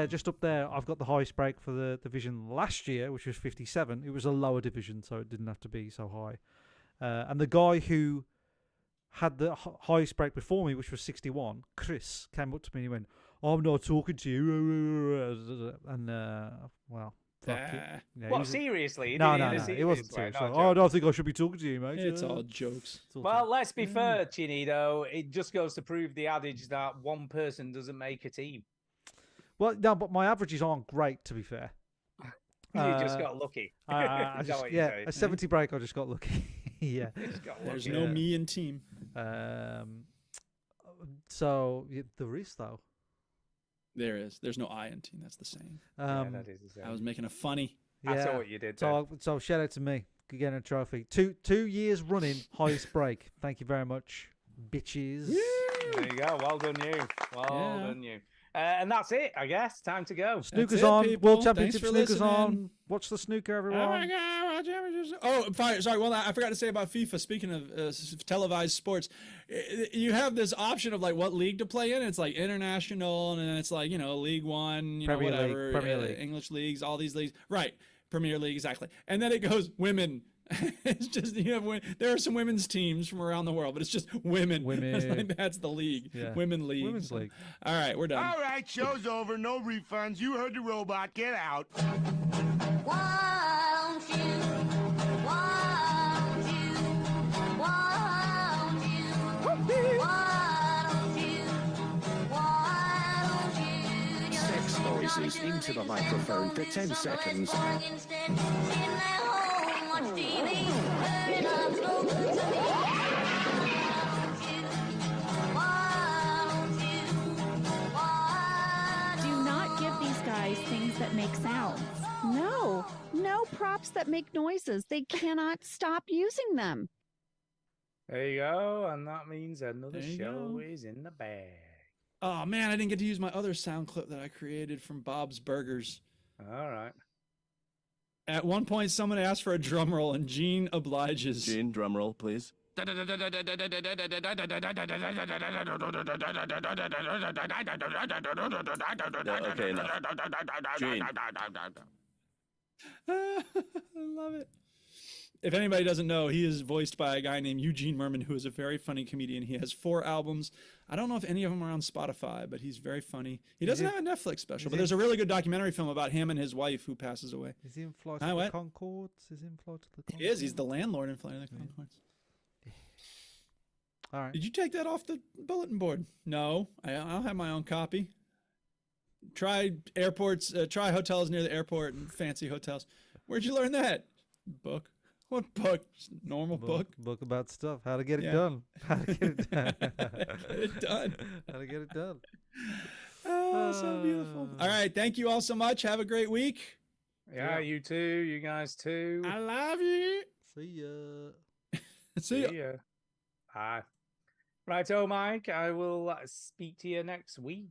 just up there, I've got the highest break for the division last year, which was 57. It was a lower division, so it didn't have to be so high. And the guy who had the highest break before me, which was 61, Chris, came up to me and he went, I'm not talking to you. And, well, fuck it. Yeah, what, seriously? No, it wasn't serious. I don't think I should be talking to you, mate. It's all jokes. Well, let's be fair, Chinny, though. It just goes to prove the adage that one person doesn't make a team. Well, no, but my averages aren't great, to be fair. You just got lucky. A 70 break, I just got lucky. Yeah. There's no me in team. So there is, though. There is. There's no I in team. That's the saying. That is the saying. I was making a funny. I saw what you did. So shout out to me getting a trophy. 2 years running, highest break. Thank you very much, bitches. There you go. Well done, you. Well done, you. And that's it, I guess. Time to go. Snooker's on. People. World Championship snooker's on. Watch the snooker, everyone. Oh my God! Sorry. Well, I forgot to say about FIFA. Speaking of televised sports, you have this option of like what league to play in. It's like international, and then it's like League One, Premier whatever, League, Premier League. English leagues, all these leagues, right? Premier League, exactly. And then it goes women. It's just there are some women's teams from around the world, but it's just women. That's the league. Yeah. Women's league. All right, we're done. All right, show's over. No refunds. You heard the robot. Get out. Sex noises into the microphone for 10 seconds. Do not give these guys things that make sounds. No props that make noises. They cannot stop using them. There you go, and that means another show is in the bag. Oh man, I didn't get to use my other sound clip that I created from Bob's Burgers. All right. At one point, someone asked for a drum roll, and Gene obliges. Gene, drum roll, please. Okay, enough. Gene. I love it. If anybody doesn't know, he is voiced by a guy named Eugene Merman, who is a very funny comedian. He has 4 albums. I don't know if any of them are on Spotify, but he's very funny. He doesn't have a Netflix special, but there's a really good documentary film about him and his wife who passes away. Is he in Flight of the Conchords? Is he in Flight of the Conchords? He is. He's the landlord in Flight of the Conchords. All right. Did you take that off the bulletin board? No, I'll have my own copy. Try airports, try hotels near the airport and fancy hotels. Where'd you learn that? Book. What book? Just a normal book. Book about stuff. How to get it done. How to get it done. Get it done. How to get it done. Oh, so beautiful. All right. Thank you all so much. Have a great week. Yeah, you too. You guys too. I love you. See ya. See ya. Bye. Right, Mike. I will speak to you next week.